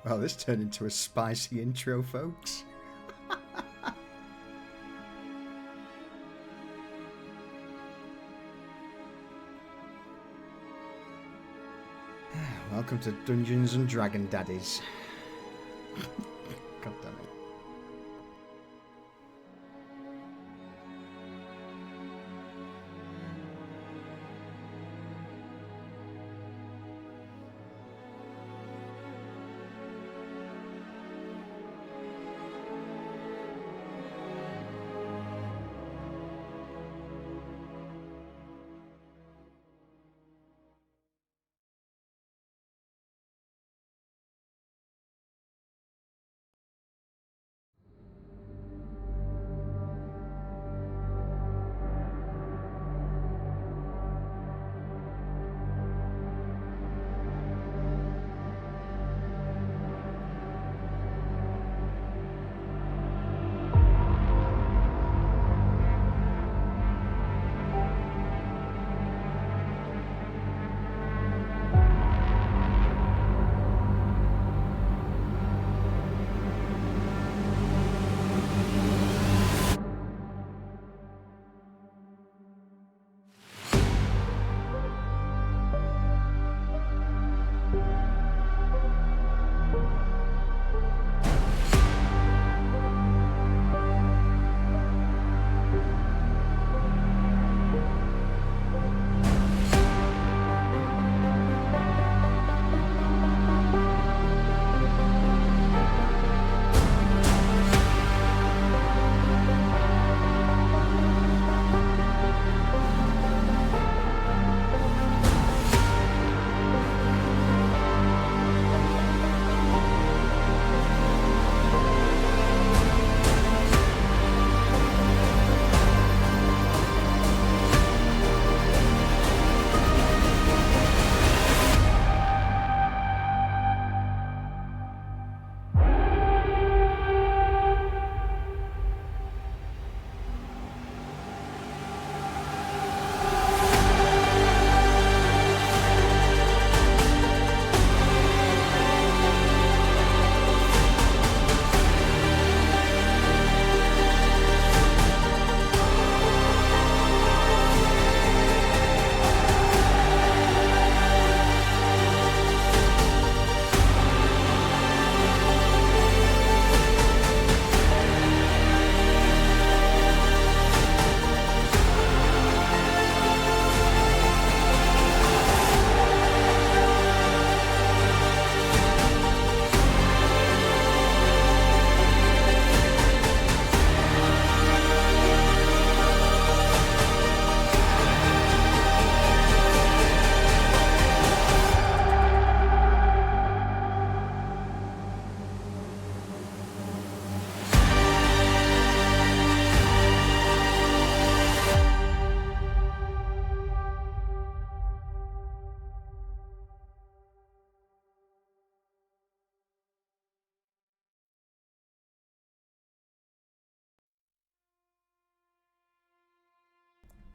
Well, this turned into a spicy intro, folks. Welcome to Dungeons and Dragon Daddies. God damn it.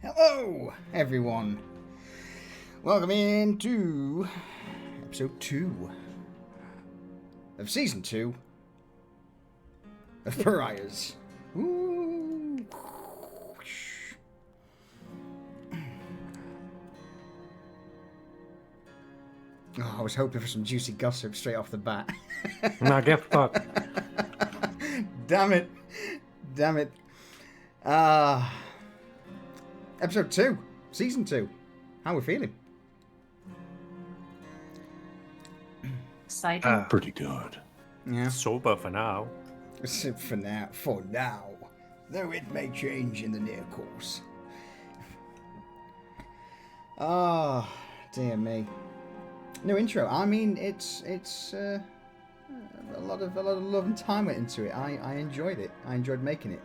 Hello, everyone. Welcome in to episode 2 of season 2 of Pariahs. Ooh. Oh, I was hoping for some juicy gossip straight off the bat. Now get fucked. Damn it. Damn it. Episode 2, season 2. How we feeling? Exciting. Pretty good. Yeah. Sober for now. For now, though it may change in the near course. Ah, dear me. No intro. I mean, it's a lot of love and time went into it. I enjoyed it. I enjoyed making it.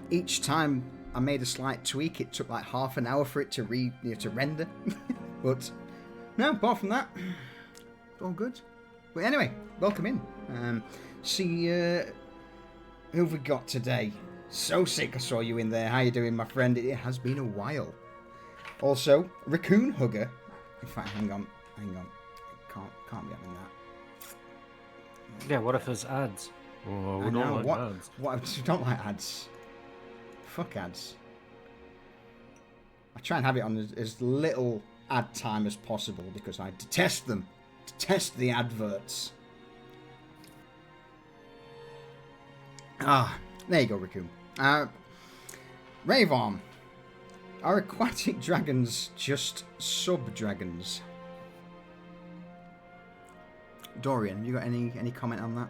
Each time I made a slight tweak, it took like half an hour for it to render. But no, apart from that, all good. But anyway, welcome in. See who've we got today? So sick I saw you in there. How you doing, my friend? It has been a while. Also, Raccoon Hugger. In fact, hang on. Can't be having that. Yeah, what if there's ads? Oh, we I don't know. like What? ads. What? I don't like ads. Fuck ads. I try and have it on as little ad time as possible because I detest them. Detest the adverts. Ah, there you go, Raccoon. Ravarm. Are aquatic dragons just sub-dragons? Dorian, you got any comment on that?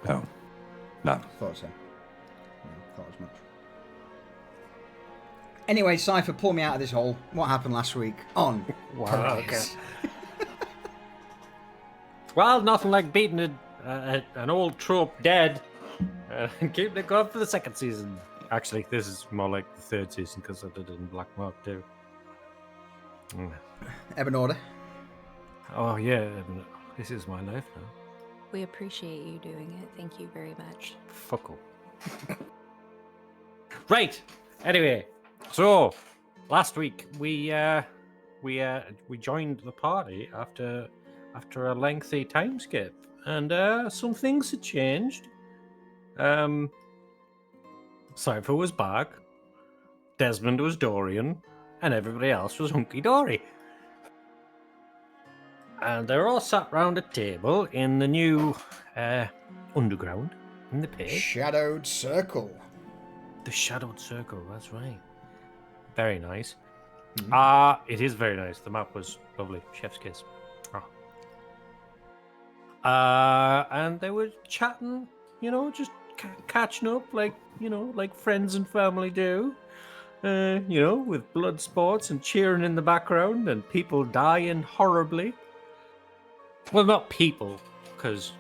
No. None. Thought so. Yeah, thought as much. Anyway, Cypher, pull me out of this hole. What happened last week on Pariahs? Well, nothing like beating an old trope dead and keeping it going for the second season. Actually, this is more like the third season because I did it in Black Mark too. Ebon Order. Oh yeah, this is my life now. We appreciate you doing it. Thank you very much. Fuck off. Right. Anyway, so last week we joined the party after a lengthy time skip, and some things had changed. Cypher was back, Desmond was Dorian, and everybody else was hunky dory. And they're all sat round a table in the new underground in the pit. Shadowed Circle. The Shadowed Circle, that's right. Very nice. Mm-hmm. It is very nice. The map was lovely. Chef's kiss. And they were chatting, just catching up like friends and family do. With blood sports and cheering in the background and people dying horribly. Well, not people, because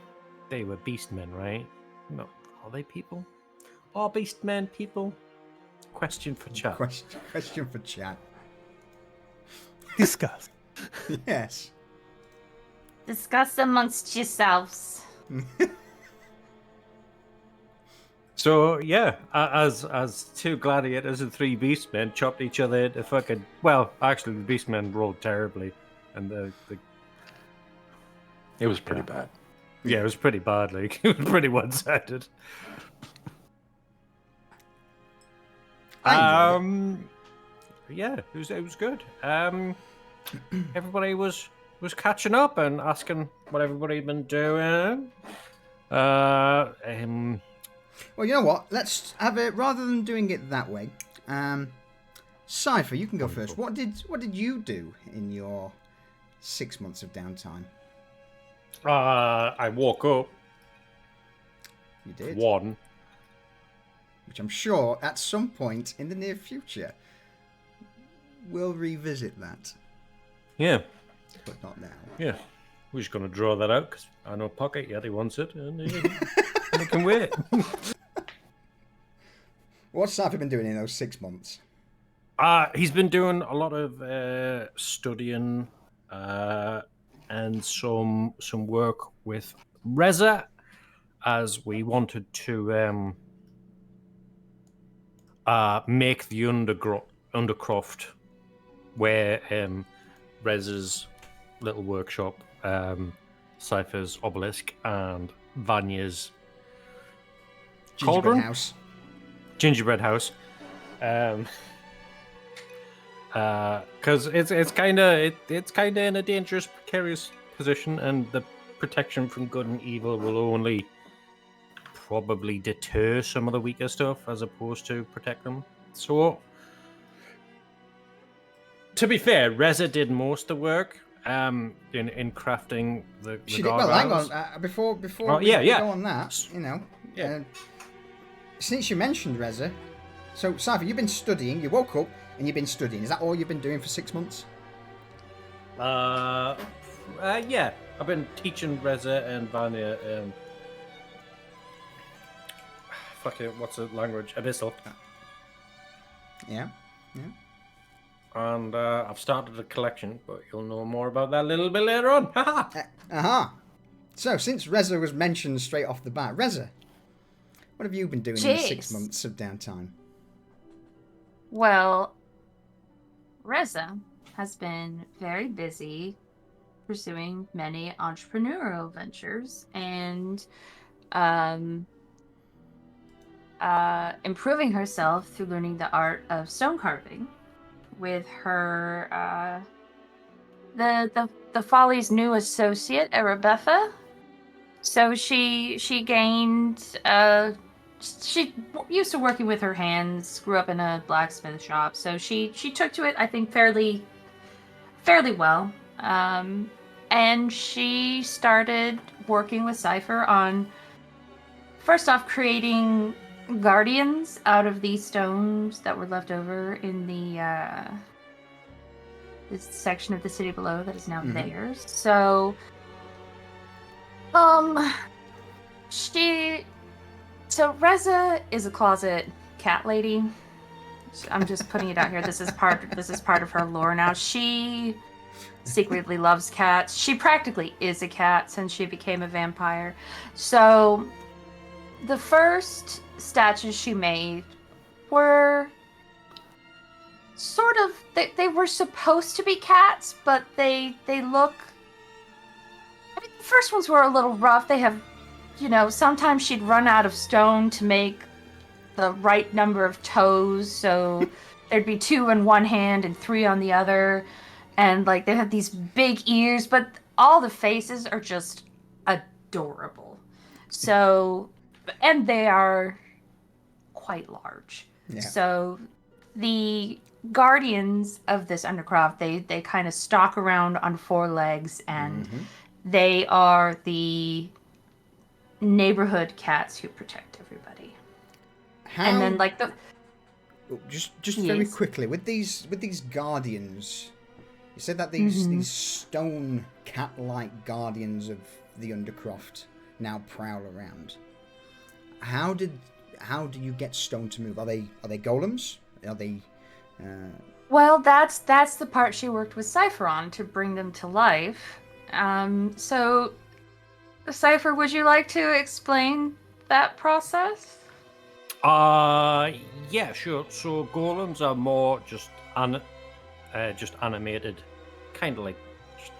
they were beastmen, right? No, are they people? Are beastmen people? Question for chat. Question for chat. Discuss. Yes. Discuss amongst yourselves. So yeah, as two gladiators and three beastmen chopped each other into fucking. Well, actually, the beastmen rolled terribly, and the It was pretty bad. yeah, it was pretty bad. Like it was pretty one-sided. Yeah, it was good. Everybody was catching up and asking what everybody had been doing. Well, you know what? Let's have it rather than doing it that way. Cypher, you can go first. What did you do in your 6 months of downtime? I woke up. You did. One. Which I'm sure at some point in the near future we'll revisit that. Yeah. But not now. Yeah. We're just going to draw that out because I know Pocket yet he wants it and he can wait. What's Cypher been doing in those 6 months? He's been doing a lot of studying and some work with Reza, as we wanted to make the Undercroft where Reza's little workshop, Cypher's obelisk, and Vanya's cauldron House. gingerbread house. Because it's kind of in a dangerous, precarious position, and the protection from good and evil will only probably deter some of the weaker stuff as opposed to protect them. So, to be fair, Reza did most of the work in crafting the She did, well, hang on. Before we go on that, since you mentioned Reza, so Cypher, you've been studying. You woke up and you've been studying. Is that all you've been doing for 6 months? Yeah, I've been teaching Reza and Vanya. What's the language? Abyssal. Yeah. And I've started a collection, but you'll know more about that a little bit later on. So, since Reza was mentioned straight off the bat, Reza, what have you been doing in the 6 months of downtime? Well, Reza has been very busy pursuing many entrepreneurial ventures and improving herself through learning the art of stone carving with her the Folly's new associate, Arabetha. So she gained she used to working with her hands, grew up in a blacksmith shop, so she took to it, I think, fairly well. And she started working with Cypher on, first off, creating guardians out of these stones that were left over in the this section of the city below that is now theirs. So, so Reza is a closet cat lady. I'm just putting it out here. This is part of her lore now. She secretly loves cats. She practically is a cat since she became a vampire. So the first statues she made were sort of, they were supposed to be cats, but they look, I mean, the first ones were a little rough. They have, sometimes she'd run out of stone to make the right number of toes, so there'd be 2 in one hand and 3 on the other, and like they have these big ears, but all the faces are just adorable. So, and they are quite large. Yeah. So the guardians of this undercroft, they kind of stalk around on 4 legs, and they are the neighborhood cats who protect everybody. And then like the just very quickly with these guardians, you said that these stone cat-like guardians of the Undercroft now prowl around. How do you get stone to move? Are they golems? Are they Well, that's the part she worked with Cypher on to bring them to life. So Cypher, would you like to explain that process? Yeah, sure. So golems are more just animated, kind of like just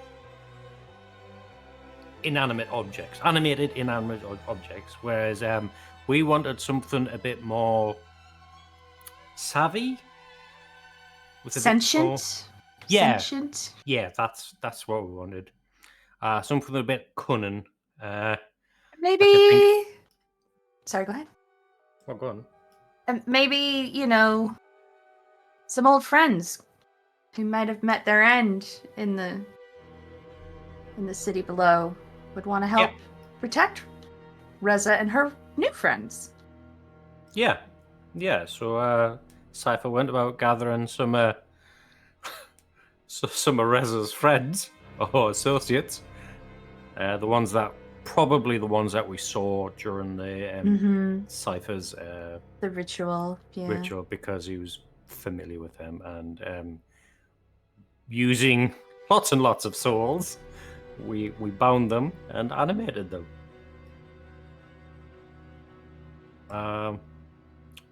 inanimate objects, whereas we wanted something a bit more savvy, with sentient. Sentient. Yeah, that's what we wanted. Something a bit cunning. Maybe. Sorry, go ahead. Oh, go on. Maybe, some old friends who might have met their end in the city below would want to help protect Reza and her new friends. Yeah. So Cypher went about gathering some of Reza's friends or associates. The ones that we saw during the Cypher's the ritual, ritual, because he was familiar with them, and using lots and lots of souls, we bound them and animated them.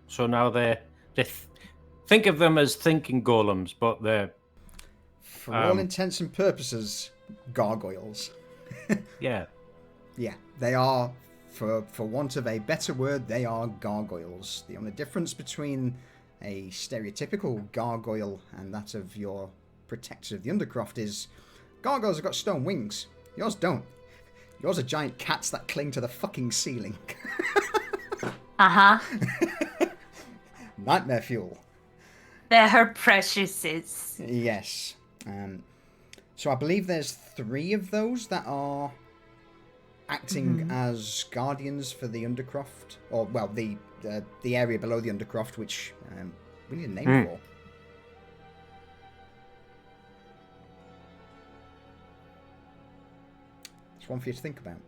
So now they think of them as thinking golems, but they're for all intents and purposes gargoyles. Yeah, they are, for want of a better word, they are gargoyles. The only difference between a stereotypical gargoyle and that of your protector of the Undercroft is gargoyles have got stone wings. Yours don't. Yours are giant cats that cling to the fucking ceiling. Nightmare fuel. They're her preciouses. Yes. So I believe there's 3 of those that are acting as guardians for the Undercroft, or well, the area below the Undercroft, which we need a name for. It's one for you to think about.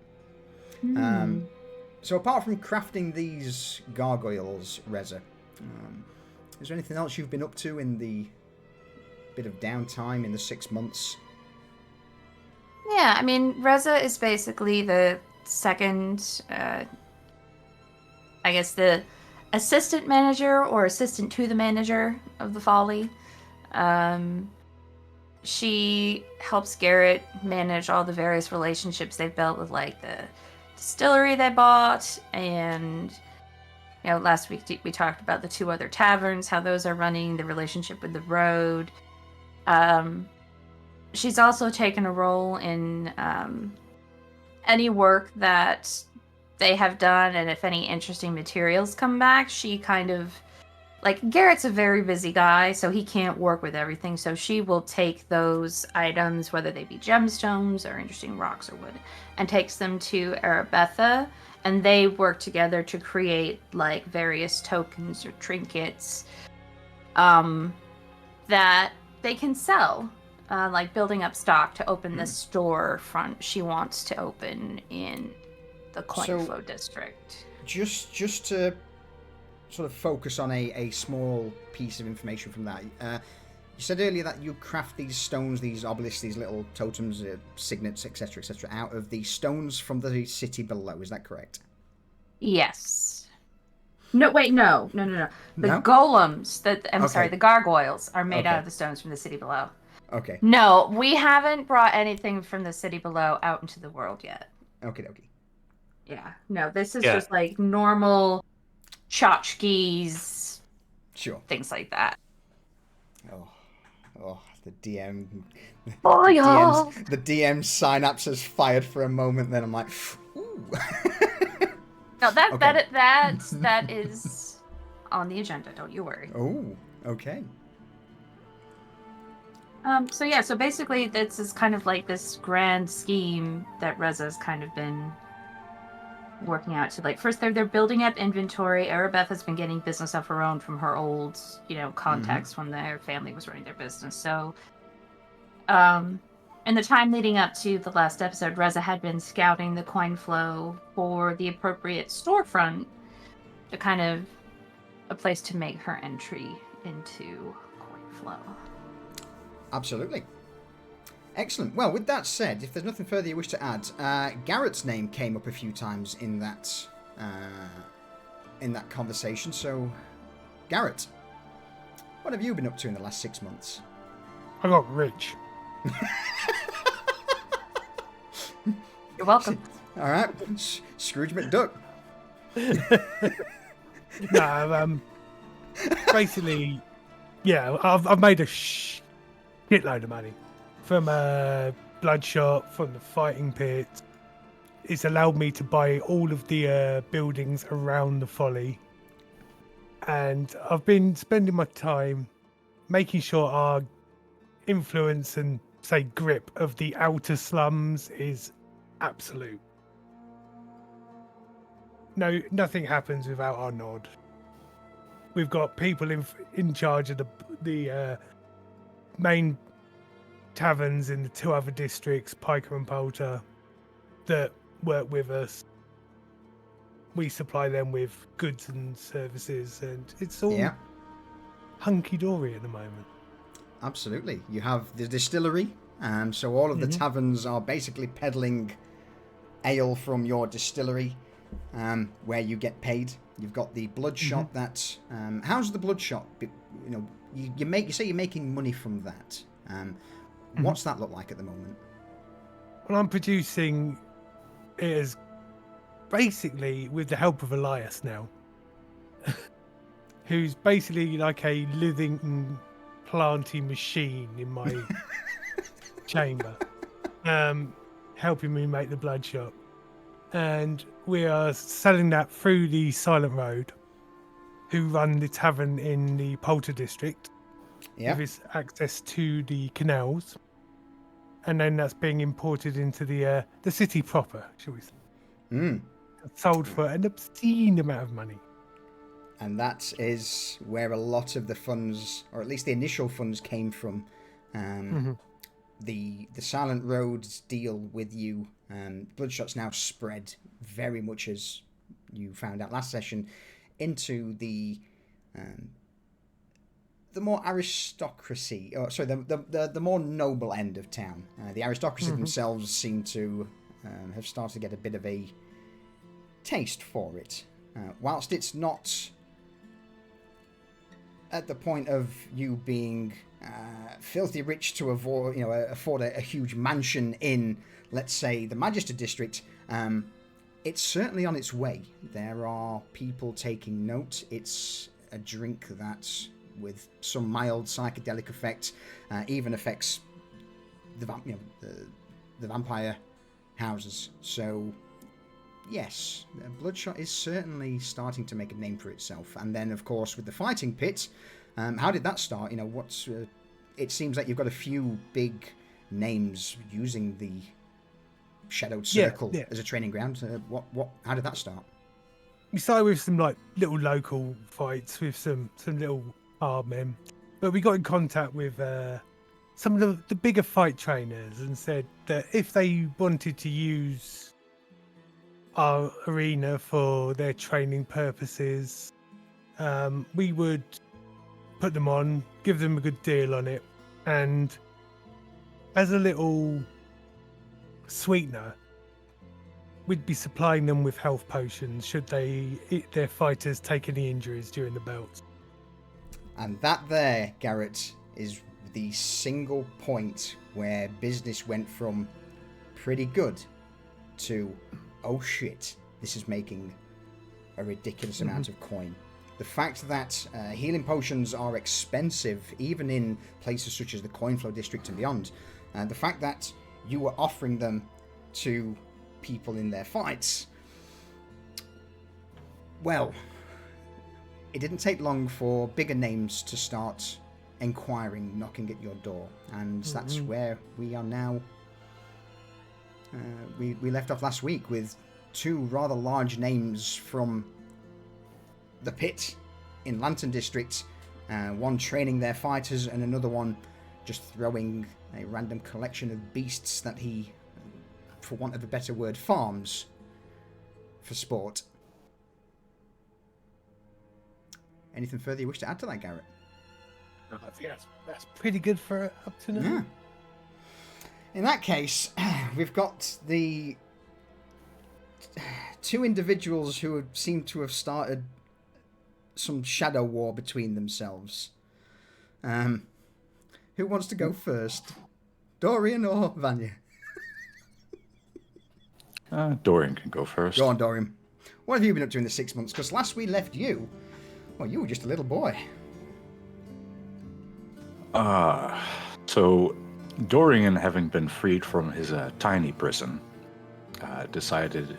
So apart from crafting these gargoyles, Reza, is there anything else you've been up to in the bit of downtime in the 6 months? Yeah, I mean, Reza is basically the second, I guess the assistant manager or assistant to the manager of the Folly. she helps Garrett manage all the various relationships they've built with like the distillery they bought, and last week we talked about the 2 other taverns, how those are running, the relationship with the road. She's also taken a role in any work that they have done, and if any interesting materials come back, she kind of, like, Garrett's a very busy guy, so he can't work with everything, so she will take those items, whether they be gemstones or interesting rocks or wood, and takes them to Arabetha, and they work together to create, like, various tokens or trinkets that they can sell, like building up stock to open the storefront she wants to open in the Coinflow district. Just to sort of focus on a small piece of information from that. You said earlier that you craft these stones, these obelisks, these little totems, signets, etc., out of the stones from the city below. Is that correct? Yes. No, wait, no. The No? golems, Okay. sorry, the gargoyles are made Okay. out of the stones from the city below. Okay. No, we haven't brought anything from the city below out into the world yet. Okay. Yeah. No, this is just like normal tchotchkes, Sure. things like that. Oh, the DM. Oh, the DM synapse has fired for a moment. Then I'm like, ooh. No, Okay. that is on the agenda. Don't you worry. Oh, okay. So basically, this is kind of like this grand scheme that Reza's kind of been working out. So, like, first they're building up inventory. Arabeth has been getting business of her own from her old, contacts when their family was running their business. So, in the time leading up to the last episode, Reza had been scouting the coin flow for the appropriate storefront to kind of a place to make her entry into coin flow. Absolutely. Excellent. Well, with that said, if there's nothing further you wish to add, Garrett's name came up a few times in that conversation. So, Garrett, what have you been up to in the last 6 months? I got rich. You're welcome. All right, Scrooge McDuck. No, basically, yeah, I've made a shitload of money from Bloodshot, from the fighting pit. It's allowed me to buy all of the buildings around the folly, and I've been spending my time making sure our influence and grip of the outer slums is absolute. No, nothing happens without our nod. We've got people in charge of the main taverns in the 2 other districts, Piker and Poulter, that work with us. We supply them with goods and services, and it's all hunky-dory at the moment. Absolutely. You have the distillery, so all of the taverns are basically peddling ale from your distillery, where you get paid. You've got the Bloodshot. That how's the Bloodshot? You say you're making money from that. What's that look like at the moment? Well, I'm producing it as basically with the help of Elias now, who's basically like a living planting machine in my chamber, helping me make the Bloodshot. And we are selling that through the Silent Road, who run the tavern in the Poulter district, with its access to the canals. And then that's being imported into the city proper, shall we say. Sold for an obscene amount of money. And that is where a lot of the funds, or at least the initial funds, came from. The Silent Roads deal with you. Bloodshot's now spread very much, as you found out last session, into the more aristocracy, or sorry, the more noble end of town. The aristocracy themselves seem to have started to get a bit of a taste for it. Whilst it's not at the point of you being filthy rich to afford a huge mansion in, let's say, the Magister District, it's certainly on its way. There are people taking note. It's a drink that, with some mild psychedelic effect, even affects the vampire houses. So, yes, Bloodshot is certainly starting to make a name for itself. And then, of course, with the fighting pit, how did that start? It seems like you've got a few big names using the Shadowed Circle as a training ground. How did that start? We started with some like little local fights with some little hard men, but we got in contact with some of the bigger fight trainers and said that if they wanted to use our arena for their training purposes, we would put them on, give them a good deal on it, and as a little sweetener, we'd be supplying them with health potions should their fighters take any injuries during the bouts. And that there, Garrett, is the single point where business went from pretty good to, oh shit, this is making a ridiculous amount of coin. The fact that healing potions are expensive, even in places such as the Coinflow District and beyond, the fact that you were offering them to people in their fights, well, it didn't take long for bigger names to start inquiring, knocking at your door, and that's where we are now. We left off last week with two rather large names from the pit in Lantern District, one training their fighters and another one just throwing a random collection of beasts that he, for want of a better word, farms for sport. Anything further you wish to add to that, Garrett? I think that's pretty good for up to now. Yeah. In that case, we've got the two individuals who seem to have started some shadow war between themselves. Who wants to go first? Dorian or Vanya? Dorian can go first. Go on, Dorian. What have you been up to in the 6 months? Because last we left you, well, you were just a little boy. So Dorian, having been freed from his tiny prison, decided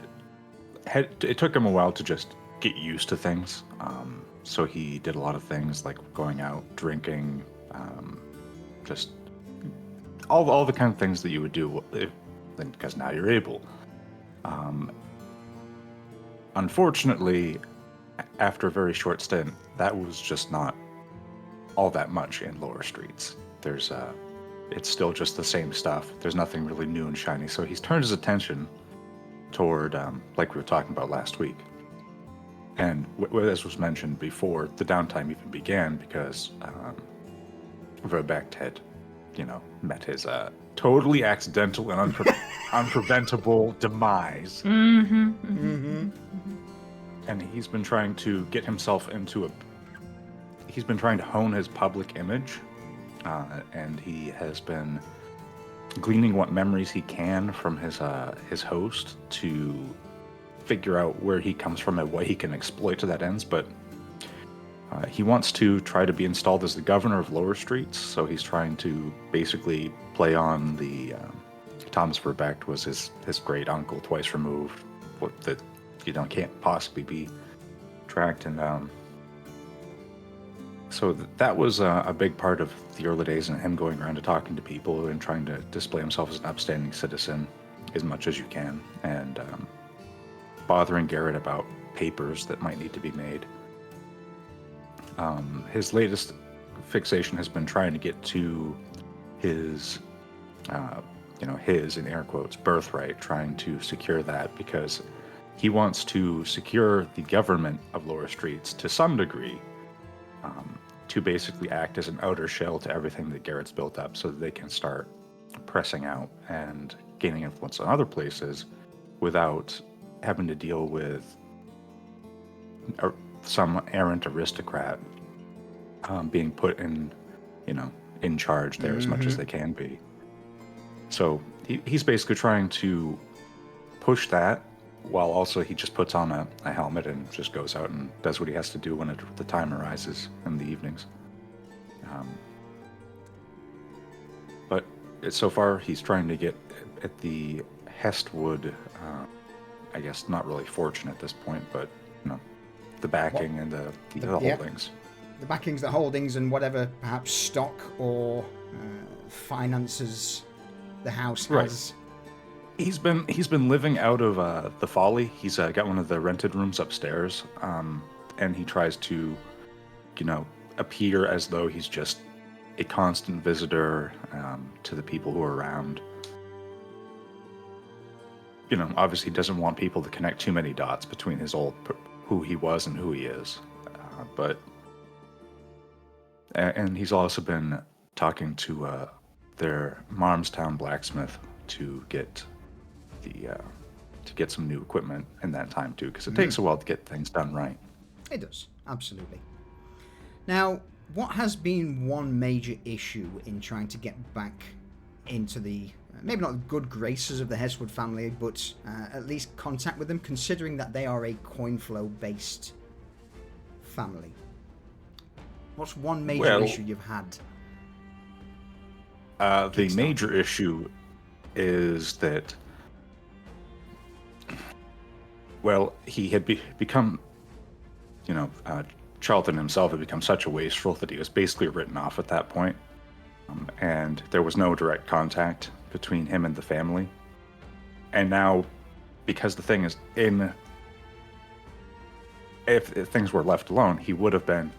it took him a while to just get used to things. So he did a lot of things like going out, drinking, just all the kind of things that you would do because now you're able. Unfortunately, after a very short stint, that was just not all that much in lower streets. It's still just the same stuff. There's nothing really new and shiny. So he's turned his attention toward, like we were talking about last week. And as was mentioned before, the downtime even began because Verbeck had, met his totally accidental and unpreventable demise. And he's been trying to get himself into he's been trying to hone his public image, and he has been gleaning what memories he can from his host to figure out where he comes from and what he can exploit to that ends. But he wants to try to be installed as the governor of Lower Streets, so he's trying to basically play on the Thomas Verbeck was his great uncle twice removed, that can't possibly be tracked. And so that was a big part of the early days, and him going around to talking to people and trying to display himself as an upstanding citizen as much as you can, and bothering Garrett about papers that might need to be made. His latest fixation has been trying to get to his, his, in air quotes, birthright, trying to secure that, because he wants to secure the government of Lower Streets to some degree, to basically act as an outer shell to everything that Garrett's built up, so that they can start pressing out and gaining influence on other places without having to deal with some errant aristocrat being put in in charge there as much as they can be. So he's basically trying to push that, while also he just puts on a helmet and just goes out and does what he has to do when the time arises in the evenings. But so far he's trying to get at the Hestwood, I guess not really fortune at this point, but the backing and the holdings. The backings, the holdings, and whatever perhaps stock or finances the house has. He's been living out of the Folly. He's got one of the rented rooms upstairs, and he tries to, appear as though he's just a constant visitor to the people who are around. Obviously he doesn't want people to connect too many dots between who he was and who he is, and he's also been talking to their Marmstown blacksmith to get some new equipment in that time too, because it takes a while to get things done right. It does, absolutely. Now, what has been one major issue in trying to get back into the maybe not the good graces of the Hestwood family, but at least contact with them, considering that they are a coin flow based family? What's one major issue you've had? The major issue is that, he had become, Charlton himself had become such a wastrel that he was basically written off at that point. And there was no direct contact between him and the family. And now, because the thing is, if things were left alone, he would have been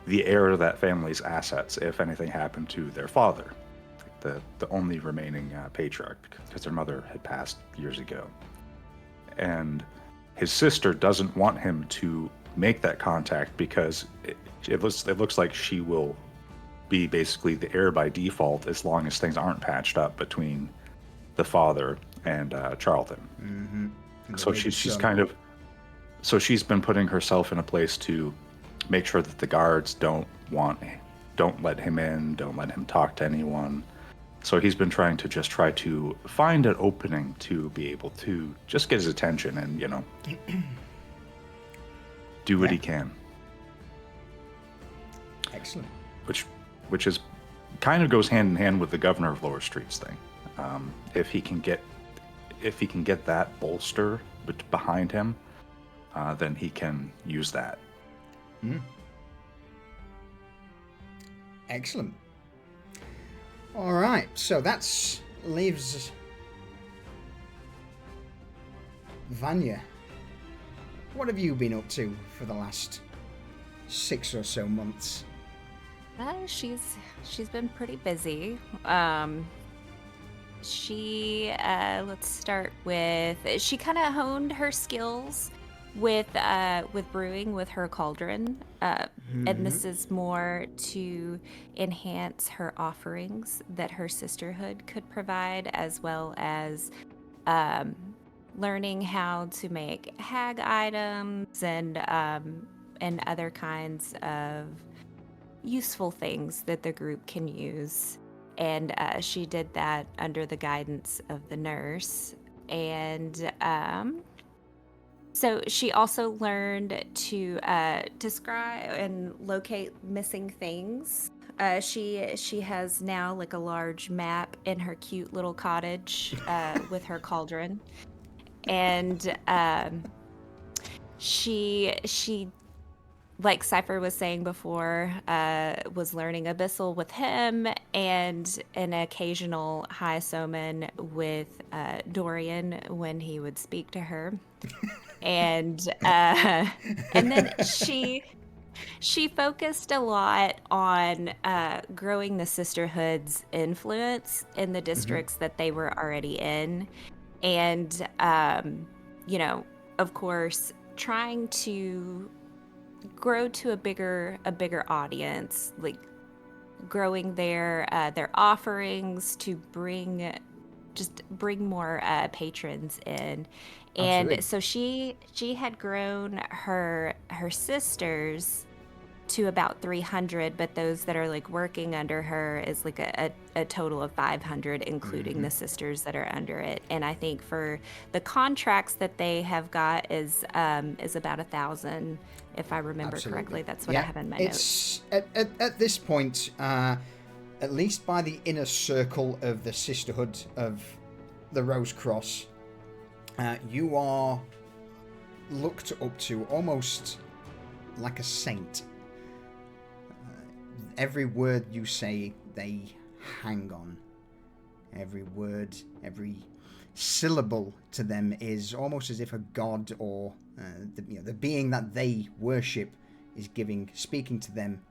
the heir to that family's assets if anything happened to their father, the only remaining patriarch, because their mother had passed years ago. And his sister doesn't want him to make that contact because it looks like she will be basically the heir by default as long as things aren't patched up between the father and Charlton. Mm-hmm. So she's been putting herself in a place to make sure that the guards don't let him in, don't let him talk to anyone. So he's been trying to find an opening to be able to just get his attention and, do what he can. Excellent. Which is kind of goes hand in hand with the governor of Lower Streets thing. If he can get that bolster behind him, then he can use that. Excellent. All right, so that leaves Vanya. What have you been up to for the last 6 or so months? She's been pretty busy. Let's start with, she kind of honed her skills with brewing with her cauldron, and this is more to enhance her offerings that her sisterhood could provide, as well as learning how to make hag items and other kinds of useful things that the group can use. And she did that under the guidance of the nurse. And so she also learned to describe and locate missing things. She has now like a large map in her cute little cottage with her cauldron. And she like Cypher was saying before, was learning Abyssal with him, and an occasional High Soman with Dorian when he would speak to her. And then she focused a lot on growing the sisterhood's influence in the districts that they were already in, and of course, trying to grow to a bigger audience, like growing their offerings to bring more patrons in. And Absolutely. so she had grown her sisters to about 300, but those that are like working under her is like a total of 500, including the sisters that are under it. And I think for the contracts that they have got is about 1,000, if I remember correctly. That's what I have in my notes. At this point, at least by the inner circle of the Sisterhood of the Rose Cross, you are looked up to almost like a saint. Every word you say, they hang on. Every word, every syllable to them is almost as if a god or the being that they worship is speaking to them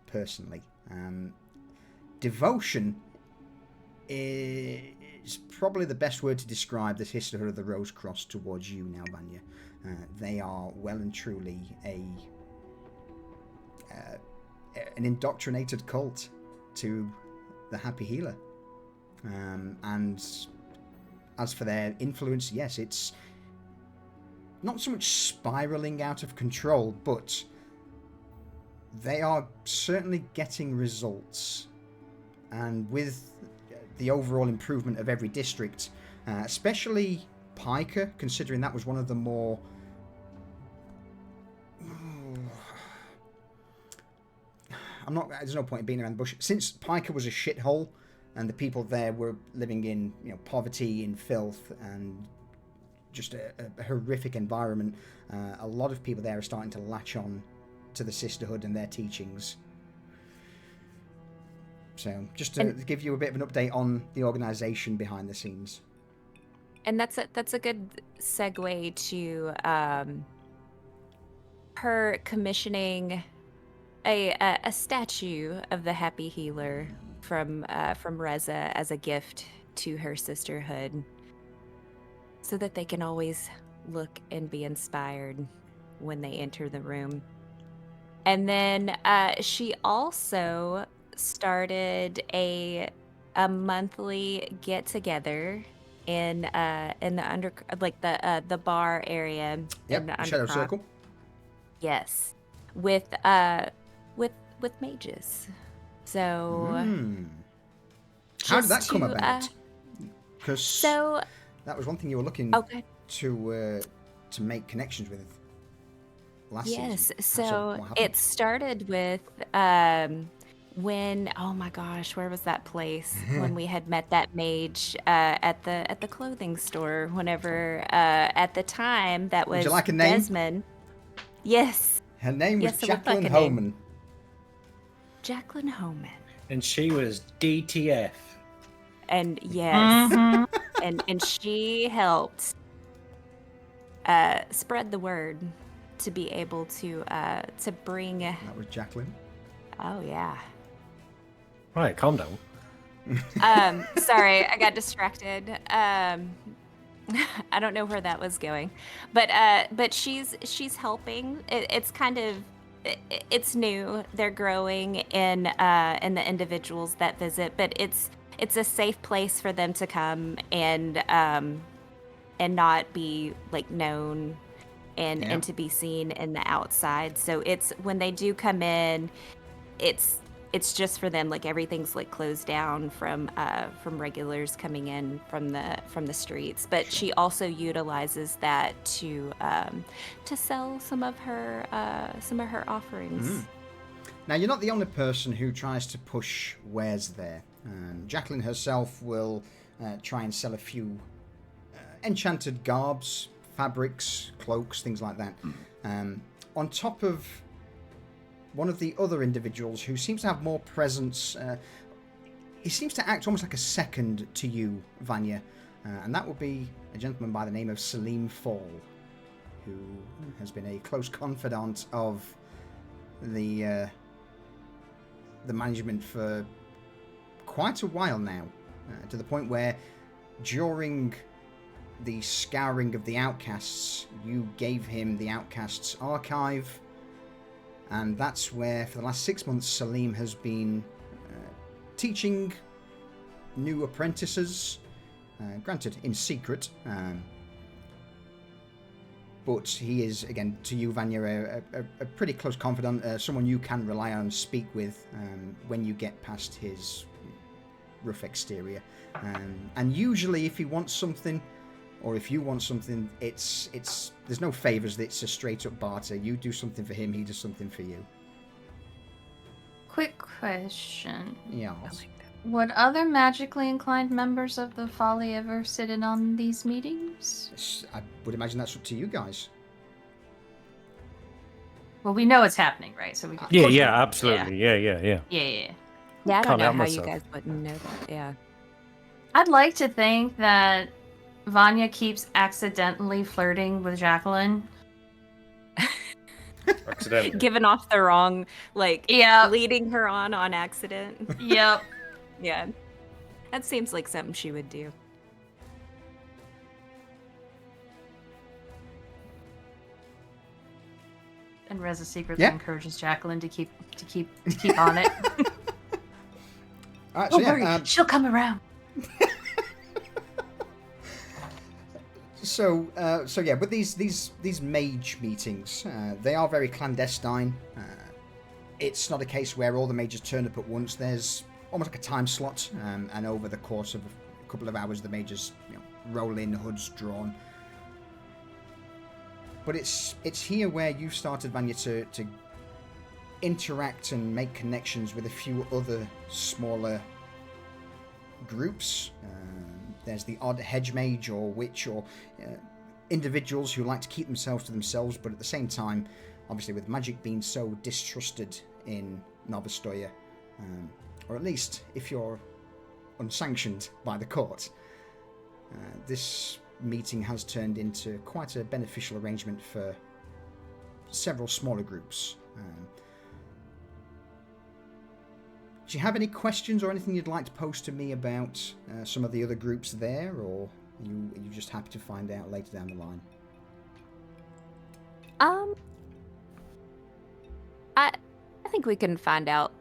personally. Devotion is probably the best word to describe the Sisterhood of the Rose Cross towards you now, Vanya. They are well and truly an indoctrinated cult to the Happy Healer. And as for their influence, yes, it's not so much spiraling out of control, but they are certainly getting results. And with the overall improvement of every district, especially Piker, considering that was one of the more... there's no point in being around the bush. Since Piker was a shithole, and the people there were living in poverty and filth and just a horrific environment, a lot of people there are starting to latch on to the Sisterhood and their teachings. So just to give you a bit of an update on the organisation behind the scenes. And that's a good segue to her commissioning a statue of the Happy Healer from Reza as a gift to her sisterhood, so that they can always look and be inspired when they enter the room. And then she also started a monthly get together in the bar area. Yep, in the Shadow Undercroft. Circle. Yes, with mages. So How did that come to, about? Because so that was one thing you were looking okay. to make connections with last season. Yes, What so happened? it started with when, oh my gosh, where was that place when we had met that mage at the clothing store? Whenever at the time that was Would you like a name? Desmond. Yes, Her name was yes, it looked like Jacqueline a name. Homan. Jacqueline Homan. And she was DTF. And yes, Mhm. and she helped spread the word to be able to bring. That was Jacqueline. Oh yeah. Right, calm down. Sorry, I got distracted. I don't know where that was going, but she's helping. It's kind of it's new. They're growing in the individuals that visit, but it's a safe place for them to come and not be like known and to be seen in the outside. So it's when they do come in, it's just for them. Like everything's like closed down from regulars coming in from the streets. But she also utilizes that to sell some of her offerings. Now, you're not the only person who tries to push wares there. Jacqueline herself will try and sell a few enchanted garbs, fabrics, cloaks, things like that. On top of one of the other individuals who seems to have more presence, he seems to act almost like a second to you, Vanya, and that would be a gentleman by the name of Salim Fall, who has been a close confidant of the management for quite a while now, to the point where during the scouring of the outcasts, you gave him the outcasts archive, and that's where for the last 6 months Salim has been teaching new apprentices, granted in secret, but he is, again, to you, Vanya, a pretty close confidant, someone you can rely on and speak with when you get past his rough exterior. And usually, if he wants something, or if you want something, it's there's no favors. It's a straight up barter. You do something for him, he does something for you. Quick question. Yeah. Would other magically inclined members of the Folly ever sit in on these meetings? I would imagine that's up to you guys. Well, we know it's happening, right? So we can. Yeah, absolutely. Yeah. Yeah. Yeah, I don't Can't know help how myself. you guys wouldn't know that. Yeah. I'd like to think that Vanya keeps accidentally flirting with Jacqueline. Accidentally. Giving off the wrong, Yeah. leading her on accident. Yep. Yeah. That seems like something she would do. And Reza secretly Yeah. encourages Jacqueline to keep on it. All right, Don't so worry, yeah, she'll come around. So yeah, but these mage meetings, they are very clandestine. It's not a case where all the mages turn up at once. There's almost like a time slot, and over the course of a couple of hours, the mages roll in, hoods drawn. But it's here where you've started, Vanya, to interact and make connections with a few other smaller groups. There's the odd hedge mage or witch or individuals who like to keep themselves to themselves, but at the same time, obviously with magic being so distrusted in Novostoya, or at least if you're unsanctioned by the court, this meeting has turned into quite a beneficial arrangement for several smaller groups. Do you have any questions or anything you'd like to pose to me about some of the other groups there, or are you just happy to find out later down the line? I think we can find out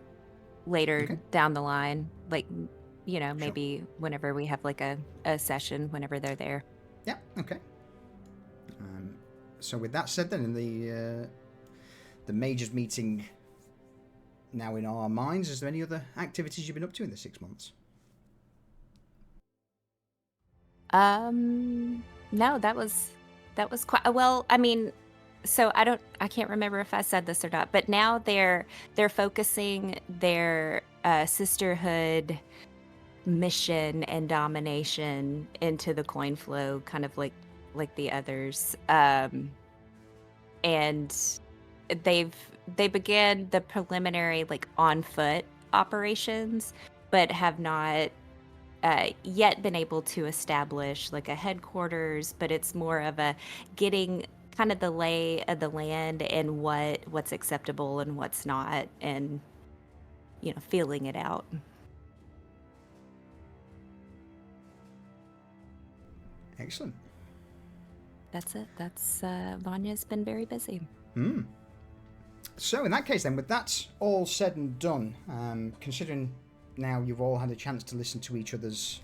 later Okay. down the line. Maybe whenever we have a session, whenever they're there. Yeah, okay. So with that said, then, in the mages meeting now in our minds, is there any other activities you've been up to in the 6 months? No, that was quite well. I mean, so I can't remember if I said this or not, but now they're focusing their sisterhood mission and domination into the coin flow, kind of like the others. And they began the preliminary on foot operations, but have not yet been able to establish a headquarters. But it's more of a getting kind of the lay of the land and what's acceptable and what's not, and feeling it out. Excellent. That's it. That's Vanya's been very busy. So in that case then, with that all said and done, considering now you've all had a chance to listen to each other's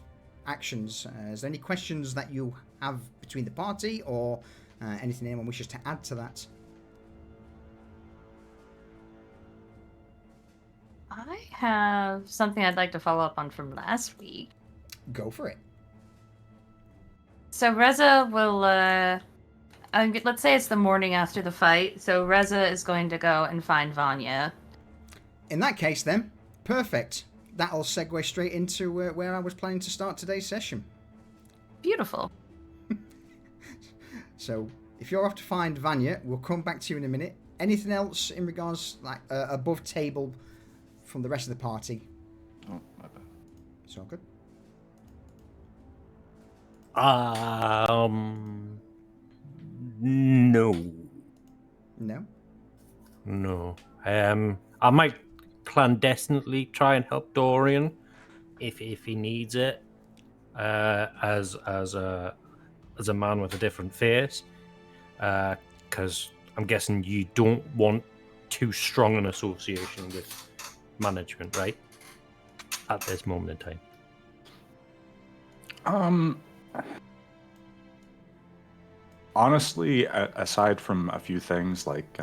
actions, is there any questions that you have between the party, or anything anyone wishes to add to that? I have something I'd like to follow up on from last week. Go for it. So Reza will, let's say it's the morning after the fight, so Reza is going to go and find Vanya. In that case then, perfect. That'll segue straight into where I was planning to start today's session. Beautiful. So, if you're off to find Vanya, we'll come back to you in a minute. Anything else in regards, above table from the rest of the party? Oh, my bad. It's all good. No. No? I might clandestinely try and help Dorian if he needs it, as a man with a different face, because I'm guessing you don't want too strong an association with management, right? At this moment in time. Honestly, aside from a few things like,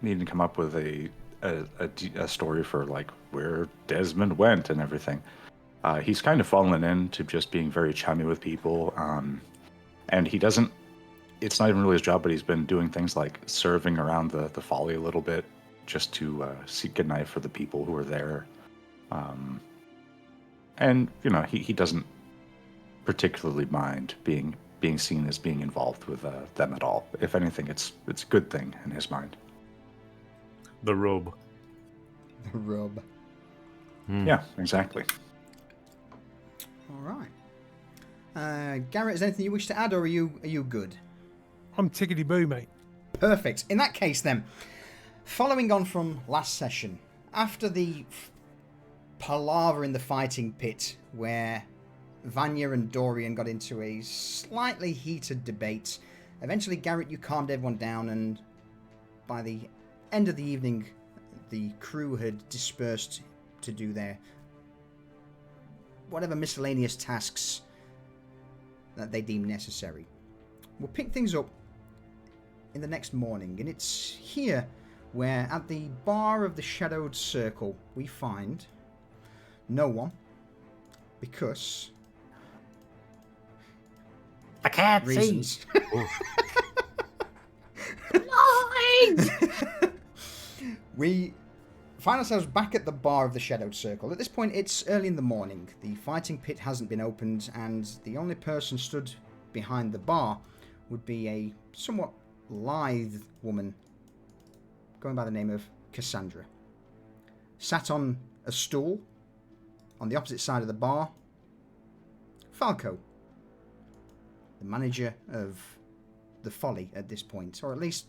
needing to come up with a story for like where Desmond went and everything, he's kind of fallen into just being very chummy with people. And he doesn't. It's not even really his job, but he's been doing things like serving around the folly a little bit, just to seek good night for the people who are there. And he doesn't particularly mind being seen as being involved with them at all. If anything, it's a good thing in his mind. The rub. The rub. Yeah, exactly. All right. Garrett, is there anything you wish to add, or are you good? I'm tickety-boo, mate. Perfect. In that case, then, following on from last session, after the palaver in the fighting pit, where Vanya and Dorian got into a slightly heated debate, eventually, Garrett, you calmed everyone down, and by the end of the evening, the crew had dispersed to do their whatever miscellaneous tasks that they deem necessary. We'll pick things up in the next morning, and it's here where, at the bar of the Shadowed Circle, we find no one, because I can't reasons. We find ourselves back at the bar of the Shadowed Circle. At this point, it's early in the morning. The fighting pit hasn't been opened, and the only person stood behind the bar would be a somewhat lithe woman going by the name of Cassandra. Sat on a stool on the opposite side of the bar, Falco, the manager of the Folly at this point, or at least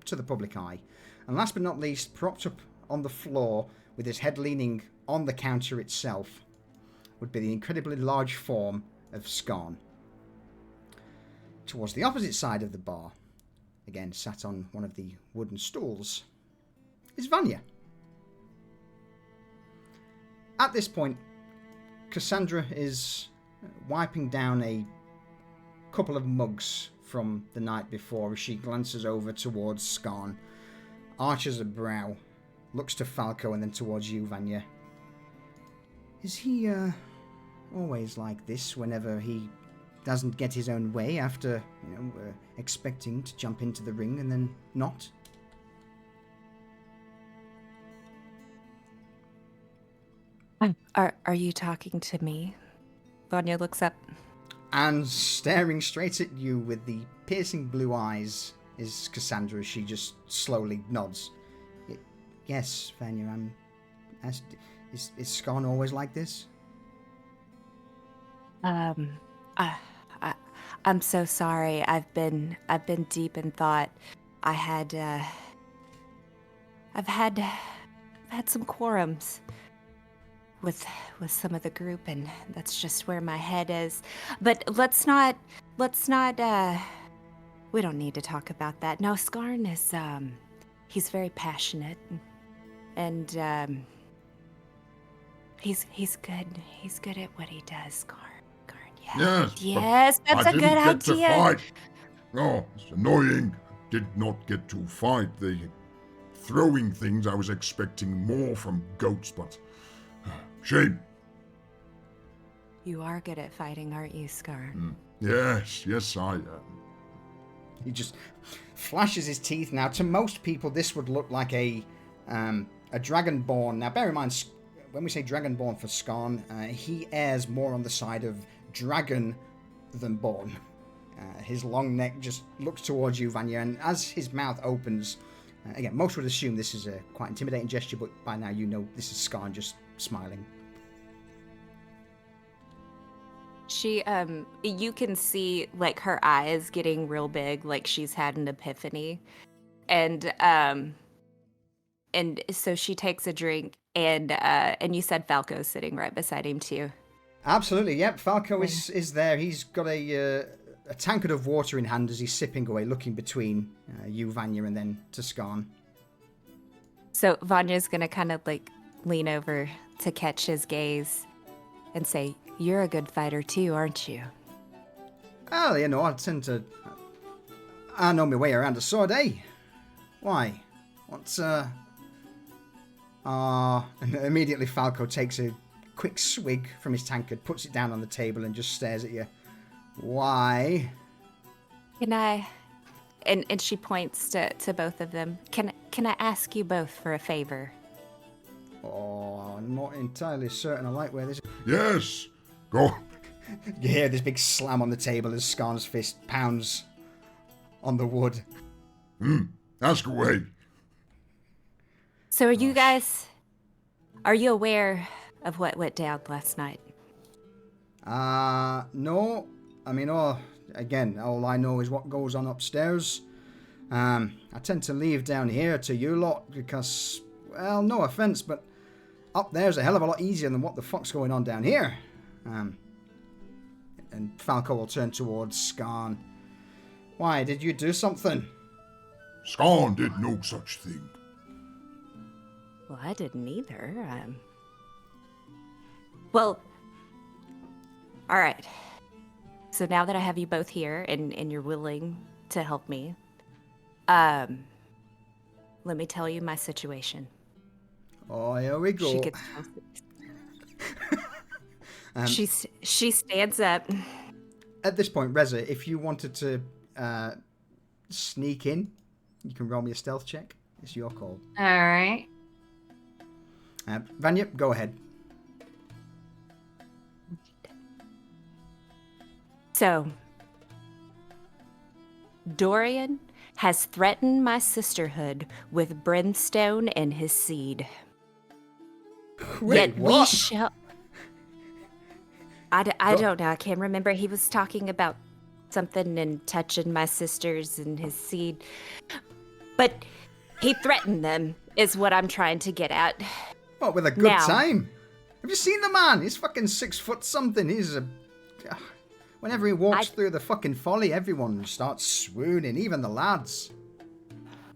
to the public eye. And last but not least, propped up on the floor with his head leaning on the counter itself, would be the incredibly large form of Skarn. Towards the opposite side of the bar, again sat on one of the wooden stools, is Vanya. At this point, Cassandra is wiping down a couple of mugs from the night before as she glances over towards Skarn, arches a brow, looks to Falco and then towards you, Vanya. Is he always like this whenever he doesn't get his own way after, expecting to jump into the ring and then not? Are you talking to me? Vanya looks up. And staring straight at you with the piercing blue eyes is Cassandra as she just slowly nods. Yes, Vanya, is Skarn always like this? I'm so sorry. I've been deep in thought. I've had some quorums with some of the group, and that's just where my head is. But let's not we don't need to talk about that. No, Skarn is he's very passionate, and he's good. He's good at what he does, Skarn. Yes, that's a good I didn't get idea. to fight. Oh, it's annoying. Did not get to fight. The throwing things, I was expecting more from goats, but shame. You are good at fighting, aren't you, Skarn? Yes, I am. He just flashes his teeth. Now, to most people, this would look like a Dragonborn. Now, bear in mind, when we say Dragonborn for Skarn, he errs more on the side of dragon than born. His long neck just looks towards you, Vanya, and as his mouth opens, again, most would assume this is a quite intimidating gesture, but by now you know this is Skarn just smiling. She, you can see, like, her eyes getting real big, like she's had an epiphany. And so she takes a drink, and you said Falco's sitting right beside him, too. Absolutely, yep. Falco is there. He's got a tankard of water in hand as he's sipping away, looking between you, Vanya, and then to Skarn. So Vanya's gonna kind of, like, lean over to catch his gaze and say, "You're a good fighter, too, aren't you?" Well, you know, I know my way around a sword, eh? Why? What's, And immediately Falco takes a quick swig from his tankard, puts it down on the table, and just stares at you. Why? Can I... And she points to both of them. Can I ask you both for a favor? Oh, I'm not entirely certain I like where this... Yes! Go. You hear this big slam on the table as Skarn's fist pounds on the wood. Ask away. So are you aware of what went down last night? No. I mean, again, all I know is what goes on upstairs. I tend to leave down here to you lot because, well, no offense, but up there's a hell of a lot easier than what the fuck's going on down here. And Falco will turn towards Skarn. Why, did you do something? Skarn did no such thing. Well, I didn't either. Well, all right. So now that I have you both here and you're willing to help me, let me tell you my situation. Oh, here we go. She gets she stands up. At this point, Reza, if you wanted to sneak in, you can roll me a stealth check. It's your call. All right. Vanya, go ahead. So, Dorian has threatened my sisterhood with brimstone and his seed. Wait, Yet what? we shall... I don't know. I can't remember. He was talking about something and touching my sisters and his seed. But he threatened them, is what I'm trying to get at. What, with a good Now. time? Have you seen the man? He's fucking 6 foot something. He's a... Whenever he walks through the fucking folly, everyone starts swooning, even the lads.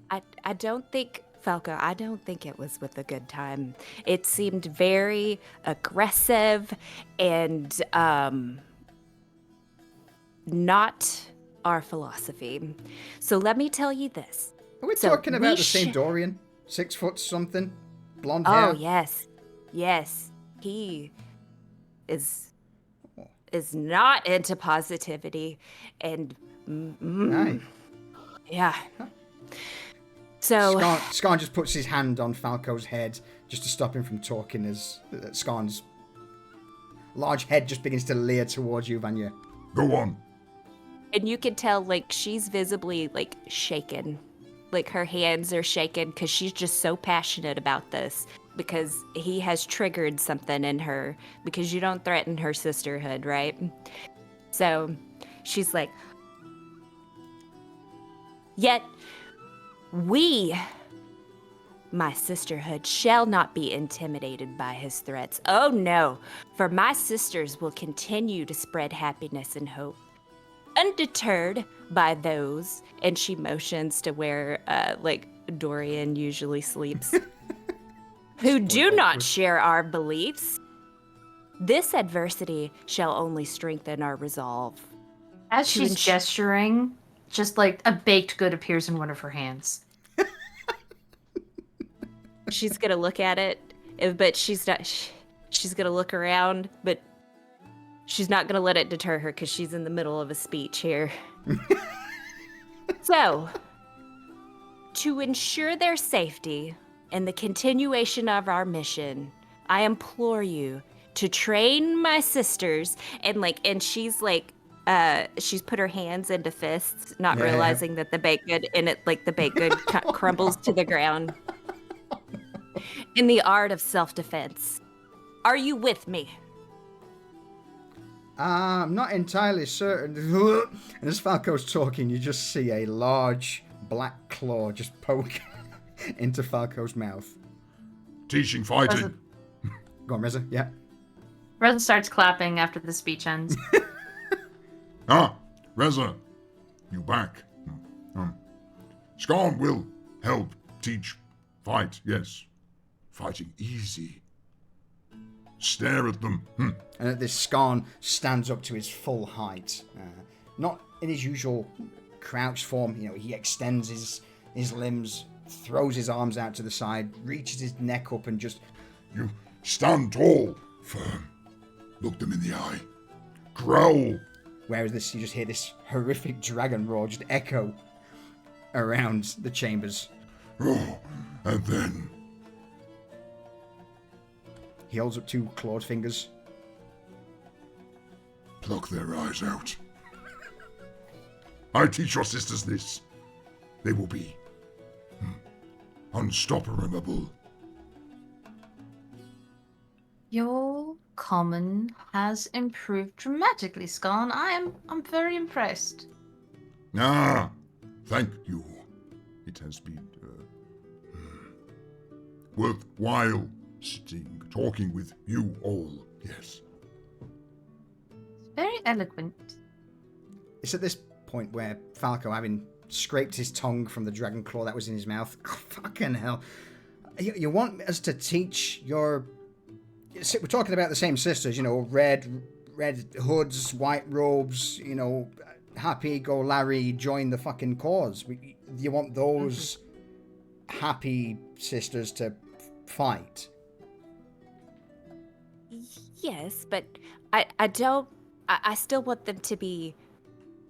I don't think, Falco, I don't think it was with a good time. It seemed very aggressive and not our philosophy. So let me tell you this. Are we So talking about we the same sh- Dorian? 6 foot something? Blonde hair? Oh, yes. Yes. He is not into positivity and Aye. yeah. So Skarn just puts his hand on Falco's head just to stop him from talking as Skarn's large head just begins to leer towards you, Vanya. Go on. and you can tell like she's visibly like shaken. Like her hands are shaken because she's just so passionate about this because he has triggered something in her because you don't threaten her sisterhood, right? So she's like, yet we, my sisterhood, shall not be intimidated by his threats. Oh no, for my sisters will continue to spread happiness and hope. Undeterred by those, and she motions to where like Dorian usually sleeps, who do not share our beliefs. This adversity shall only strengthen our resolve. As she's gesturing, just like a baked good appears in one of her hands. She's gonna look at it, but she's not. She's gonna look around, but she's not gonna let it deter her because she's in the middle of a speech here. So, to ensure their safety and the continuation of our mission, I implore you to train my sisters and she's like she's put her hands into fists, not realizing that the baked good in it the baked good crumbles to the ground. In the art of self-defense. Are you with me? I'm not entirely certain. And as Falco's talking, you just see a large black claw just poke into Falco's mouth. Teaching fighting. Go on, Reza. Yeah. Reza starts clapping after the speech ends. Reza, you back. Skarn will help teach fight, yes. Fighting easy. Stare at them. And at this, Skarn stands up to his full height, not in his usual crouched form. You know, he extends his limbs, throws his arms out to the side, reaches his neck up, and just... You stand tall, firm. Look them in the eye. Growl. Whereas you just hear this horrific dragon roar just echo around the chambers. Oh, and then... He holds up 2 clawed fingers. Pluck their eyes out. I teach your sisters this. They will be unstoppable. Your common has improved dramatically, Skarn. I'm very impressed. Ah, thank you. It has been worthwhile talking with you all. Yes. Very eloquent. It's at this point where Falco, having scraped his tongue from the dragon claw that was in his mouth, fucking hell. You want us to teach your... We're talking about the same sisters, you know, red hoods, white robes, you know, happy go Larry, join the fucking cause. You want those happy sisters to fight? Yes, but I don't. I still want them to be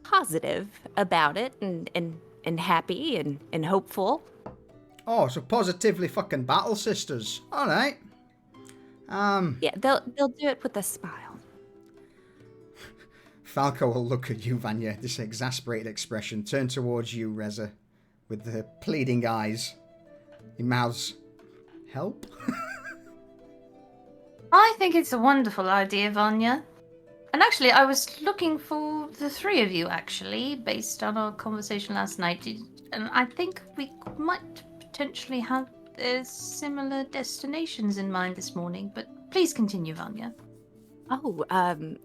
positive about it and happy and hopeful. Oh, so positively fucking battle sisters. All right. Yeah, they'll do it with a smile. Falco will look at you, Vanya, this exasperated expression, turn towards you, Reza, with the pleading eyes. He mouths, help? I think it's a wonderful idea, Vanya. And actually, I was looking for the 3 of you, actually, based on our conversation last night. And I think we might potentially have similar destinations in mind this morning. But please continue, Vanya. Oh,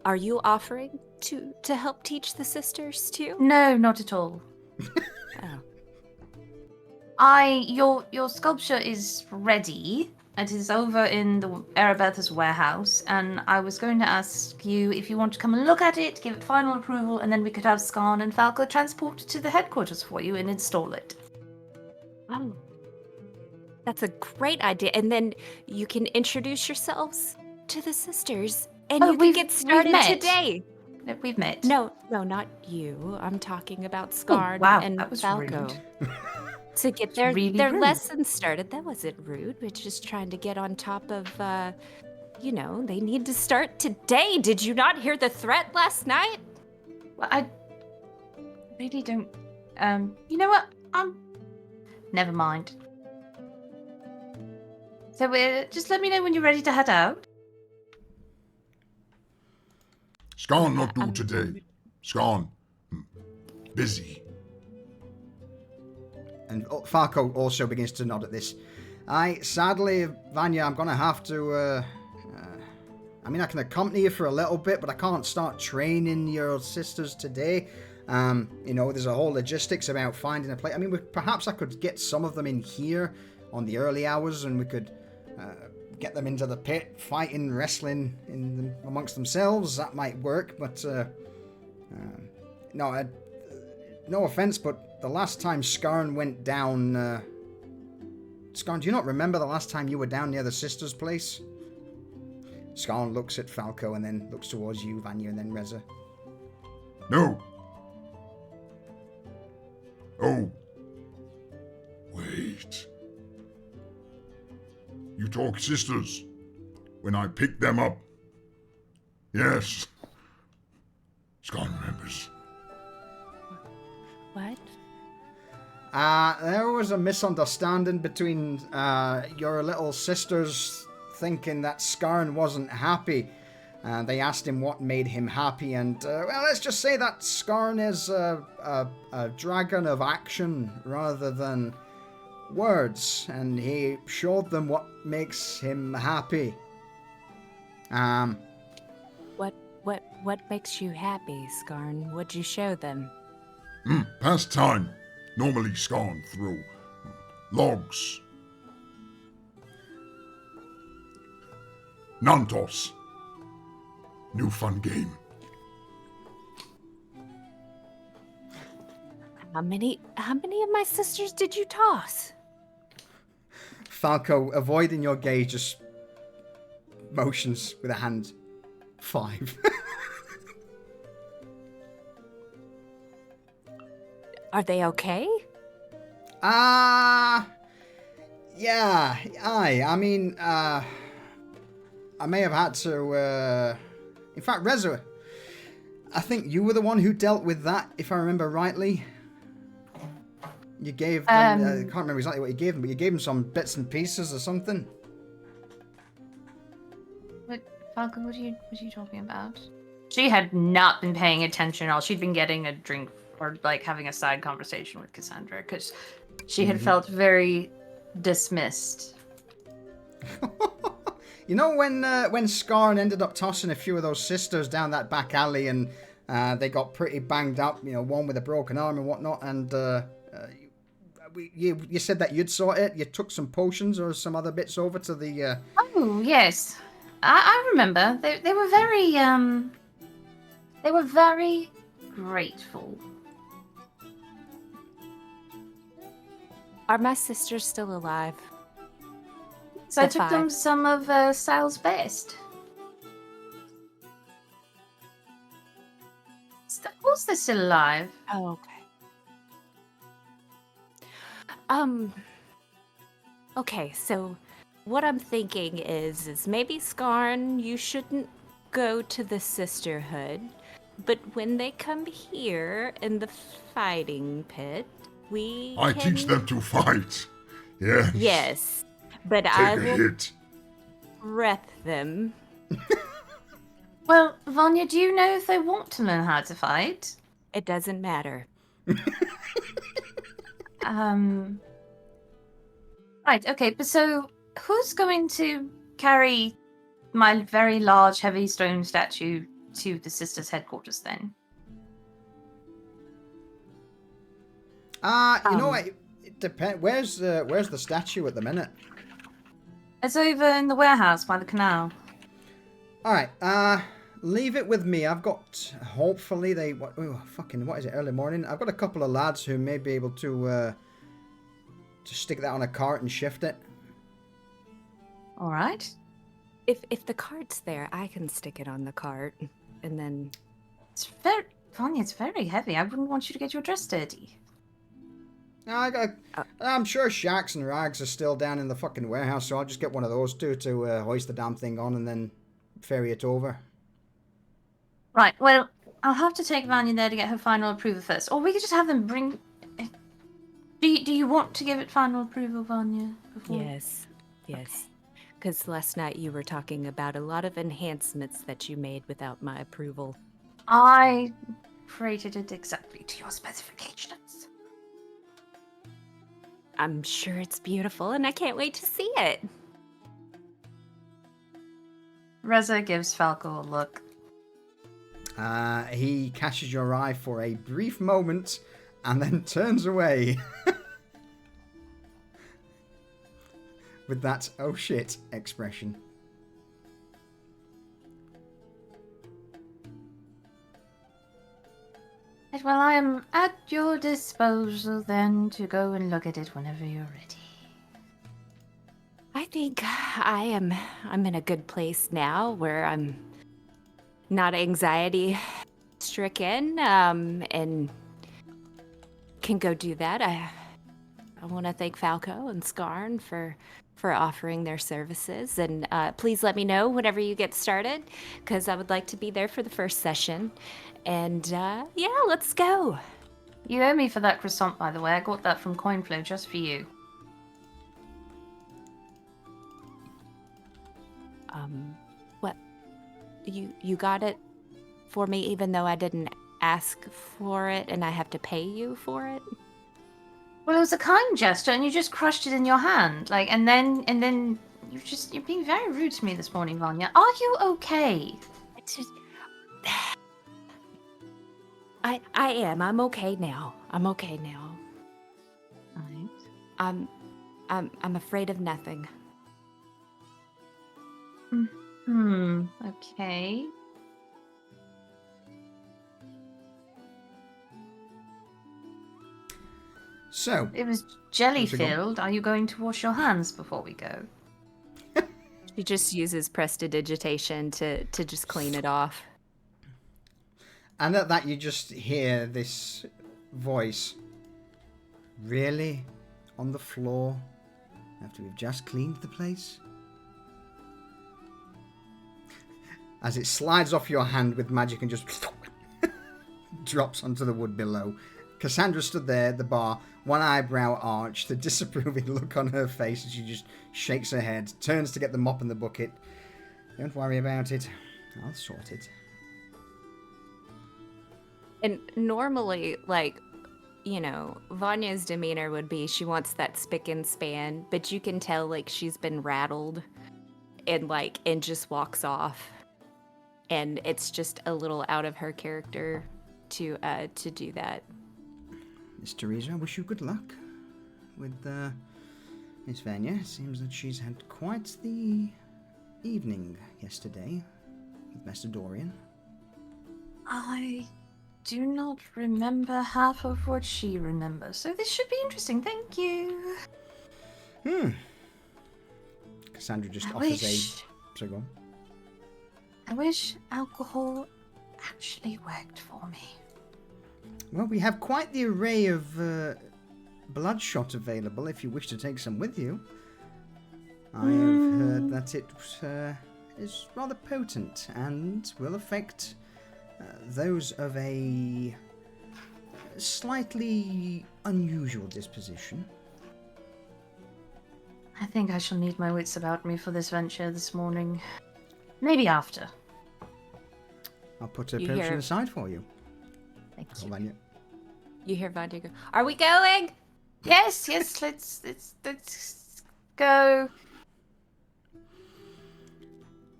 are you offering to help teach the sisters too? No, not at all. Oh. Your sculpture is ready. It is over in the Arabetha's warehouse, and I was going to ask you if you want to come and look at it, give it final approval, and then we could have Skarn and Falco transport it to the headquarters for you and install it. Oh, that's a great idea. And then you can introduce yourselves to the sisters, and you can get started today. We've met. No, not you. I'm talking about Skarn wow, and that was Falco. rude. To get their Really rude. lessons started. That wasn't rude. We're just trying to get on top of, they need to start today. Did you not hear the threat last night? Well, I really don't. You know what? Never mind. So just let me know when you're ready to head out. Skarn not do today. Skarn busy. And Falco also begins to nod at this. Sadly, Vanya, I'm going to have to... I can accompany you for a little bit, but I can't start training your sisters today. There's a whole logistics about finding a place. Perhaps I could get some of them in here on the early hours, and we could get them into the pit, fighting, wrestling amongst themselves. That might work, but... no offense, but the last time Skarn went down... Skarn, do you not remember the last time you were down near the sister's place? Skarn looks at Falco and then looks towards you, Vanya, and then Reza. No. Oh. Wait. You talk sisters. When I picked them up. Yes. Skarn remembers. What? There was a misunderstanding between your little sisters thinking that Skarn wasn't happy. They asked him what made him happy, and let's just say that Skarn is a dragon of action rather than words, and he showed them what makes him happy. What makes you happy, Skarn? What'd you show them? Pastime. Normally Skarn through logs. Nantos. New fun game. How many of my sisters did you toss? Falco, avoiding your gaze, just motions with a hand. 5. Are they okay? Yeah, aye. I mean, I may have had to, in fact, Reza, I think you were the one who dealt with that, if I remember rightly. You gave them, I can't remember exactly what you gave them, but you gave them some bits and pieces or something. What, Falcon, what are you talking about? She had not been paying attention at all. She'd been getting a drink or like having a side conversation with Cassandra because she had felt very dismissed. You know when Scarn ended up tossing a few of those sisters down that back alley and they got pretty banged up, you know, one with a broken arm and whatnot, and you said that you'd sort it. You took some potions or some other bits over to the. Oh yes, I remember. They were very grateful. Are my sisters still alive? So I took them some of Sal's best. Of course they're still alive. Oh, okay. Okay, so what I'm thinking is maybe Scarn, you shouldn't go to the sisterhood, but when they come here in the fighting pit, I teach them to fight. Yes. Yes, but Take I a will hit. rep them. Well, Vanya, do you know if they want to learn how to fight? It doesn't matter. Right, okay, but so who's going to carry my very large, heavy stone statue to the sisters' headquarters then? You know what? It depends. Where's the statue at the minute? It's over in the warehouse by the canal. All right. Leave it with me. I've got. Hopefully they. What is it? Early morning. I've got a couple of lads who may be able to stick that on a cart and shift it. All right. If the cart's there, I can stick it on the cart, and then. Vanya, it's very heavy. I wouldn't want you to get your dress dirty. I'm sure Shax and Rags are still down in the fucking warehouse, so I'll just get one of those two to hoist the damn thing on and then ferry it over. Right, well, I'll have to take Vanya there to get her final approval first. Or we could just have them bring... Do you want to give it final approval, Vanya? Before? Yes. Because last night you were talking about a lot of enhancements that you made without my approval. I created it exactly to your specifications. I'm sure it's beautiful, and I can't wait to see it. Reza gives Falco a look. He catches your eye for a brief moment and then turns away. With that "oh shit" expression. Well, I am at your disposal then to go and look at it whenever you're ready. I think I'm in a good place now where I'm not anxiety stricken and can go do that. I want to thank Falco and Scarn for offering their services, and please let me know whenever you get started, because I would like to be there for the first session. And yeah, let's go. You owe me for that croissant, by the way. I got that from CoinFlow just for you. What? You got it for me even though I didn't ask for it and I have to pay you for it? Well, it was a kind gesture, and you just crushed it in your hand, and then you're being very rude to me this morning, Vanya. Are you okay? It's just... I am. I'm okay now. Right. I'm afraid of nothing. Okay. So, It was jelly How's it going? filled. Are you going to wash your hands before we go? She just uses prestidigitation to just clean it off. and at that you just hear this voice. Really? On the floor? After we've just cleaned the place? As it slides off your hand with magic and just drops onto the wood below. Cassandra stood there at the bar, one eyebrow arched, the disapproving look on her face as she just shakes her head, turns to get the mop and the bucket. Don't worry about it. I'll sort it. And normally, like, you know, Vanya's demeanor would be she wants that spick and span, but you can tell, like, she's been rattled and just walks off. And it's just a little out of her character to do that. Miss Teresa, I wish you good luck with Miss Vanya. It seems that she's had quite the evening yesterday with Master Dorian. I do not remember half of what she remembers, so this should be interesting. Thank you. Cassandra just I offers wish- So go on. I wish alcohol actually worked for me. Well, we have quite the array of bloodshot available if you wish to take some with you. I have heard that it is rather potent and will affect those of a slightly unusual disposition. I think I shall need my wits about me for this venture this morning. Maybe after. I'll put a You potion hear- aside for you. Thank Oh, you. Vanya. You hear Vanya go, "Are we going?" Yes, let's go.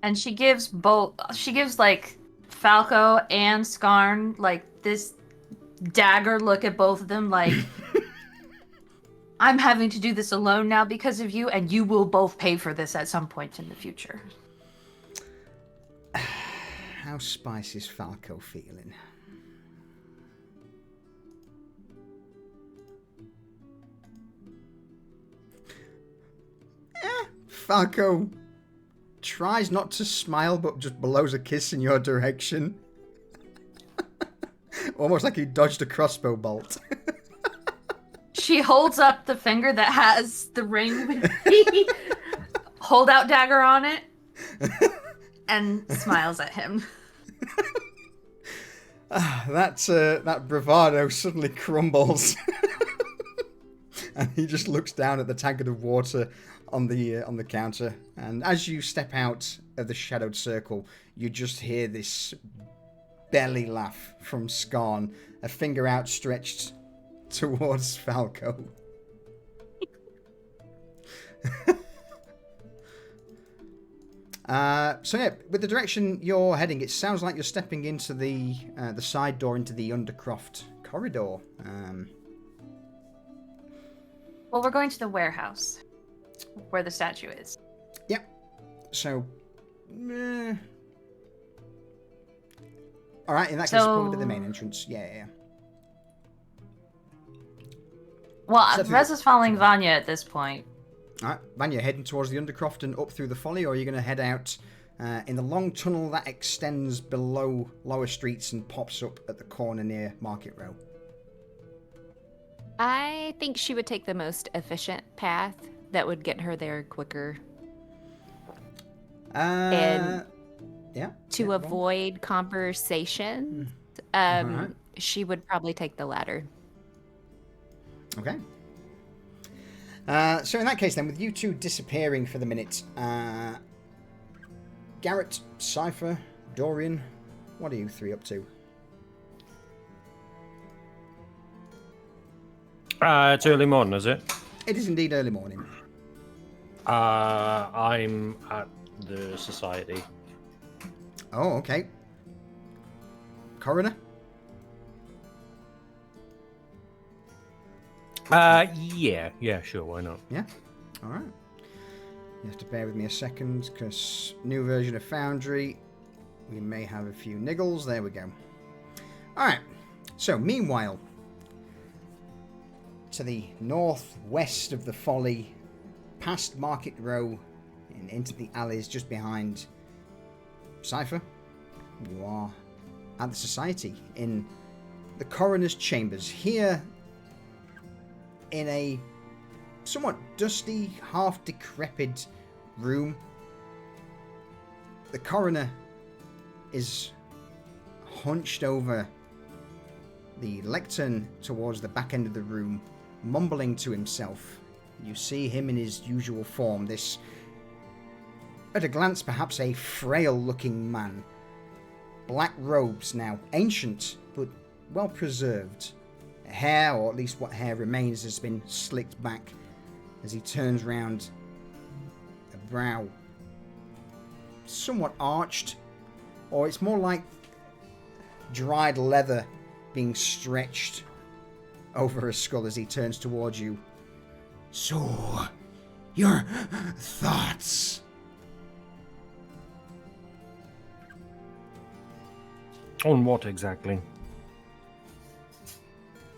And she gives like Falco and Skarn like this dagger look at both of them like I'm having to do this alone now because of you, and you will both pay for this at some point in the future. How spicy is Falco feeling? Falco tries not to smile, but just blows a kiss in your direction. Almost like he dodged a crossbow bolt. She holds up the finger that has the ring with the holdout dagger on it and smiles at him. That bravado suddenly crumbles. And he just looks down at the tankard of water on the counter. And as you step out of the shadowed circle, you just hear this belly laugh from Skarn, a finger outstretched towards Falco. So yeah, with the direction you're heading, it sounds like you're stepping into the side door into the Undercroft corridor. Well, we're going to the warehouse where the statue is. Yep. So, all right. In that case, it's probably the main entrance. Yeah. Well, Step through Rez is following Vanya at this point. All right, Vanya, heading towards the Undercroft and up through the folly, or are you going to head out in the long tunnel that extends below lower streets and pops up at the corner near Market Row? I think she would take the most efficient path that would get her there quicker. And yeah. To go on. avoid conversation, Alright. she would probably take the ladder. Okay. So in that case, then, with you two disappearing for the minute, Garrett, Cypher, Dorian, what are you three up to? It's early morning, is it? It is indeed early morning. I'm at the society. Oh, okay. Coroner? Yeah, sure, why not? Yeah. All right. You have to bear with me a second, because new version of Foundry, we may have a few niggles. There we go. All right. So, meanwhile, to the northwest of the Folly, past Market Row, and into the alleys just behind Cypher. You are at the Society in the Coroner's Chambers. Here, in a somewhat dusty, half-decrepit room, the Coroner is hunched over the lectern towards the back end of the room, mumbling to himself. You see him in his usual form, this, at a glance, perhaps a frail-looking man. Black robes now, ancient, but well-preserved. Hair, or at least what hair remains, has been slicked back as he turns round, a brow somewhat arched, or it's more like dried leather being stretched over his skull as he turns towards you. So, your thoughts? On what exactly?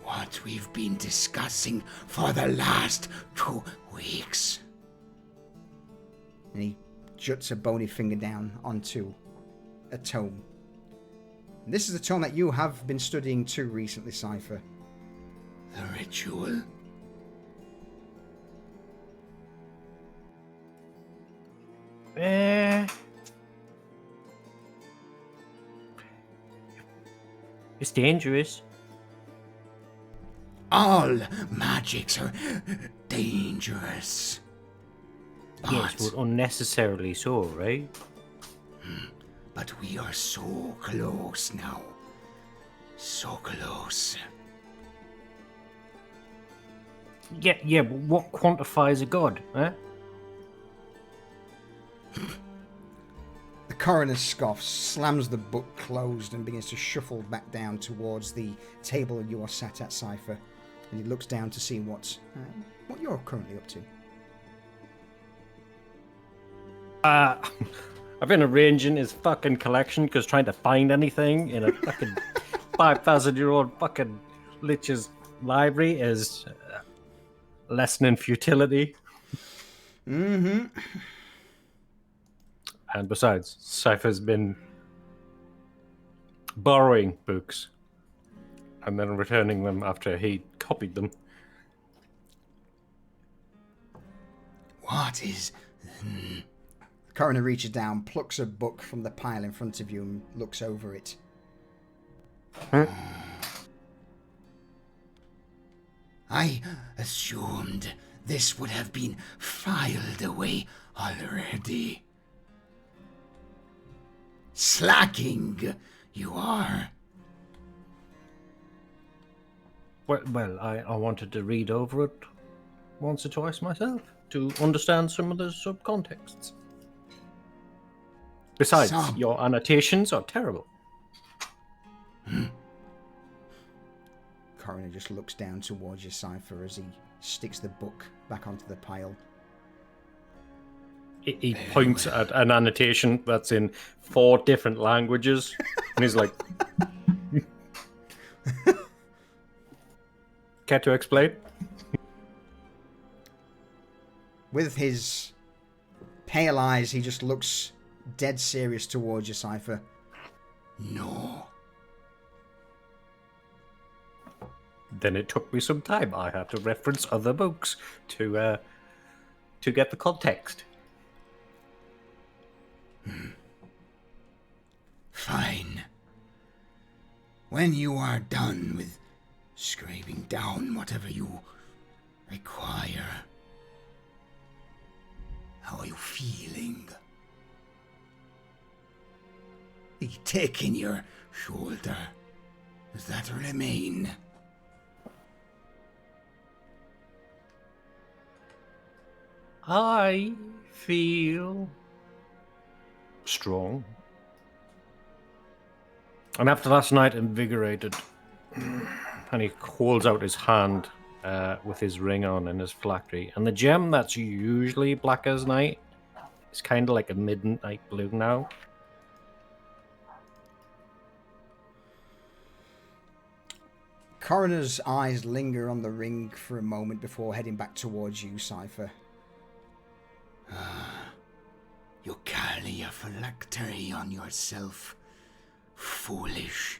What we've been discussing for the last 2 weeks. And he juts a bony finger down onto a tome. And this is a tome that you have been studying too recently, Cypher. The ritual? It's dangerous. All magics are dangerous. Yes, but unnecessarily so, right? But we are so close now. So close. Yeah, but what quantifies a god, eh? The coroner scoffs, slams the book closed, and begins to shuffle back down towards the table you are sat at, Cypher. And he looks down to see what you're currently up to. I've been arranging his fucking collection because trying to find anything in a fucking 5,000-year-old fucking lich's library is lessening futility. Mm-hmm. And besides, Cypher's been borrowing books and then returning them after he copied them. What is... The coroner reaches down, plucks a book from the pile in front of you and looks over it. I assumed this would have been filed away already. Slacking, you are. Well, I wanted to read over it once or twice myself to understand some of the subcontexts. Besides, your annotations are terrible. Coroner just looks down towards your Cypher as he sticks the book back onto the pile. He points at an annotation that's in 4 different languages, and he's like, care to explain? With his pale eyes, he just looks dead serious towards you, Cypher. No. Then it took me some time. I had to reference other books to get the context. Fine. When you are done with scraping down whatever you require, how are you feeling? The tick in your shoulder, does that remain? I feel strong. And after last night, invigorated. And he holds out his hand with his ring on and his phylactery. And the gem that's usually black as night is kind of like a midnight blue now. Coroner's eyes linger on the ring for a moment before heading back towards you, Cypher. You carry a phylactery on yourself. Foolish.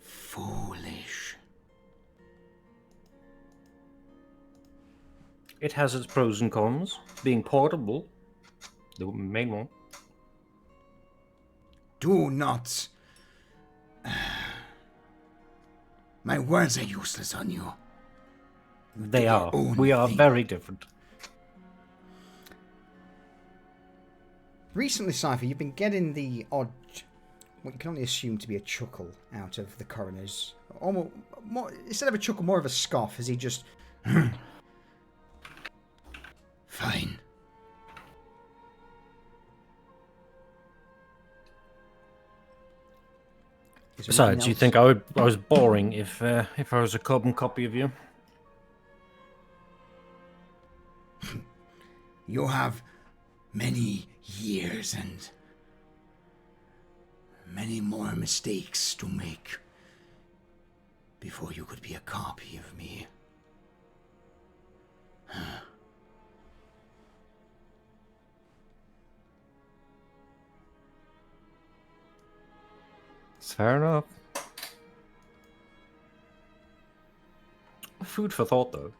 Foolish. It has its pros and cons. Being portable, the main one. Do not. My words are useless on you. They are. We are very different. Recently, Cypher, you've been getting the odd, what you can only assume to be a chuckle out of the coroner's. Almost, more, instead of a chuckle, more of a scoff as he just. Fine. Besides, you think I was boring if I was a carbon copy of you? You have many years and many more mistakes to make before you could be a copy of me. It's fair enough. Food for thought, though.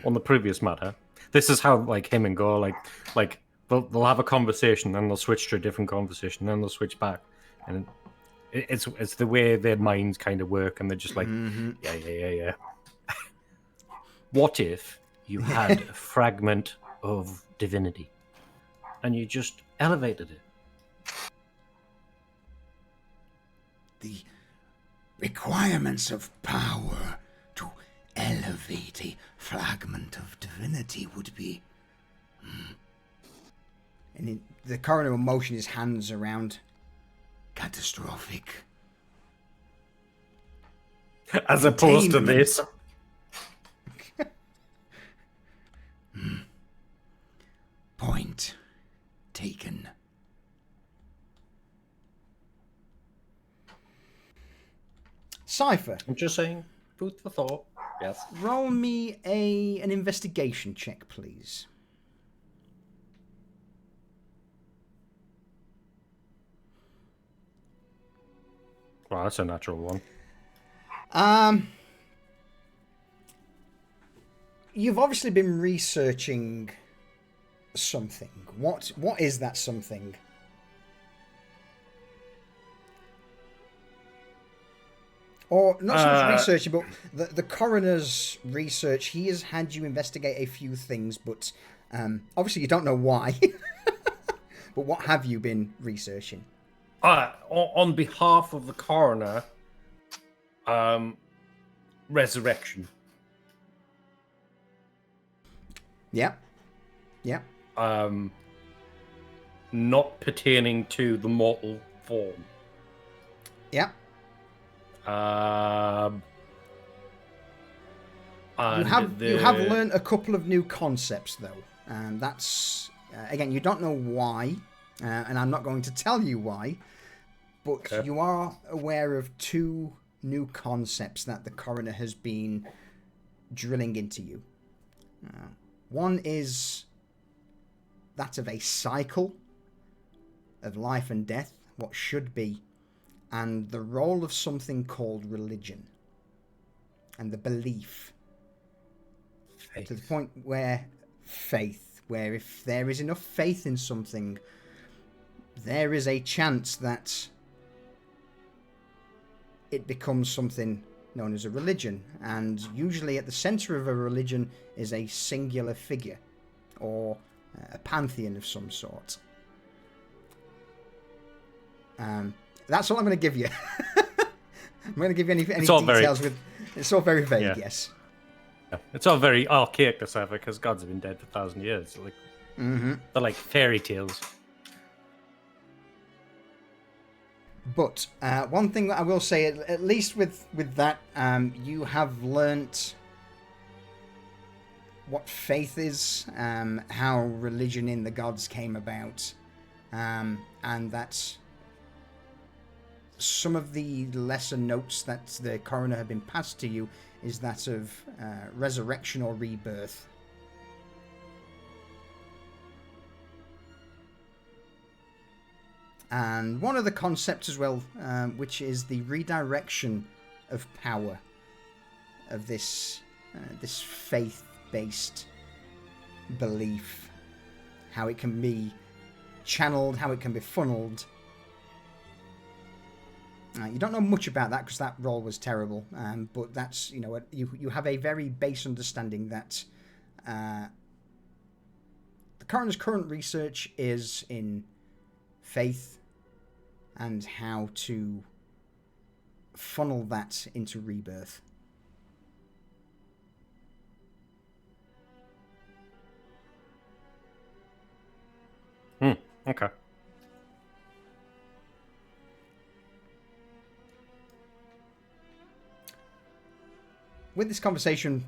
On the previous matter, this is how like him and Go like they'll have a conversation, then they'll switch to a different conversation, then they'll switch back, and it's the way their minds kind of work, and they're just like, yeah. What if you had a fragment of divinity, and you just elevated it? The requirements of power to elevate a fragment of divinity would be... And the coroner will motion his hands around. Catastrophic. As opposed to this. Point taken. Cypher. I'm just saying, food for thought. Yes. Roll me an investigation check, please. Well, that's a natural one. You've obviously been researching something. What is that something? Or not so much researching, but the coroner's research. He has had you investigate a few things, but obviously you don't know why. But what have you been researching? On behalf of the coroner, resurrection. Yeah. Not pertaining to the mortal form. Yeah. You have learned a couple of new concepts, though. That's again, you don't know why, and I'm not going to tell you why, but you are aware of two new concepts that the coroner has been drilling into you. One is that of a cycle of life and death, what should be, and the role of something called religion and the belief. Faith. To the point where where if there is enough faith in something, there is a chance that it becomes something known as a religion. And usually at the center of a religion is a singular figure or a pantheon of some sort. That's all I'm going to give you. I'm going to give you any details it's all very vague, yes. Yeah. It's all very archaic to say because gods have been dead for 1,000 years. Like, they're like fairy tales. But one thing that I will say, at least with that, you have learnt what faith is, how religion in the gods came about, and that some of the lesser notes that the coroner had been passed to you is that of resurrection or rebirth. And one other concept as well, which is the redirection of power of this this faith-based belief, how it can be channeled, how it can be funneled. You don't know much about that because that roll was terrible, but that's, you know, you have a very base understanding that the coroner's current research is in faith and how to funnel that into rebirth. Okay. With this conversation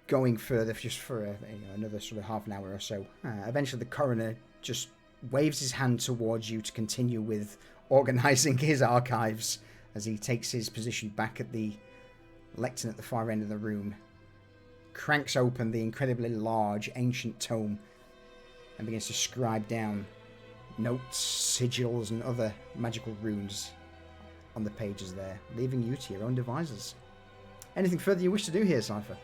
going further, just for another sort of half an hour or so, eventually the coroner just waves his hand towards you to continue with organising his archives as he takes his position back at the lectern at the far end of the room, cranks open the incredibly large ancient tome and begins to scribe down notes, sigils, and other magical runes on the pages there, leaving you to your own devices. Anything further you wish to do here, Cypher?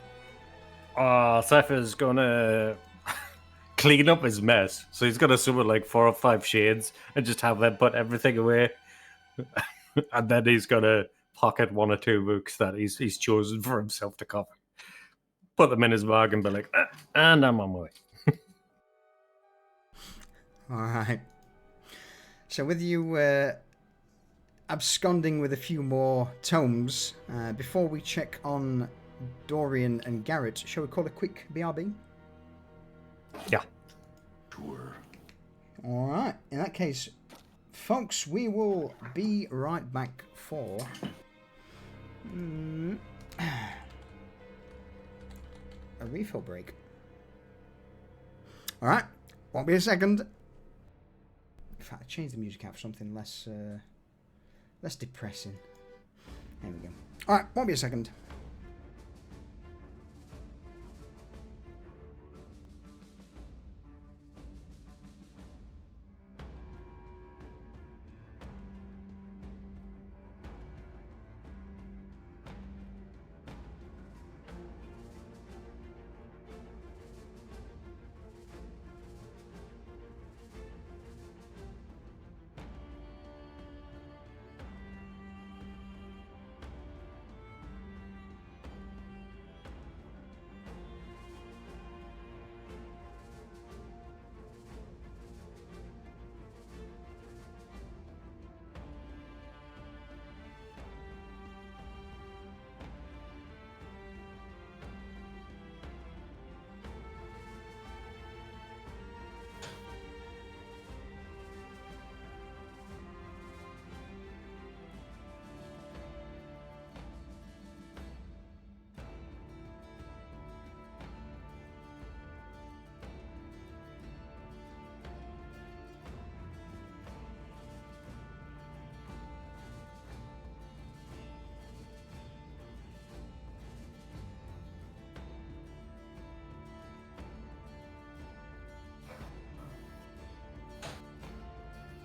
Cypher's gonna clean up his mess. So he's gonna summon like 4 or 5 shades and just have them put everything away. And then he's gonna pocket 1 or 2 books that he's chosen for himself to cover. Put them in his bag and be like, and I'm on my way. Alright. So with you absconding with a few more tomes, before we check on Dorian and Garrett, shall we call a quick BRB? Yeah. Sure. Alright, in that case, folks, we will be right back for a refill break. Alright, won't be a second. In fact, I changed the music out for something less depressing. There we go. Alright, won't be a second.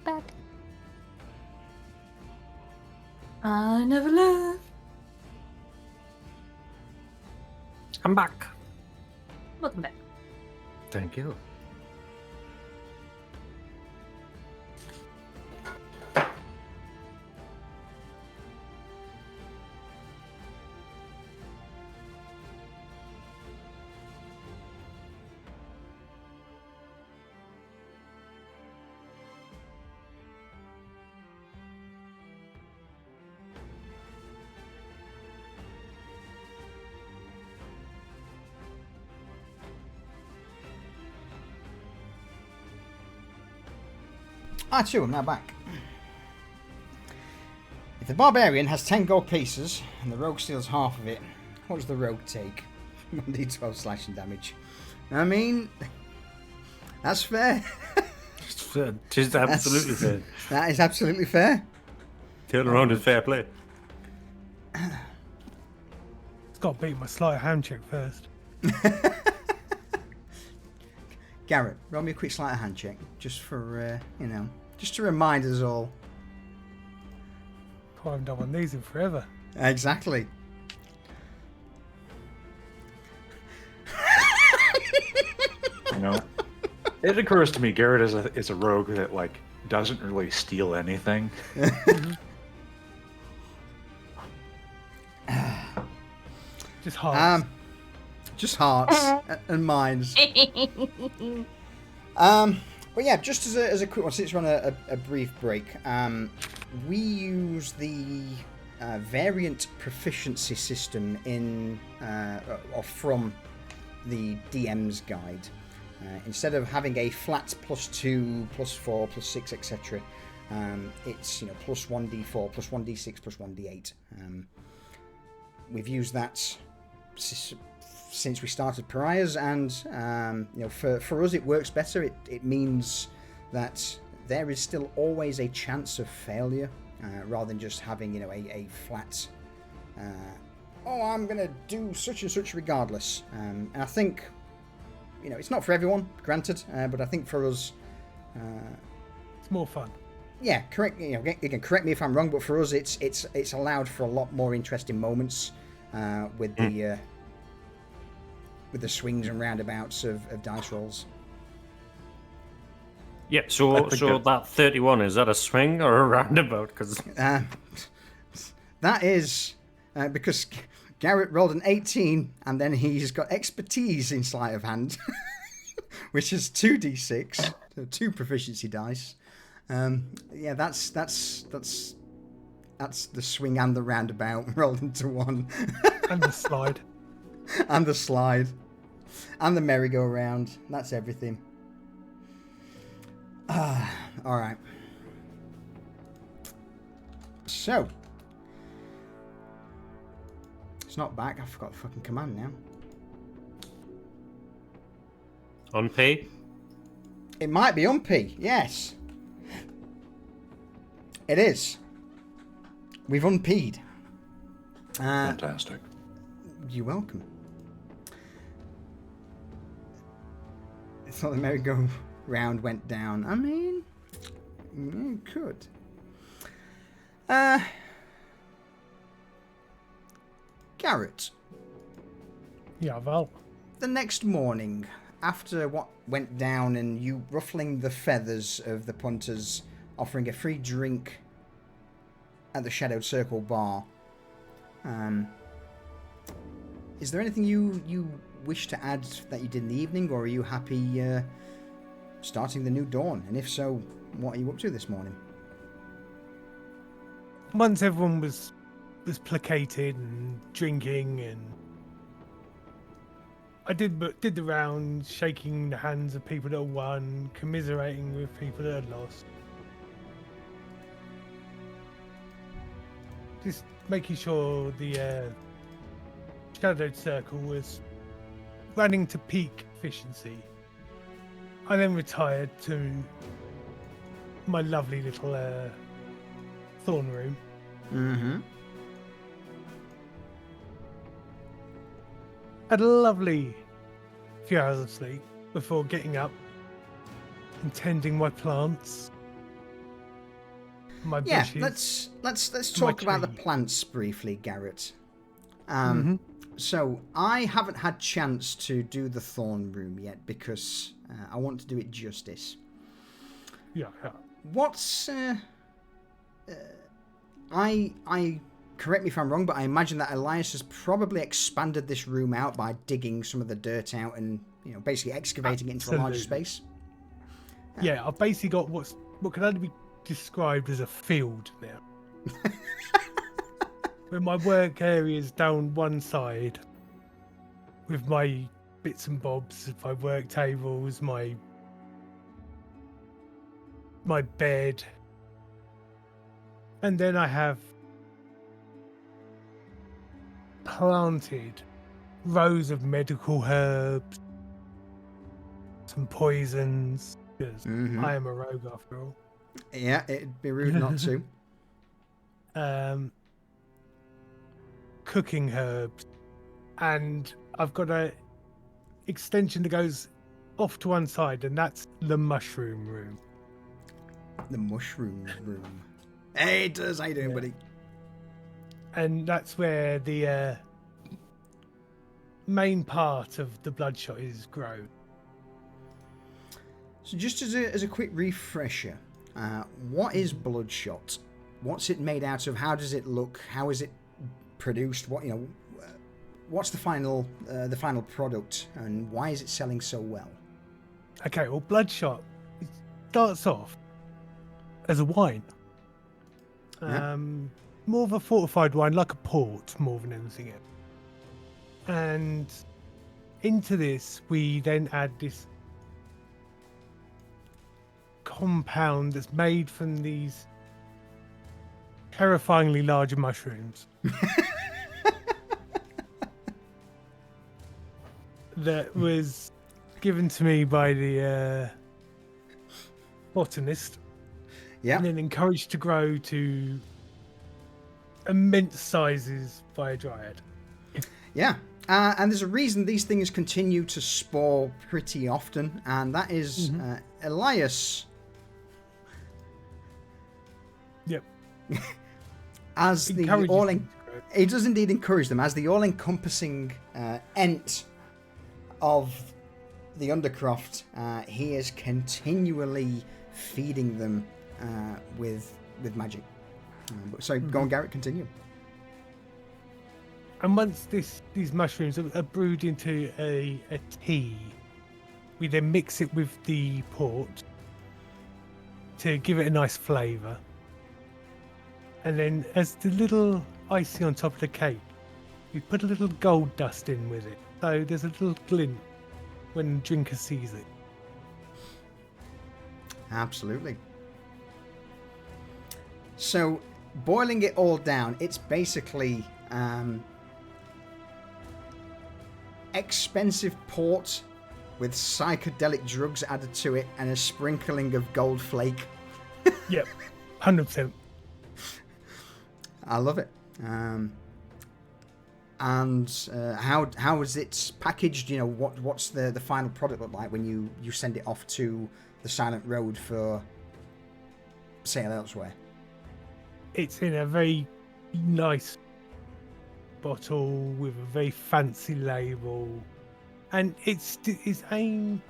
Back. I never left. I'm back. Welcome back. Thank you. True, I'm now back. If the barbarian has 10 gold pieces and the rogue steals half of it, what does the rogue take? 1d12 slashing damage. I mean, that's fair. It's absolutely fair. That is absolutely fair. Turn around is fair play. It's got to beat my sleight of hand check first. Garrett, roll me a quick sleight of hand check, just for, just to remind us all. I haven't done one of these in forever. Exactly. You know, it occurs to me Garrett is a rogue that like doesn't really steal anything. Just hearts. Just hearts and minds. But yeah, just as a quick one, since we're on a brief break, we use the variant proficiency system in or from the DM's guide. Instead of having a flat +2, +4, +6, etc., it's plus 1d4, plus 1d6, plus 1d8. We've used that since we started Pariahs, and for us it works better. It means that there is still always a chance of failure, rather than just having a flat I'm gonna do such and such regardless. And I think it's not for everyone, granted, but I think for us it's more fun. Yeah, correct. You can correct me if I'm wrong, but for us it's allowed for a lot more interesting moments with the swings and roundabouts of dice rolls. Yeah, so that 31, is that a swing or a roundabout? Because that is because Garrett rolled an 18, and then he's got expertise in sleight of hand, which is 2d6, so 2 proficiency dice. Yeah, that's the swing and the roundabout rolled into one. And the slide. And the slide. And the merry-go-round. That's everything. Alright. So. It's not back. I forgot the fucking command now. on P? It might be on P, yes. It is. We've unpeed. Fantastic. You're welcome. I thought the merry-go-round went down. I mean, it could. Garrett. Yeah, well. The next morning, after what went down and you ruffling the feathers of the punters, offering a free drink at the Shadowed Circle bar, is there anything you wish to add that you did in the evening, or are you happy starting the new dawn? And if so, what are you up to this morning? Once everyone was placated and drinking, and I did the rounds, shaking the hands of people that won, commiserating with people that had lost. Just making sure the Shadowed Circle was running to peak efficiency. I then retired to my lovely little thorn room. Mm-hmm. Had a lovely few hours of sleep before getting up and tending my plants. My bushes. let's talk about the plants briefly, Garrett. So I haven't had chance to do the thorn room yet because I want to do it justice. Yeah. What's I correct me if I'm wrong, but I imagine that Elias has probably expanded this room out by digging some of the dirt out and basically excavating it into a larger space. Yeah, I've basically got what can only be described as a field now. Where my work area is down one side with my bits and bobs, my work tables, my bed, and then I have planted rows of medical herbs, some poisons, because I am a rogue after all. Yeah, it'd be rude not to. cooking herbs, and I've got a extension that goes off to one side, and that's the mushroom room. The mushroom room. Hey, it does. How you doing, buddy? And that's where the main part of the bloodshot is grown. So just as a quick refresher, what is bloodshot? What's it made out of? How does it look? How is it produced? What's the final product, and why is it selling so well? Okay, well, bloodshot, it starts off as a wine. Yeah. More of a fortified wine, like a port, more than anything else. And into this, we then add this compound that's made from these terrifyingly large mushrooms. That was given to me by the botanist. Yeah. And then encouraged to grow to immense sizes by a dryad. Yeah. And there's a reason these things continue to spore pretty often, and that is Elias. Yep. As the Encourages all, them to grow. it does indeed encourage them as the all-encompassing ent of the Undercroft. He is continually feeding them with magic. So go on, Garrett, continue. And once these mushrooms are brewed into a tea, we then mix it with the port to give it a nice flavour. And then as the little icing on top of the cake, we put a little gold dust in with it. So there's a little glint when the drinker sees it. Absolutely. So, boiling it all down, it's basically expensive port with psychedelic drugs added to it and a sprinkling of gold flake. Yep, 100%. I love it. And how is it packaged? You know, what's the final product look like when you send it off to the Silent Road for sale elsewhere? It's in a very nice bottle with a very fancy label, and it's aimed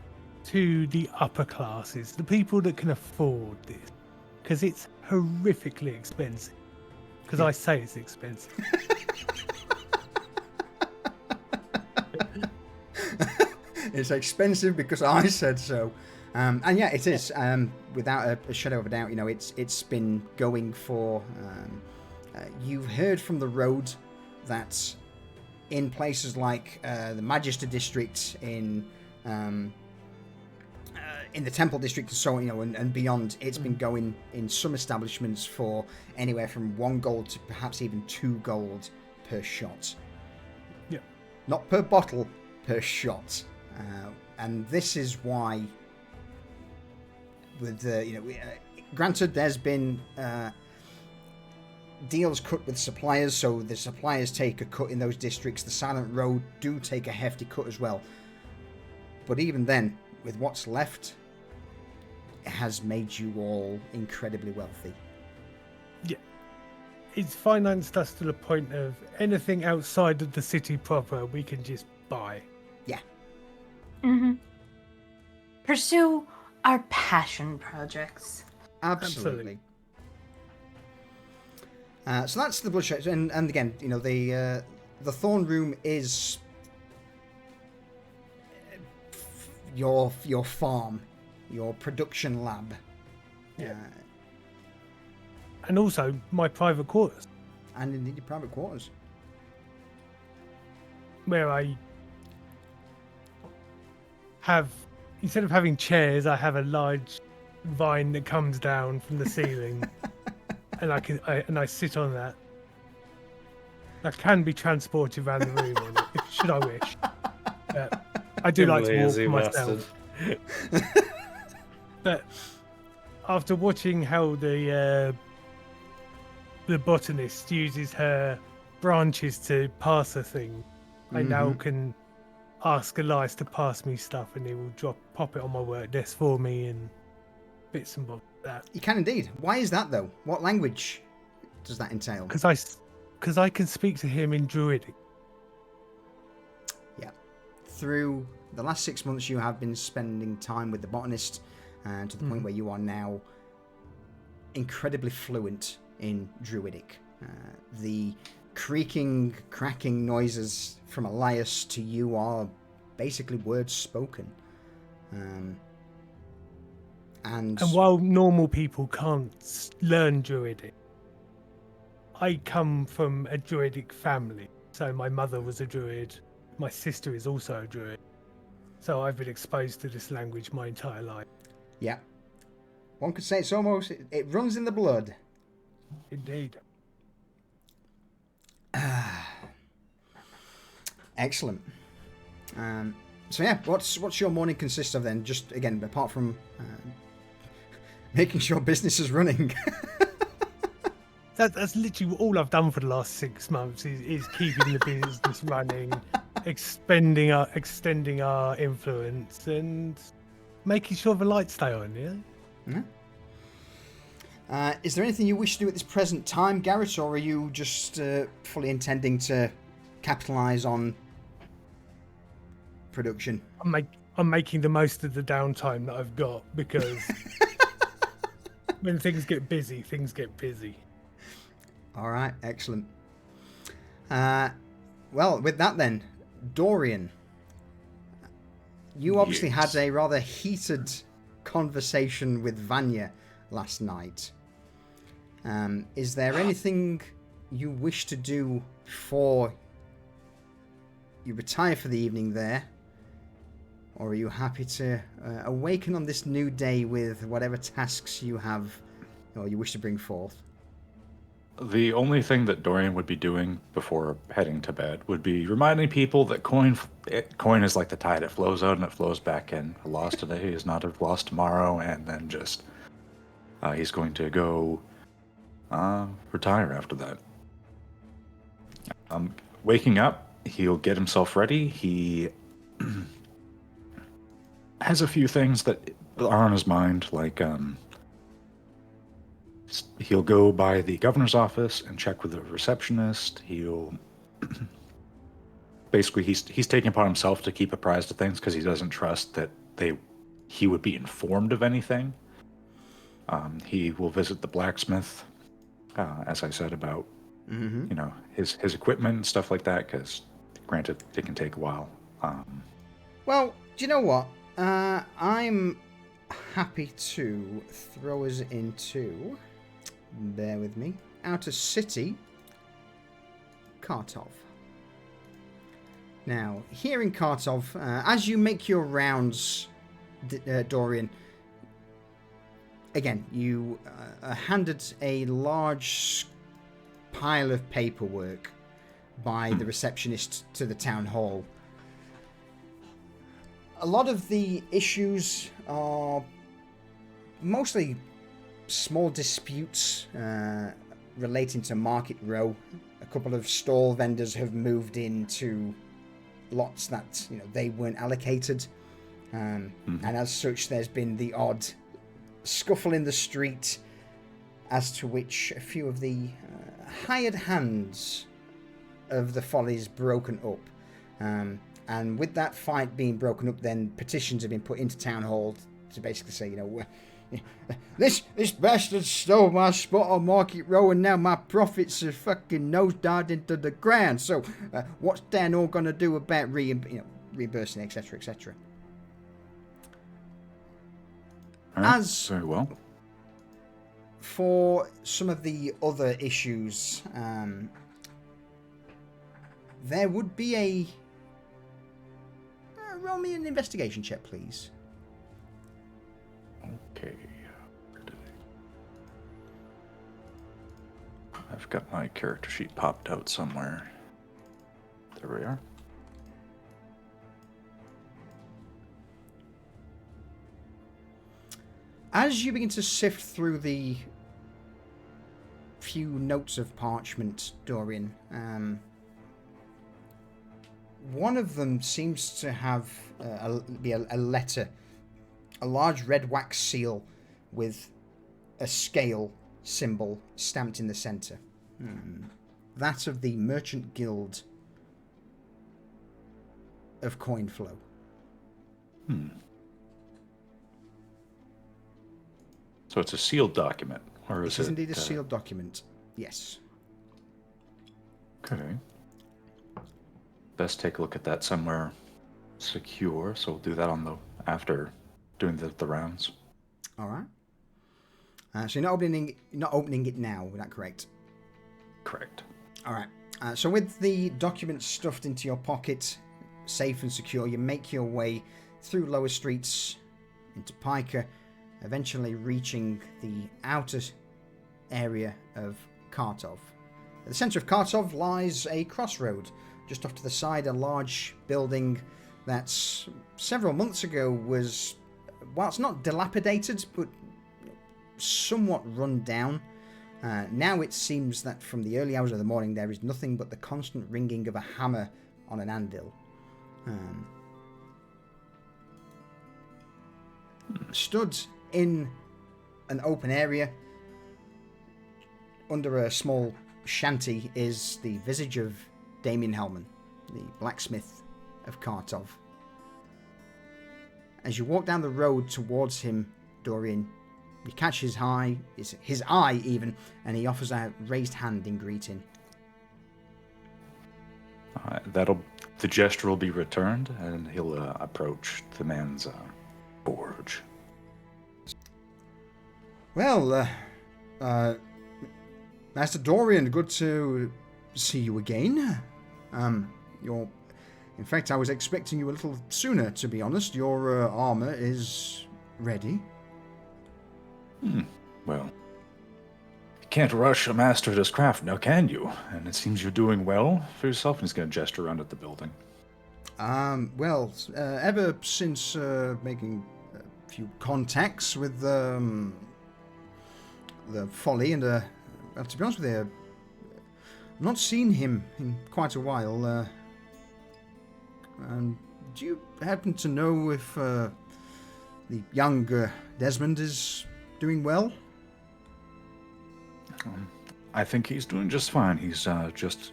to the upper classes, the people that can afford this, because it's horrifically expensive. Because I say it's expensive. It's expensive because I said so. And yeah, it is. Without a shadow of a doubt, you know, it's been going for. You've heard from the road that in places like the Magister district, in the Temple district, and so on, you know, and beyond, it's been going in some establishments for anywhere from 1 gold to perhaps even 2 gold per shot. Yeah. Not per bottle, per shot. And this is why. With granted, there's been deals cut with suppliers, so the suppliers take a cut in those districts. The Silent Road do take a hefty cut as well. But even then, with what's left, it has made you all incredibly wealthy. Yeah. It's financed us to the point of anything outside of the city proper we can just buy. Yeah. Mm-hmm. Pursue our passion projects. Absolutely. So that's the Bloodshot, and again, you know, the Thorn Room is your farm, your production lab. Yeah. And also my private quarters. And indeed your private quarters. Where I have, instead of having chairs, I have a large vine that comes down from the ceiling. And I sit on that. I can be transported around the room on it, should I wish. I do like to walk for myself. But after watching how the the botanist uses her branches to pass a thing, I now can ask Elias to pass me stuff, and he will pop it on my work desk for me and bits and bobs like that. You can indeed. Why is that though? What language does that entail? Because I can speak to him in Druidic. Yeah. Through the last 6 months, you have been spending time with the botanist, and to the point where you are now incredibly fluent in Druidic. The creaking, cracking noises from Elias to you are basically words spoken. And while normal people can't learn Druidic, I come from a Druidic family. So my mother was a Druid, my sister is also a Druid. So I've been exposed to this language my entire life. yeah, one could say it's almost, it runs in the blood. Indeed. Excellent. So yeah, what's your morning consist of then? Just again, apart from making sure business is running. That's literally all I've done for the last 6 months is keeping the business running, extending our influence, and making sure the lights stay on. Yeah. Is there anything you wish to do at this present time, Garrett, or are you just fully intending to capitalise on production? I'm making the most of the downtime that I've got, because when things get busy, things get busy. All right, excellent. Well, with that then, Dorian, you obviously had a rather heated conversation with Vanya last night. Is there anything you wish to do before you retire for the evening there? Or are you happy to awaken on this new day with whatever tasks you have or you wish to bring forth? The only thing that Dorian would be doing before heading to bed would be reminding people that coin is like the tide. It flows out and it flows back in. A loss today is not a loss tomorrow, and then just he's going to go retire after that. Waking up, he'll get himself ready. He has a few things that are on his mind, like he'll go by the governor's office and check with the receptionist. He'll basically he's taking upon himself to keep apprised of things because he doesn't trust that he would be informed of anything. He will visit the blacksmith, as I said, about his equipment and stuff like that, because granted it can take a while. Well, do you know what? I'm happy to throw us into, bear with me, Outer City, Kartov. Now, here in Kartov, as you make your rounds, Dorian, again, you are handed a large pile of paperwork by the receptionist to the town hall. A lot of the issues are mostly small disputes relating to Market Row. A couple of stall vendors have moved into lots that they weren't allocated, and as such there's been the odd scuffle in the street, as to which a few of the hired hands of the Follies broken up. And with that fight being broken up, then petitions have been put into town hall to basically say, this bastard stole my spot on Market Row, and now my profits are fucking nosedived into the ground. So what's Dan all gonna do about reimbursing, etc., etc. As very well. For some of the other issues, there would be a roll me an investigation check, please. Okay. I've got my character sheet popped out somewhere. There we are. As you begin to sift through the few notes of parchment, Dorian. One of them seems to have be a letter, a large red wax seal with a scale symbol stamped in the center. That of the Merchant Guild of Coin Flow. So it's a sealed document, or is It is it? indeed a sealed document. Yes. Okay. Best take a look at that somewhere secure. So we'll do that after doing the rounds. All right. So you're not opening it now. Is that correct? Correct. All right. So with the document stuffed into your pocket, safe and secure, you make your way through lower streets into Pica, eventually reaching the outer area of Khartov. At the center of Khartov lies a crossroad. Just off to the side, a large building that several months ago was, well, it's not dilapidated, but somewhat run down. Now it seems that from the early hours of the morning there is nothing but the constant ringing of a hammer on an anvil. Stood in an open area under a small shanty is the visage of Damien Hellman, the blacksmith of Khartov. As you walk down the road towards him, Dorian, you catch his eye even, and he offers a raised hand in greeting. The gesture will be returned, and he'll approach the man's forge. Well, Master Dorian, good to see you again. In fact, I was expecting you a little sooner, to be honest. Your armor is ready. Well, you can't rush a master at his craft now, can you? And it seems you're doing well for yourself. And he's going to gesture around at the building. Well, ever since making a few contacts with the Folly and, well, to be honest with you, I've not seen him in quite a while. Do you happen to know if the young Desmond is doing well? I think he's doing just fine. He's just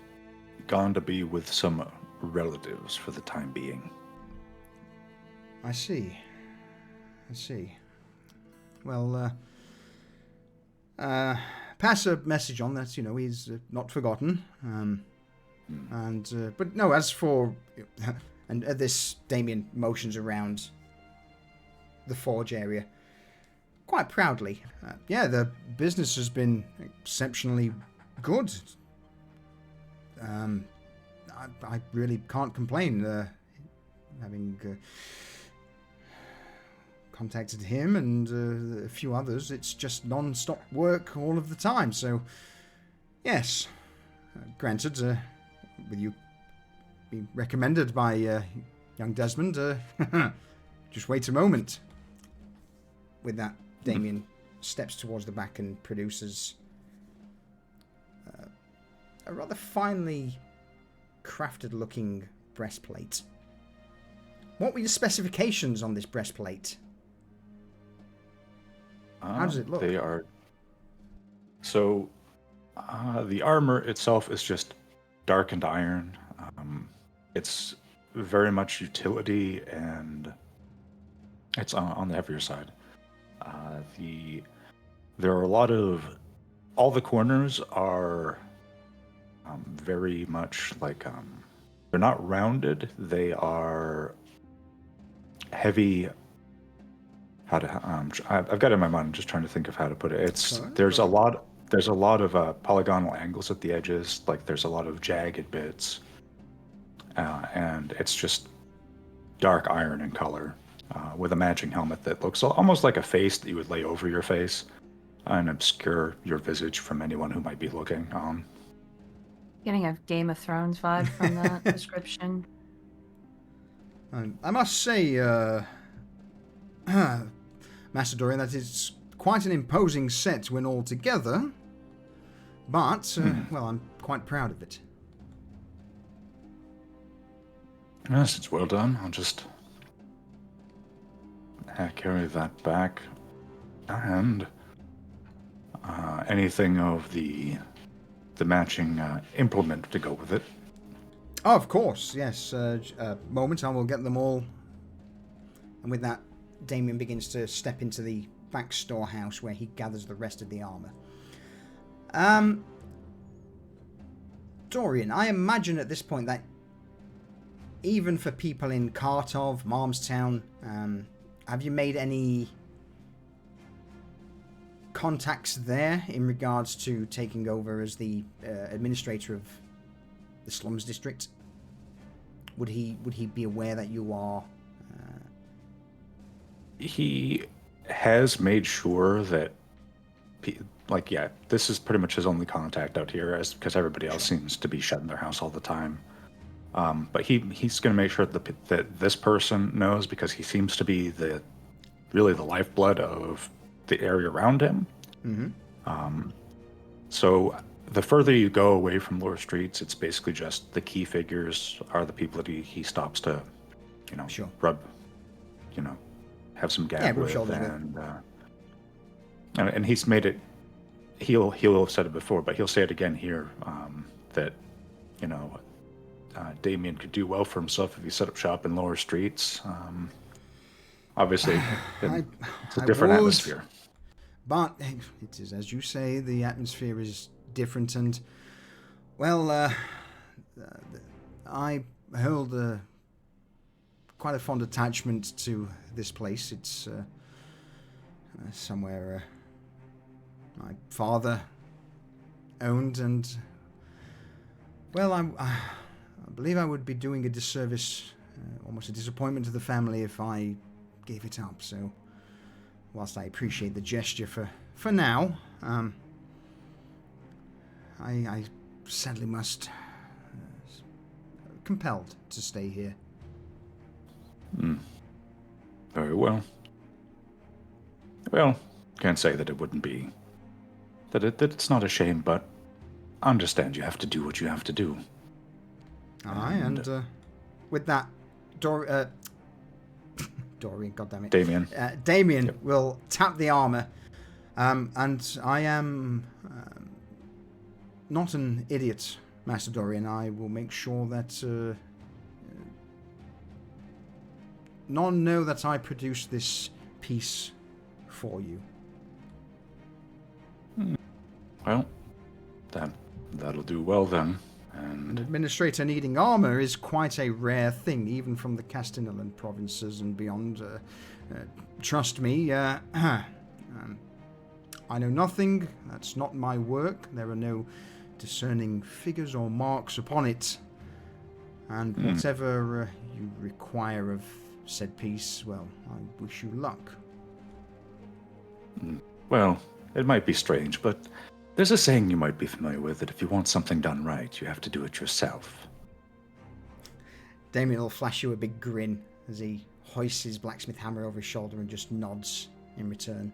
gone to be with some relatives for the time being. I see. Well, pass a message on that, he's not forgotten. But no, as for... And this, Damien motions around the forge area quite proudly. The business has been exceptionally good. I really can't complain. Having contacted him and a few others, it's just non-stop work all of the time. So, yes, granted, with you being recommended by young Desmond, just wait a moment. With that, Damien steps towards the back and produces a rather finely crafted-looking breastplate. What were your specifications on this breastplate? How does it look? They are... So, the armor itself is just darkened iron. It's very much utility, and it's on the heavier side. There are a lot of... All the corners are very much like... they're not rounded. They are heavy... I've got it in my mind. I'm just trying to think of how to put it. There's a lot of polygonal angles at the edges. Like there's a lot of jagged bits, and it's just dark iron in color, with a matching helmet that looks almost like a face that you would lay over your face and obscure your visage from anyone who might be looking. Getting a Game of Thrones vibe from that description. I must say, Master Dorian, that is quite an imposing set when all together. But, well, I'm quite proud of it. Yes, it's well done. I'll just carry that back. And anything of the matching implement to go with it. Oh, of course, yes. Moment, I will get them all. And with that, Damien begins to step into the back storehouse where he gathers the rest of the armor. Dorian, I imagine at this point that even for people in Kartov, Malmstown, have you made any contacts there in regards to taking over as the administrator of the slums district? Would he be aware that you are? He has made sure that, this is pretty much his only contact out here, because everybody else seems to be shutting their house all the time. But he's going to make sure that this person knows, because he seems to be really the lifeblood of the area around him. Mm-hmm. So the further you go away from Lore Streets, it's basically just the key figures are the people that he stops to, Sure. rub, have some gab with, and he's made it. He'll have said it before, but he'll say it again here, that Damien could do well for himself if he set up shop in Lower Streets. Obviously, it's a different atmosphere. But it is, as you say, the atmosphere is different, and, well, I hold quite a fond attachment to this place. It's somewhere my father owned, and, well, I believe I would be doing a disservice, almost a disappointment to the family if I gave it up. So, whilst I appreciate the gesture for now, I sadly must compelled to stay here. Very well. Well, can't say that it wouldn't be. That it's not a shame, but I understand you have to do what you have to do. Aye, and with that, Dorian, goddammit. Damien. Damien Yep. will tap the armor, and I am not an idiot, Master Dorian. I will make sure that none know that I produced this piece for you. Well, that'll do well then. An And administrator needing armor is quite a rare thing, even from the Castinalan provinces and beyond. Trust me, I know nothing. That's not my work. There are no discerning figures or marks upon it. And whatever you require of said piece, well, I wish you luck. well, it might be strange, but there's a saying you might be familiar with, that if you want something done right, you have to do it yourself. Damien will flash you a big grin as he hoists his blacksmith hammer over his shoulder and just nods in return.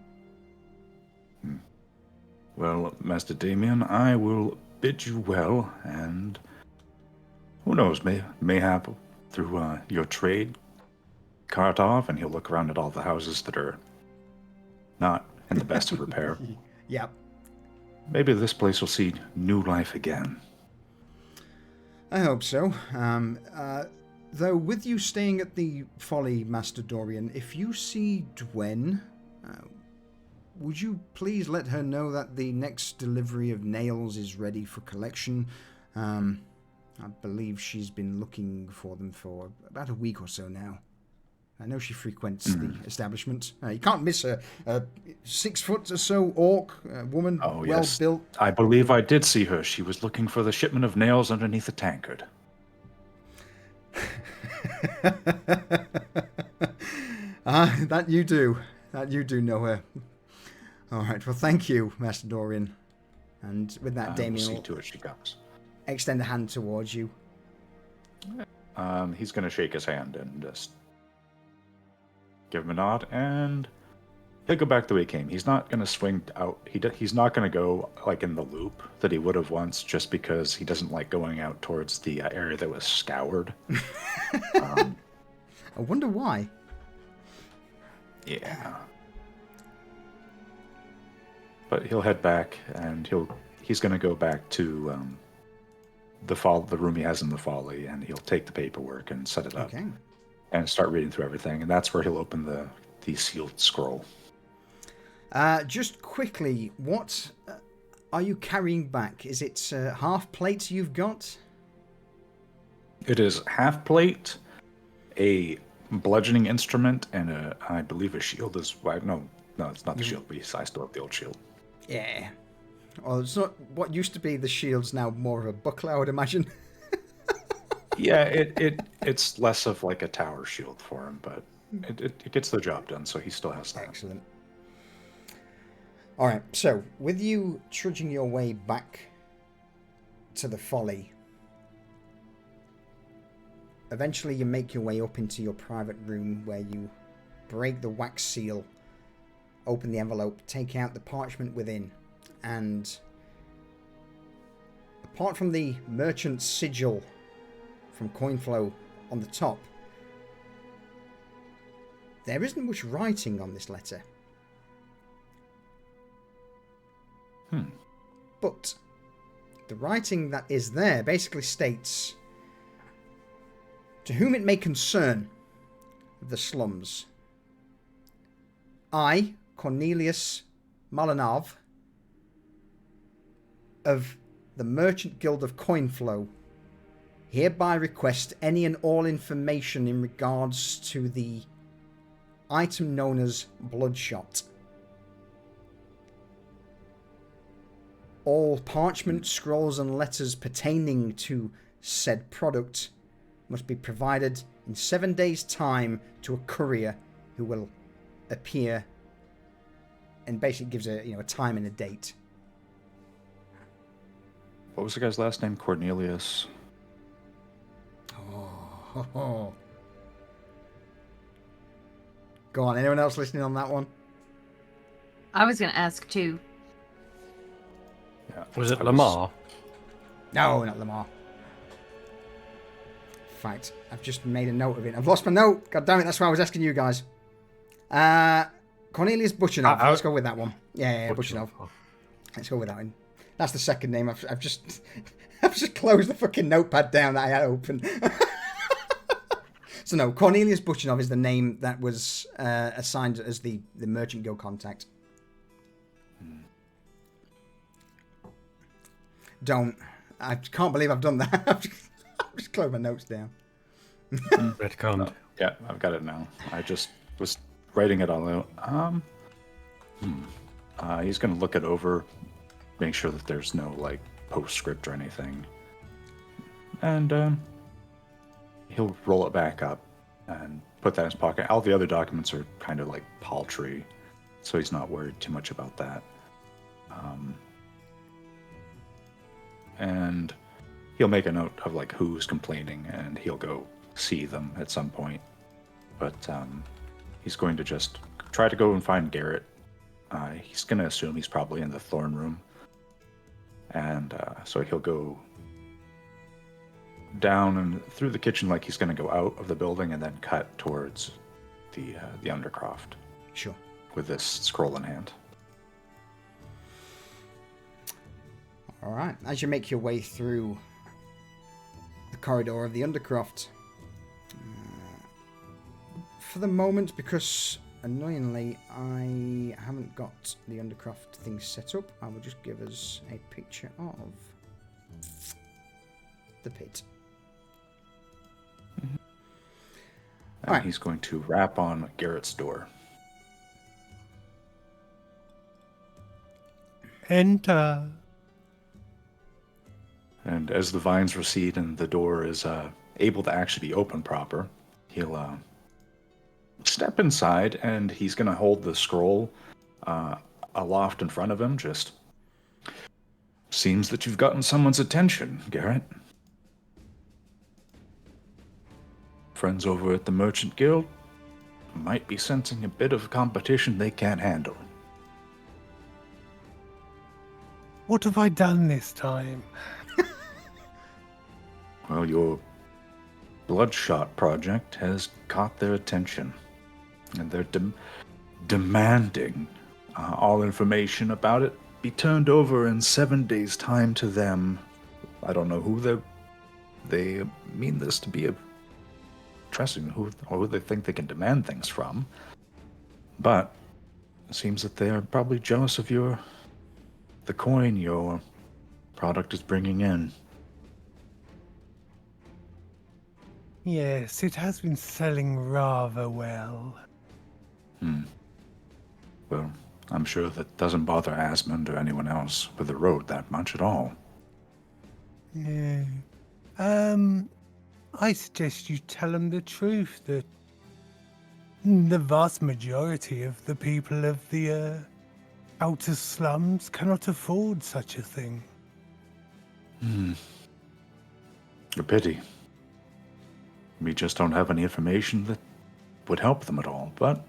Well, Master Damien, I will bid you well, and who knows, mayhap through your trade, Kartov, and he'll look around at all the houses that are not in the best of repair. Yep. Maybe this place will see new life again. I hope so. Though, with you staying at the Folly, Master Dorian, if you see Dwen, would you please let her know that the next delivery of nails is ready for collection? I believe she's been looking for them for about a week or so now. I know she frequents the establishment. You can't miss a 6 foot or so orc woman, Oh, well yes. built. I believe I did see her. She was looking for the shipment of nails underneath the tankard. That you do. That you do know her. All right. Well, thank you, Master Dorian. And with that, We'll Damien see will to it she comes. extend a hand towards you. He's going to shake his hand and just give him a nod, and He'll go back the way he came. He's not going to swing out. He's not going to go like in the loop that he would have once, just because he doesn't like going out towards the area that was scoured. I wonder why. Yeah. But he'll head back, and he's going to go back to the room he has in the folly, and he'll take the paperwork and set it up, Okay. and start reading through everything. And that's where he'll open the sealed scroll. Just quickly, what are you carrying back? Is it half plates you've got? It is half plate, a bludgeoning instrument, and I believe a shield as well. No, it's not the shield, but I still have the old shield. Yeah. Well, it's not what used to be the shield's now more of a buckler, I would imagine. Yeah, it's less of like a tower shield for him, but it gets the job done, so he still has that. Excellent. All right, so with you trudging your way back to the folly, eventually you make your way up into your private room where you break the wax seal, open the envelope, take out the parchment within, and apart from the merchant's sigil from Coinflow on the top, there isn't much writing on this letter. But the writing that is there basically states, to whom it may concern the slums, I, Cornelius Malinov, of the Merchant Guild of Coinflow, hereby request any and all information in regards to the item known as Bloodshot. All parchment, scrolls, and letters pertaining to said product must be provided in 7 days' time to a courier who will appear, and basically gives a time and a date. What was the guy's last name? Cornelius. Oh. Go on, anyone else listening on that one? I was going to ask too. Yeah, Was it Lamar? No, not Lamar. In fact, I've just made a note of it. I've lost my note. God damn it, that's why I was asking you guys. Cornelius Butchanov. Let's go with that one. Yeah, Butchanov. Let's go with that one. That's the second name. I've just closed the fucking notepad down that I had open. So no, Cornelius Butchanov is the name that was assigned as the Merchant Guild contact. Don't. I can't believe I've done that. I've just closed my notes down. Retconned. No, yeah, I've got it now. I just was writing it all out. He's going to look it over, make sure that there's no like postscript or anything, and he'll roll it back up and put that in his pocket. All the other documents are kind of like paltry, so he's not worried too much about that. And he'll make a note of like who's complaining, and he'll go see them at some point. But he's going to just try to go and find Garrett. He's going to assume he's probably in the Thorn Room. And so he'll go down and through the kitchen like he's going to go out of the building and then cut towards the Undercroft. Sure. With this scroll in hand. All right. As you make your way through the corridor of the Undercroft, for the moment, because annoyingly I haven't got the Undercroft thing set up, I will just give us a picture of the pit. And Alright. he's going to rap on Garrett's door. Enter. And as the vines recede and the door is able to actually be open proper, he'll step inside, and he's going to hold the scroll aloft in front of him. Just seems that you've gotten someone's attention, Garrett. Friends over at the Merchant Guild? might be sensing a bit of competition they can't handle. What have I done this time? Well, your Bloodshot project has caught their attention, and they're demanding all information about it be turned over in 7 days' time to them. I don't know who they mean this to be addressing, who they think they can demand things from, but it seems that they are probably jealous of the coin your product is bringing in. Yes, it has been selling rather well. Well, I'm sure that doesn't bother Asmund or anyone else with the road that much at all. Yeah. I suggest you tell them the truth that the vast majority of the people of the outer slums cannot afford such a thing. A pity. We just don't have any information that would help them at all, but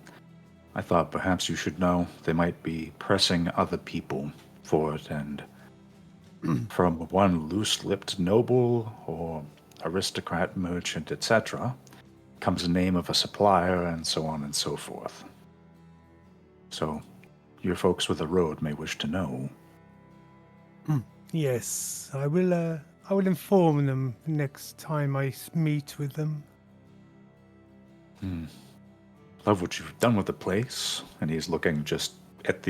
I thought perhaps you should know they might be pressing other people for it, and from one loose-lipped noble or aristocrat, merchant, etc., comes the name of a supplier, and so on and so forth. So, your folks with the road may wish to know. Yes, I will inform them next time I meet with them. Love what you've done with the place. And he's looking just at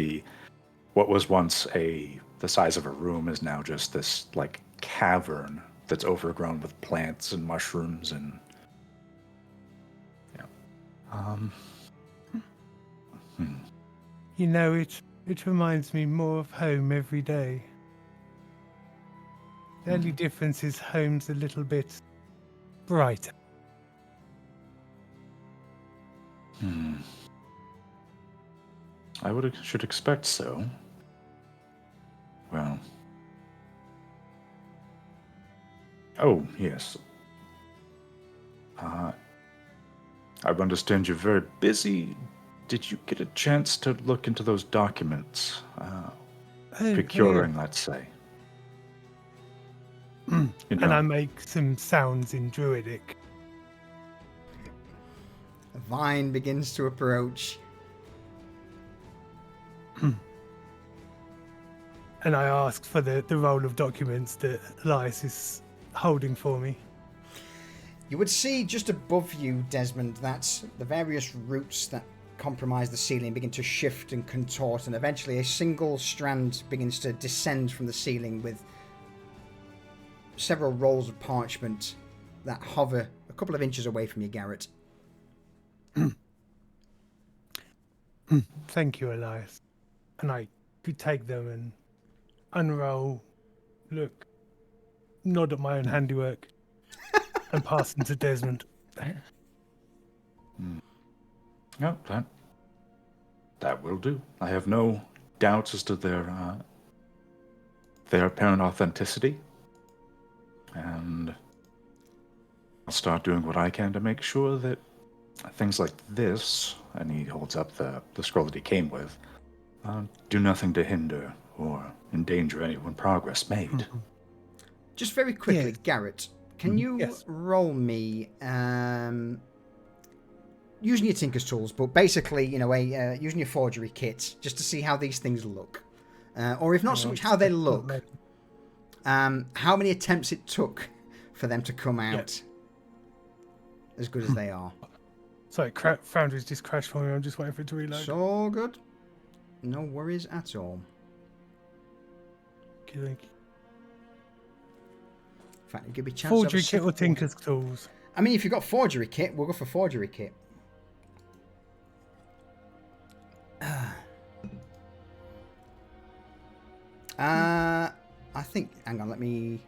what was once the size of a room is now just this like cavern that's overgrown with plants and mushrooms and You know, it reminds me more of home every day. The only difference is home's a little bit brighter. I should expect so. Well. Oh, yes. I understand you're very busy. Did you get a chance to look into those documents? Procuring, let's say. You know, And I make some sounds in Druidic. A vine begins to approach. And I ask for the roll of documents that Elias is holding for me. You would see just above you, Desmond, that the various roots that comprise the ceiling begin to shift and contort, and eventually a single strand begins to descend from the ceiling with several rolls of parchment that hover a couple of inches away from you, Garrett. Thank you, Elias. And I could take them and unroll, look, nod at my own handiwork, and pass them to Desmond. no, that will do. I have no doubts as to their apparent authenticity, and I'll start doing what I can to make sure that things like this, and he holds up the scroll that he came with, do nothing to hinder or endanger anyone progress made. Just very quickly, Yeah. Garrett, can you roll me using your Tinker's tools, but basically, using your forgery kit, just to see how these things look, or if not so much how they look, how many attempts it took for them to come out as good as they are. Sorry, Foundry's just crashed for me. I'm just waiting for it to reload. So good. No worries at all. Okay, thank you. In fact, it'll give me a chance Forgery to have kit a or sip of Tinker's tools? I mean, if you've got forgery kit, we'll go for forgery kit. I think. Hang on, let me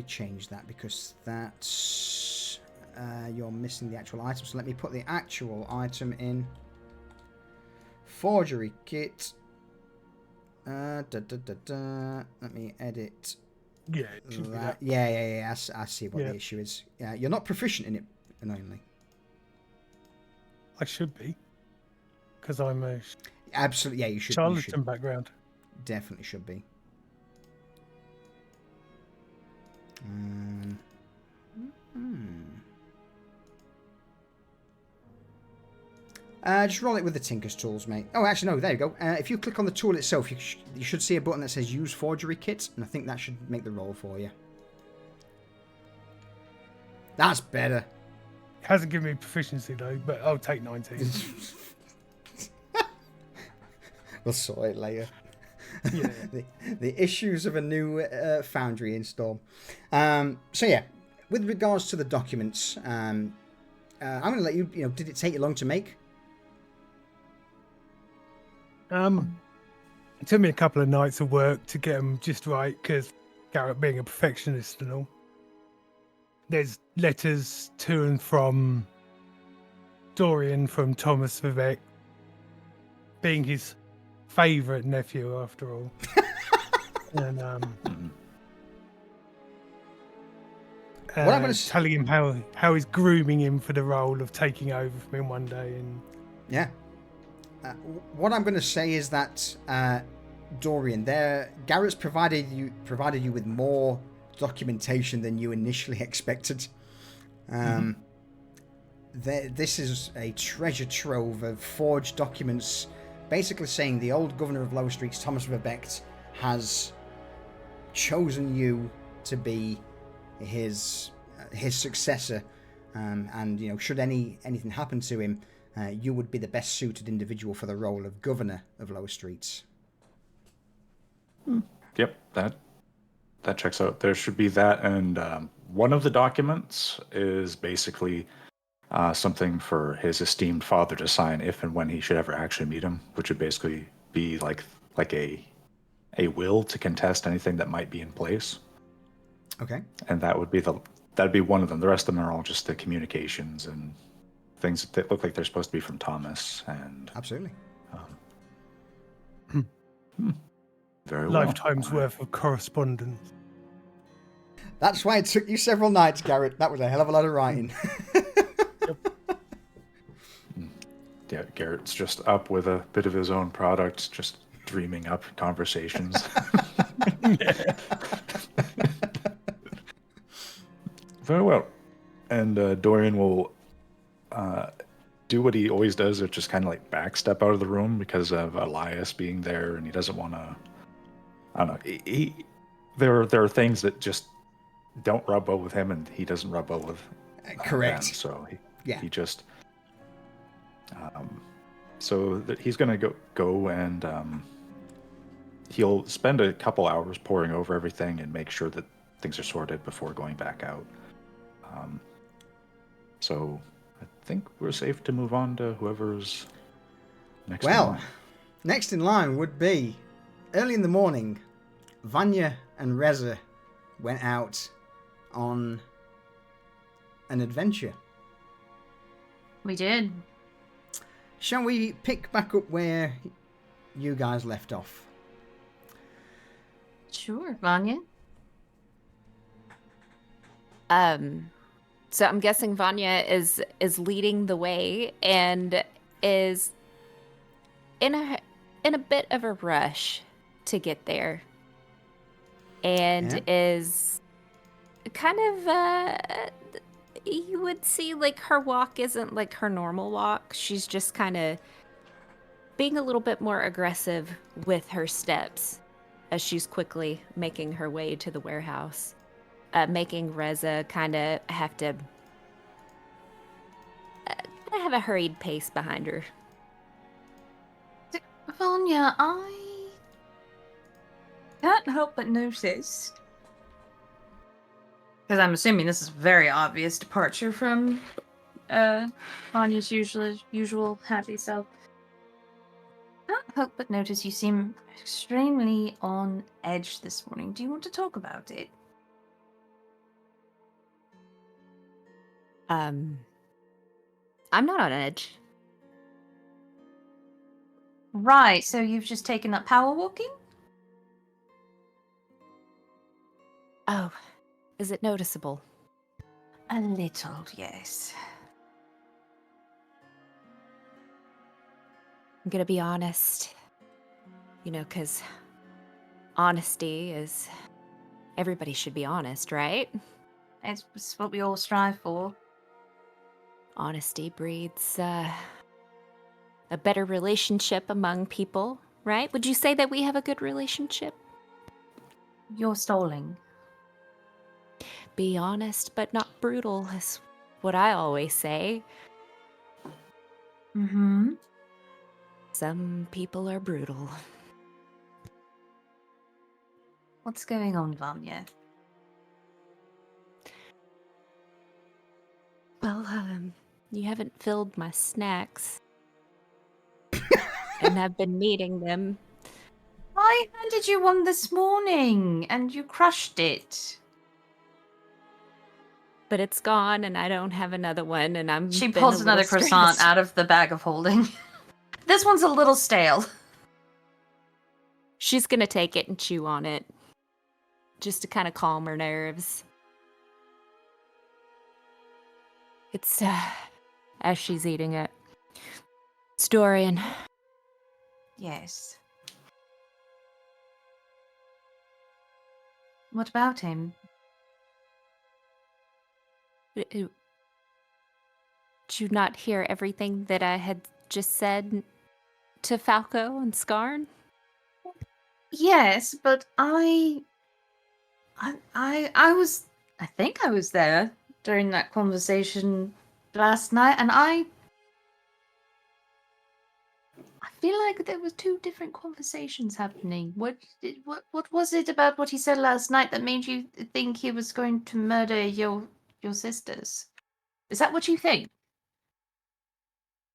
change that because that's you're missing the actual item. So let me put the actual item in. Forgery kit. Let me edit. Yeah, it should be that. Yeah. I see what the issue is. Yeah, you're not proficient in it, annoyingly. I should be, because I'm a Absolutely, yeah, you should. You charlatan should. background. Definitely should be. Just roll it with the Tinker's tools, mate. Oh, actually, no, there you go. If you click on the tool itself, you should see a button that says Use Forgery Kit, and I think that should make the roll for you. That's better. It hasn't given me proficiency though, but I'll take 19. We'll sort it later. Yeah. the issues of a new Foundry install. So yeah, with regards to the documents, I'm going to let you. Did it take you long to make? It took me a couple of nights of work to get them just right, because Garrett being a perfectionist and all. There's letters to and from Dorian from Thomas Vivek, being his favourite nephew after all. And What I'm gonna telling him how he's grooming him for the role of taking over from him one day. And Yeah. What I'm going to say is that Dorian, Garrett's provided you with more documentation than you initially expected. This is a treasure trove of forged documents, basically saying the old governor of Lower Streets, Thomas Verbeck, has chosen you to be his successor, and should anything happen to him, you would be the best suited individual for the role of governor of Lower Streets. Yep, that checks out. There should be that, and one of the documents is basically something for his esteemed father to sign if and when he should ever actually meet him, which would basically be like a will to contest anything that might be in place. Okay. And that'd be one of them. The rest of them are all just the communications and things that look like they're supposed to be from Thomas. And Absolutely. Very well. lifetime's worth of correspondence. That's why it took you several nights, Garrett. That was a hell of a lot of writing. Yeah, Garrett's just up with a bit of his own product, just dreaming up conversations. Very well. And Dorian will do what he always does, which is kind of like backstep out of the room because of Elias being there, and he doesn't want to. I don't know. There are things that just don't rub well with him, and he doesn't rub well with Correct. them, so he just. So that he's gonna go and he'll spend a couple hours poring over everything and make sure that things are sorted before going back out. So I think we're safe to move on to whoever's next. Well, next in line would be early in the morning. Vanya and Reza went out on an adventure. We did. Shall we pick back up where you guys left off? Sure, Vanya. So I'm guessing Vanya is leading the way and is in a bit of a rush to get there, and is kind of you would see like her walk isn't like her normal walk. She's just kind of being a little bit more aggressive with her steps as she's quickly making her way to the warehouse. Making Reza kind of have to have a hurried pace behind her. Vanya, I can't help but notice, because I'm assuming this is a very obvious departure from Vanya's usual happy self. Can't help but notice you seem extremely on edge this morning. Do you want to talk about it? I'm not on edge. Right, so you've just taken up power walking? Oh, is it noticeable? A little, yes. I'm gonna be honest. You know, because honesty is... Everybody should be honest, right? It's what we all strive for. Honesty breeds a better relationship among people, right? Would you say that we have a good relationship? You're stalling. Be honest, but not brutal, is what I always say. Mm-hmm. Some people are brutal. What's going on, Vanya? Well, you haven't filled my snacks. And I've been needing them. I handed you one this morning, and you crushed it. But it's gone, and I don't have another one, and I'm She been pulls a little another croissant stressed. out of the bag of holding. This one's a little stale. She's gonna take it and chew on it. Just to kind of calm her nerves. It's, as she's eating it. It's Dorian. Yes. What about him? Did you not hear everything that I had just said to Falco and Skarn? Yes, but I think I was there during that conversation last night, and I feel like there were two different conversations happening. What was it about what he said last night that made you think he was going to murder your sisters? Is that what you think?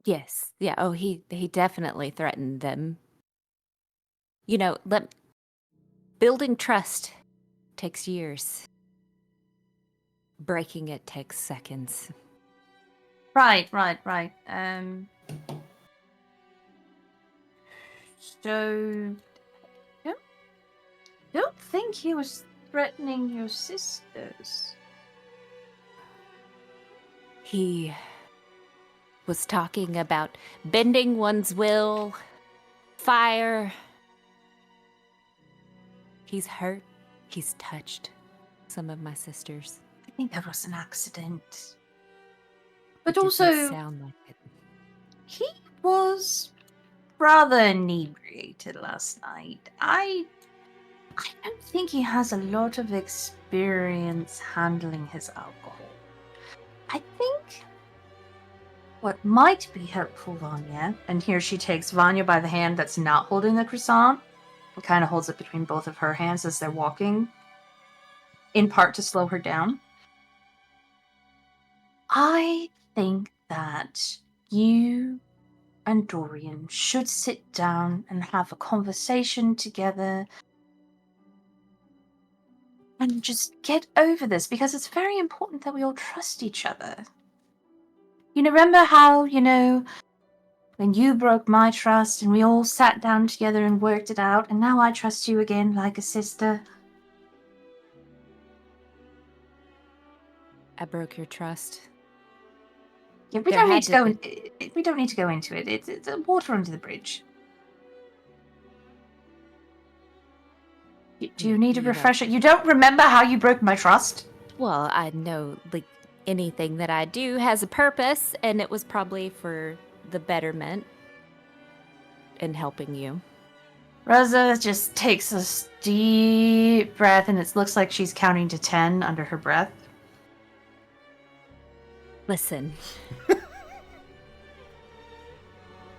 Yes. Yeah. Oh, he definitely threatened them. You know, building trust takes years. Breaking it takes seconds. Right. So, don't think he was threatening your sisters. He was talking about bending one's will, fire. He's hurt. He's touched some of my sisters. I think that was an accident. It But didn't also, sound like it. he was rather inebriated last night. I don't think he has a lot of experience handling his alcohol. I think what might be helpful, Vanya, and here she takes Vanya by the hand that's not holding the croissant, and kind of holds it between both of her hands as they're walking, in part to slow her down. I think that you and Dorian should sit down and have a conversation together and just get over this, because it's very important that we all trust each other. You know, remember how, when you broke my trust and we all sat down together and worked it out, and now I trust you again like a sister? I broke your trust. Yeah, we There don't need had to to go. We don't need to go into it. It's water under the bridge. Do you need a You know. refresher? You don't remember how you broke my trust? Well, I know, like, anything that I do has a purpose, and it was probably for the betterment in helping you. Rosa just takes a deep breath, and it looks like she's counting to 10 under her breath. Listen.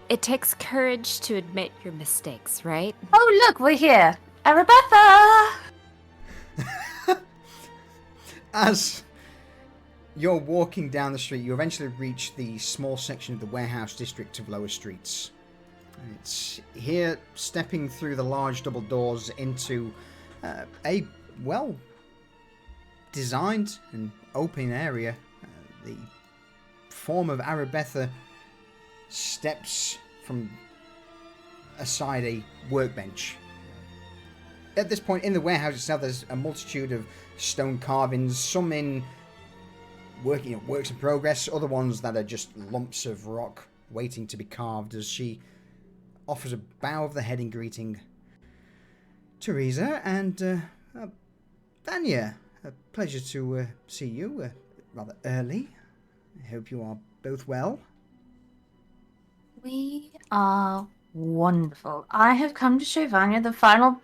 It takes courage to admit your mistakes, right? Oh, look, we're here. Arabetha! As you're walking down the street, you eventually reach the small section of the warehouse district of Lower Streets. And it's here, stepping through the large double doors into a well-designed and open area. The form of Arabetha steps from aside a workbench. At this point in the warehouse itself, there's a multitude of stone carvings, some in works in progress, other ones that are just lumps of rock waiting to be carved, as she offers a bow of the head in greeting. Teresa and Vanya, a pleasure to see you rather early. I hope you are both well. We are wonderful. I have come to show Vanya the final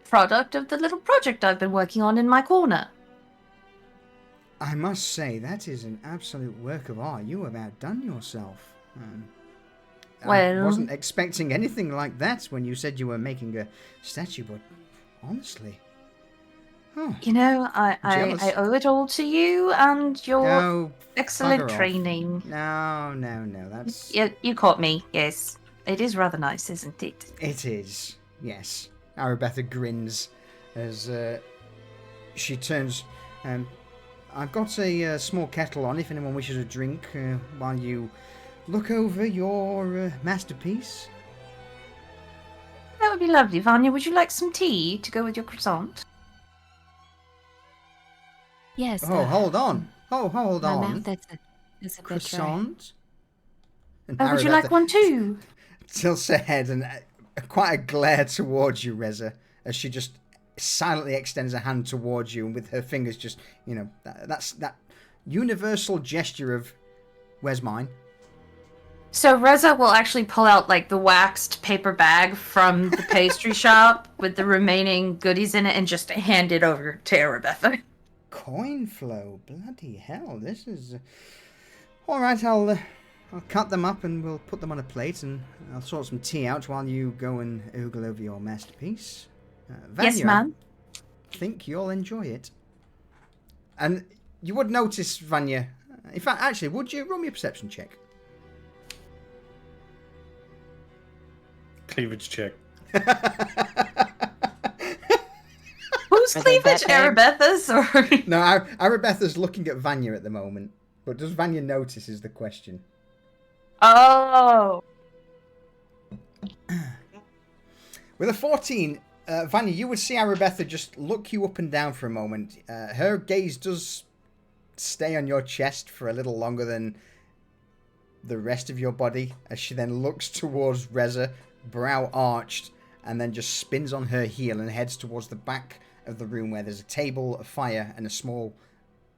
product of the little project I've been working on in my corner. I must say, that is an absolute work of art. You have outdone yourself. I Well- wasn't expecting anything like that when you said you were making a statue, but honestly... Oh, You know, Jealous. I owe it all to you and your no, excellent bugger off. training. No, that's... You caught me, yes. It is rather nice, isn't it? It is, yes. Arabetha grins as she turns. I've got a small kettle on if anyone wishes a drink while you look over your masterpiece. That would be lovely. Vanya, would you like some tea to go with your croissant? Yes. Oh, hold on. Oh, hold my on. mouth is a bit dry. Croissant? And Oh, would you like Arabetha one too? tilts her head and quite a glare towards you, Reza, as she just silently extends a hand towards you and with her fingers just, that's that universal gesture of, where's mine? So Reza will actually pull out like the waxed paper bag from the pastry shop with the remaining goodies in it and just hand it over to Arabetha. Coin flow, bloody hell! This is all right. I'll cut them up and we'll put them on a plate, and I'll sort some tea out while you go and oogle over your masterpiece. Vanya, Yes, ma'am. I think you'll enjoy it. And you would notice, Vanya. In fact, actually, would you roll me a perception check? Cleavage check. Who's Are they cleavage? that Arabetha's or? No, Arabetha's looking at Vanya at the moment, but does Vanya notice is the question. Oh. With a 14, Vanya, you would see Arabetha just look you up and down for a moment. Her gaze does stay on your chest for a little longer than the rest of your body, as she then looks towards Reza, brow arched, and then just spins on her heel and heads towards the back of the room where there's a table, a fire, and a small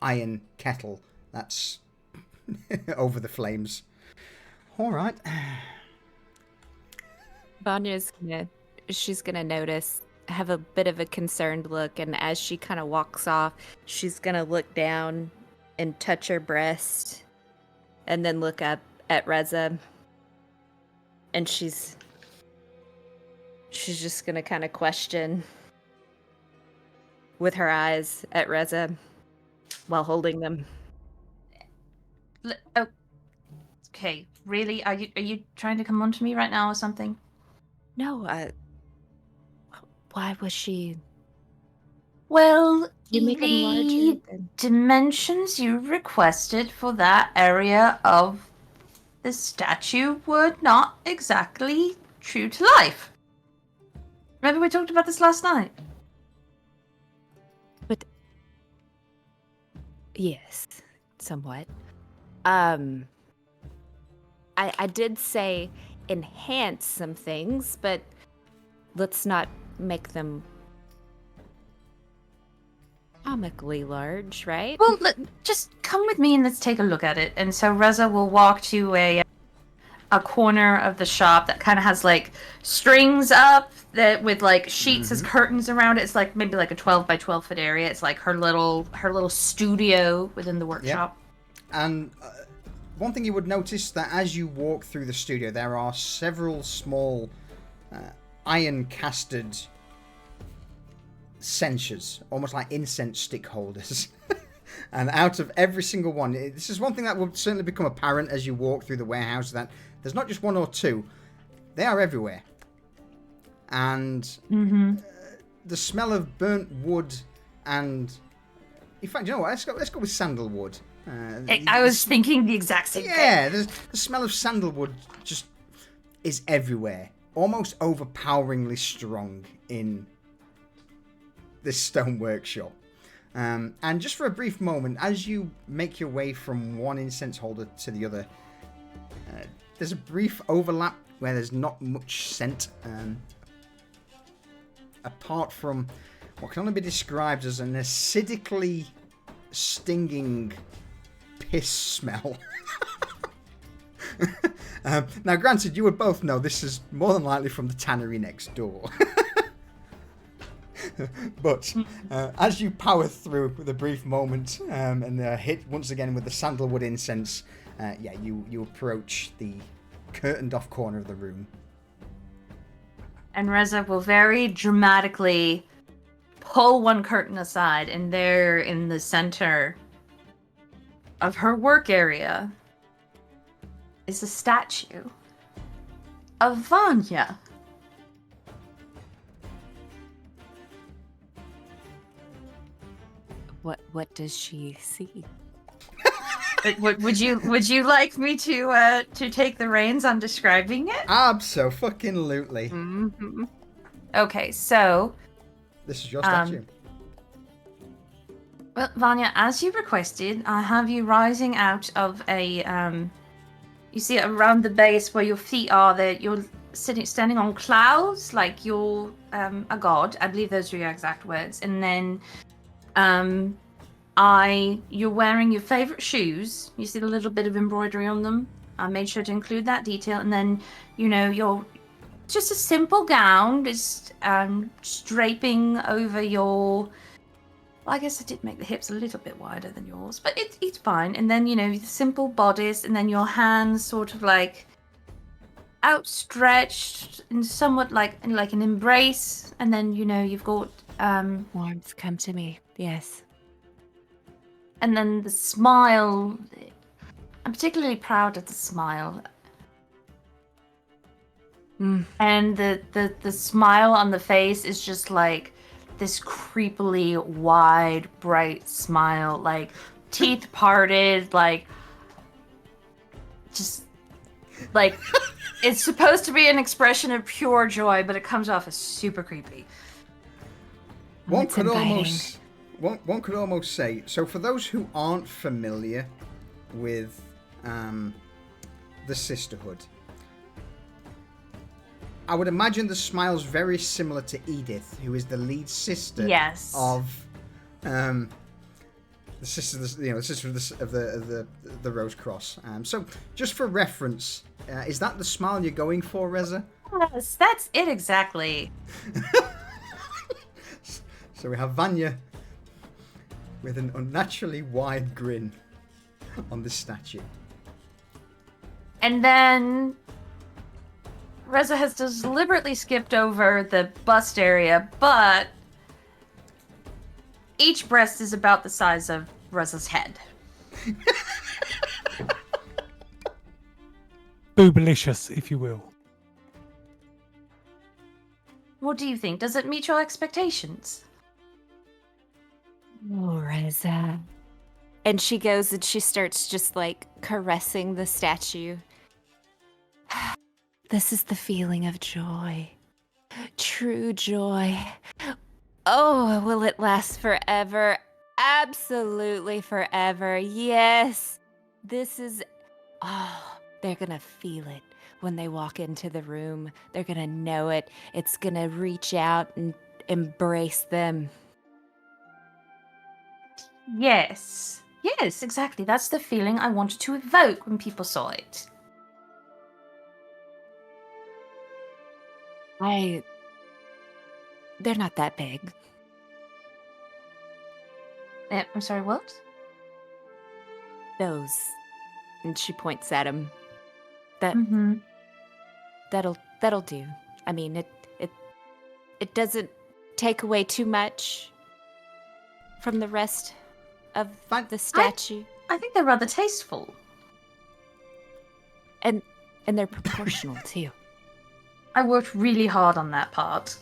iron kettle that's over the flames. All right. She's gonna notice, have a bit of a concerned look, and as she kind of walks off, she's gonna look down and touch her breast, and then look up at Reza, and she's just gonna kind of question with her eyes at Reza while holding them. Oh. Okay, really? Are you trying to come on to me right now or something? No, why was she? Well, You make them the larger than... dimensions you requested for that area of the statue were not exactly true to life. Remember we talked about this last night? But yes, somewhat. I did say enhance some things, but let's not make them comically large, right? Well, just come with me and let's take a look at it. And so Reza will walk to a corner of the shop that kind of has like strings up that with like sheets as curtains around it. It's like maybe like a 12 by 12 foot area. It's like her little studio within the workshop. And one thing you would notice that as you walk through the studio, there are several small iron-casted censers, almost like incense stick holders. And out of every single one, this is one thing that will certainly become apparent as you walk through the warehouse, that there's not just one or two, they are everywhere. And the smell of burnt wood and... In fact, you know what? Let's go with sandalwood. I was thinking the exact same thing. Yeah, the smell of sandalwood just is everywhere. Almost overpoweringly strong in this stone workshop. And just for a brief moment, as you make your way from one incense holder to the other, there's a brief overlap where there's not much scent, apart from what can only be described as an acidically stinging piss smell. Now, granted, you would both know this is more than likely from the tannery next door. But as you power through with a brief moment and hit once again with the sandalwood incense, you approach the curtained off corner of the room. And Reza will very dramatically pull one curtain aside, and there in the center of her work area is a statue of Vanya. What does she see? Would you like me to take the reins on describing it? Abso-fucking-lutely. Mm-hmm. Okay, so This is your statue. Well, Vanya, as you requested, I have you rising out of a you see around the base where your feet are, that you're standing on clouds, like you're a god. I believe those are your exact words. And then you're wearing your favorite shoes. You see the little bit of embroidery on them. I made sure to include that detail. And then, you're just a simple gown, just draping over your... Well, I guess I did make the hips a little bit wider than yours, but it's fine. And then, the simple bodice, and then your hands sort of like outstretched and somewhat like an embrace. And then, you've got... Warmth, come to me. Yes. And then the smile. I'm particularly proud of the smile. And the smile on the face is just like this creepily wide, bright smile, like teeth parted, like just like it's supposed to be an expression of pure joy, but it comes off as super creepy. One could almost say, so for those who aren't familiar with the Sisterhood, I would imagine the smile's very similar to Edith, who is the lead sister of the sister, the sister of the Rose Cross. So, just for reference, is that the smile you're going for, Reza? Yes, that's it exactly. So we have Vanya with an unnaturally wide grin on the statue. And then Reza has deliberately skipped over the bust area, but each breast is about the size of Reza's head. Boobalicious, if you will. What do you think? Does it meet your expectations? Oh, Reza. And she goes and she starts just like caressing the statue. This is the feeling of joy. True joy. Oh, will it last forever? Absolutely forever. Yes. This is... Oh, they're gonna feel it when they walk into the room. They're gonna know it. It's gonna reach out and embrace them. Yes. Yes, exactly. That's the feeling I wanted to evoke when people saw it. They're not that big. I'm sorry, what? Those. And she points at him. That'll do. I mean, it doesn't take away too much from the rest of the statue. I think they're rather tasteful. And they're proportional too. I worked really hard on that part.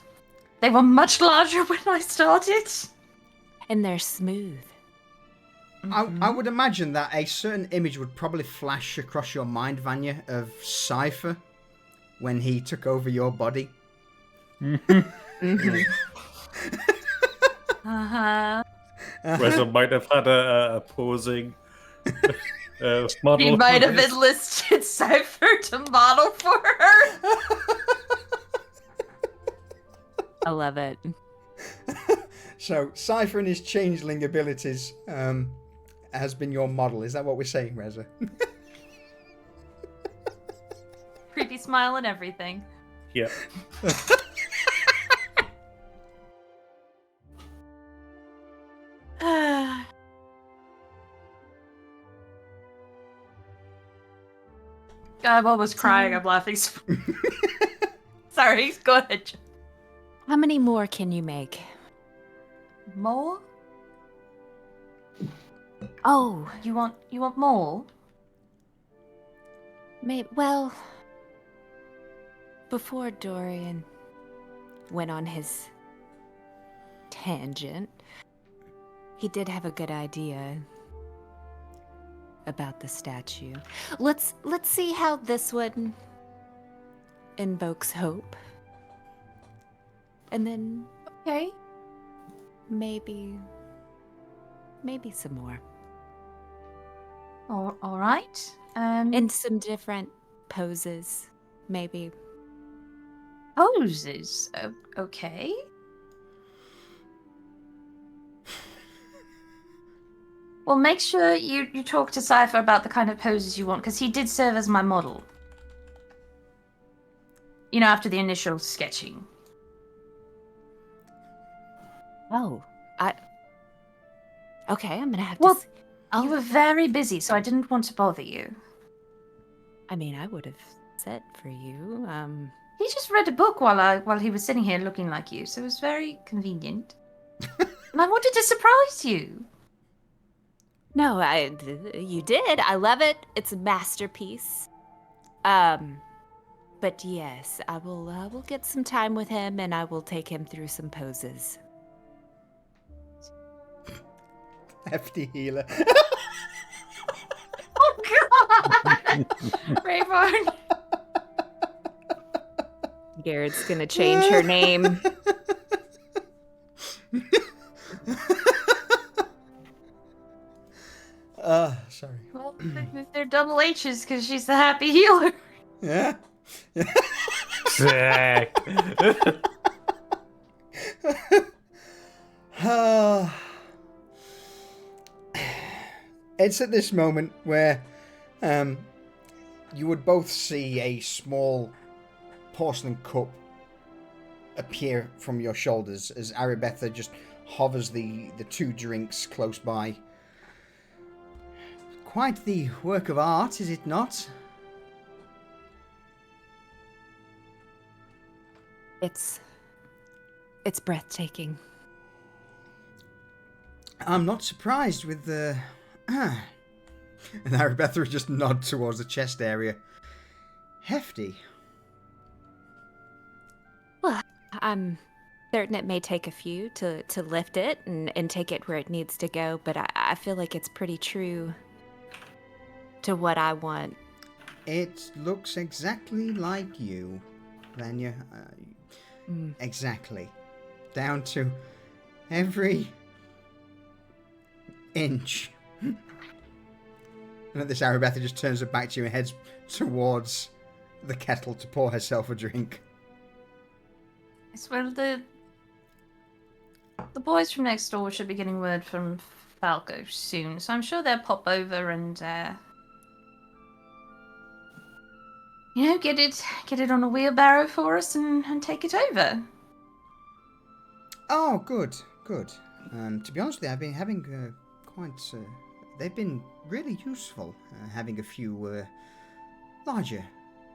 They were much larger when I started. And they're smooth. I would imagine that a certain image would probably flash across your mind, Vanya, of Cypher when he took over your body. Uh-huh. Reza might have had a posing Model He might have this. enlisted Cypher to model for her. I love it. So, Cypher and his changeling abilities has been your model. Is that what we're saying, Reza? Creepy smile and everything. Yeah. I'm almost crying. I'm laughing. Sorry, go ahead. How many more can you make? More? Oh, You want more? well, before Dorian went on his tangent, he did have a good idea about the statue. Let's see how this one invokes hope. And then Okay. maybe some more. All right. In some different poses, maybe. Poses. Okay. Well, make sure you talk to Cypher about the kind of poses you want, because he did serve as my model. You know, after the initial sketching. Oh, okay, I'm gonna have Well, to. You were very busy, so I didn't want to bother you. I mean, I would have said for you. He just read a book while he was sitting here looking like you, so it was very convenient. And I wanted to surprise you. No, you did. I love it. It's a masterpiece. But yes, I will get some time with him, and I will take him through some poses. Hefty healer. Oh God, Rayborn. Garrett's gonna change her name. Sorry. Well, they're double H's because she's the happy healer. Yeah. Sick. It's at this moment where you would both see a small porcelain cup appear from your shoulders as Arabetha just hovers the two drinks close by. Quite the work of art, is it not? It's breathtaking. I'm not surprised with the... And Arabetha would just nod towards the chest area. Hefty. Well, I'm certain it may take a few to lift it and take it where it needs to go, but I feel like it's pretty true to what I want. It looks exactly like you, Vanya. Exactly. Down to every inch. And at this, Arabetha just turns her back to you and heads towards the kettle to pour herself a drink. Yes, well, the boys from next door should be getting word from Falco soon, so I'm sure they'll pop over and get it on a wheelbarrow for us and take it over. Oh, good. To be honest with you, I've been having they've been really useful, having a few larger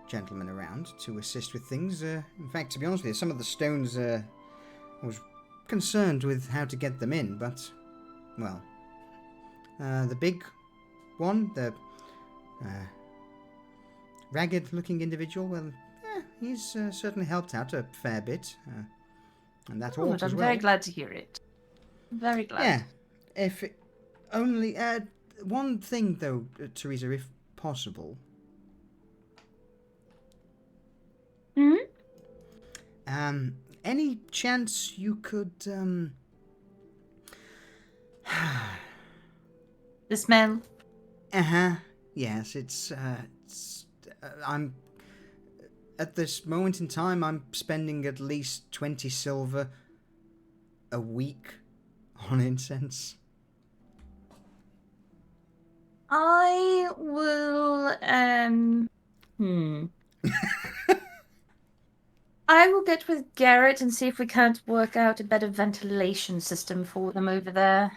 gentlemen around to assist with things. In fact, to be honest with you, some of the stones I was concerned with how to get them in, but, well, the big one, the ragged-looking individual, well, he's certainly helped out a fair bit. And that all as well. I'm very glad to hear it. Very glad. Yeah. If it only... one thing, though, Teresa, if possible. Any chance you could, The smell. Uh-huh. Yes, I'm at this moment in time. I'm spending at least 20 silver a week on incense. I will, I will get with Garrett and see if we can't work out a better ventilation system for them over there.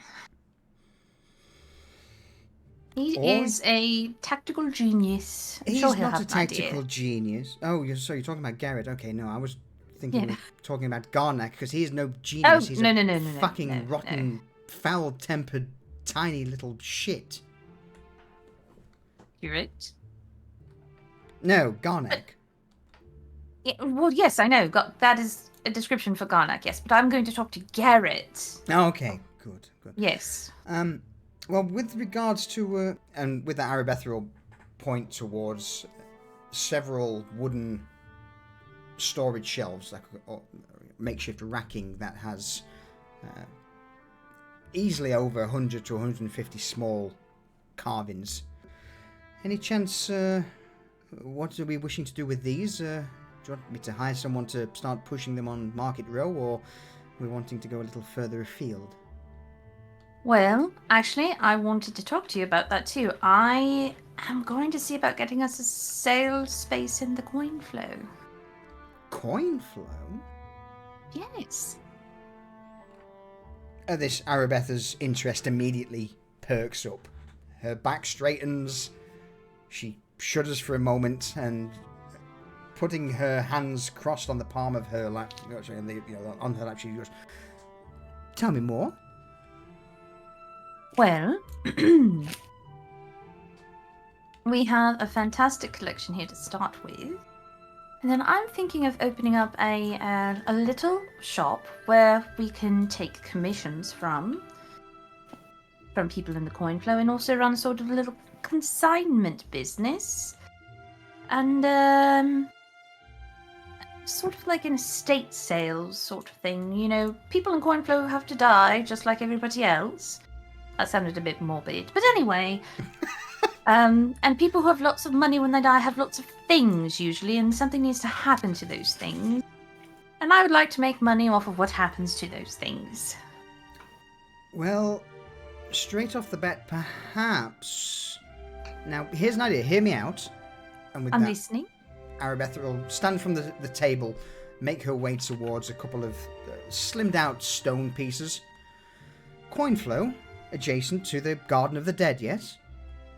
He is a tactical genius. I'm He's sure he'll not have a an tactical idea. genius. Oh, you're talking about Garrett. Okay, no, I was thinking Yeah. of talking about Garnak, because he is no genius. He's no, a no, no, fucking no, rotten, foul-tempered, tiny little shit. You're right. No, Garnak. Yeah, well, yes, I know. That is a description for Garnak, yes. But I'm going to talk to Garrett. Oh, okay, good. Yes. Well, with regards to, and with the Arabetha will point towards several wooden storage shelves, like makeshift racking that has easily over 100 to 150 small carvings. Any chance, what are we wishing to do with these? Do you want me to hire someone to start pushing them on Market Row, or are we wanting to go a little further afield? Well, actually, I wanted to talk to you about that too. I am going to see about getting us a sale space in the coin flow. Coin flow? Yes. This Arabetha's interest immediately perks up. Her back straightens. She shudders for a moment, and putting her hands crossed on the palm of her lap, on her lap, she goes, "Tell me more." Well, we have a fantastic collection here to start with. And then I'm thinking of opening up a little shop where we can take commissions from people in the coin flow, and also run sort of a little consignment business. And sort of like an estate sales sort of thing. You know, people in coin flow have to die just like everybody else. That sounded a bit morbid. But anyway, and people who have lots of money when they die have lots of things usually, and something needs to happen to those things. And I would like to make money off of what happens to those things. Well, straight off the bat, perhaps. Now, here's an idea. Hear me out. And with I'm that, listening. Arabetha will stand from the table, make her way towards a couple of slimmed out stone pieces. Coin flow, adjacent to the Garden of the Dead, yes?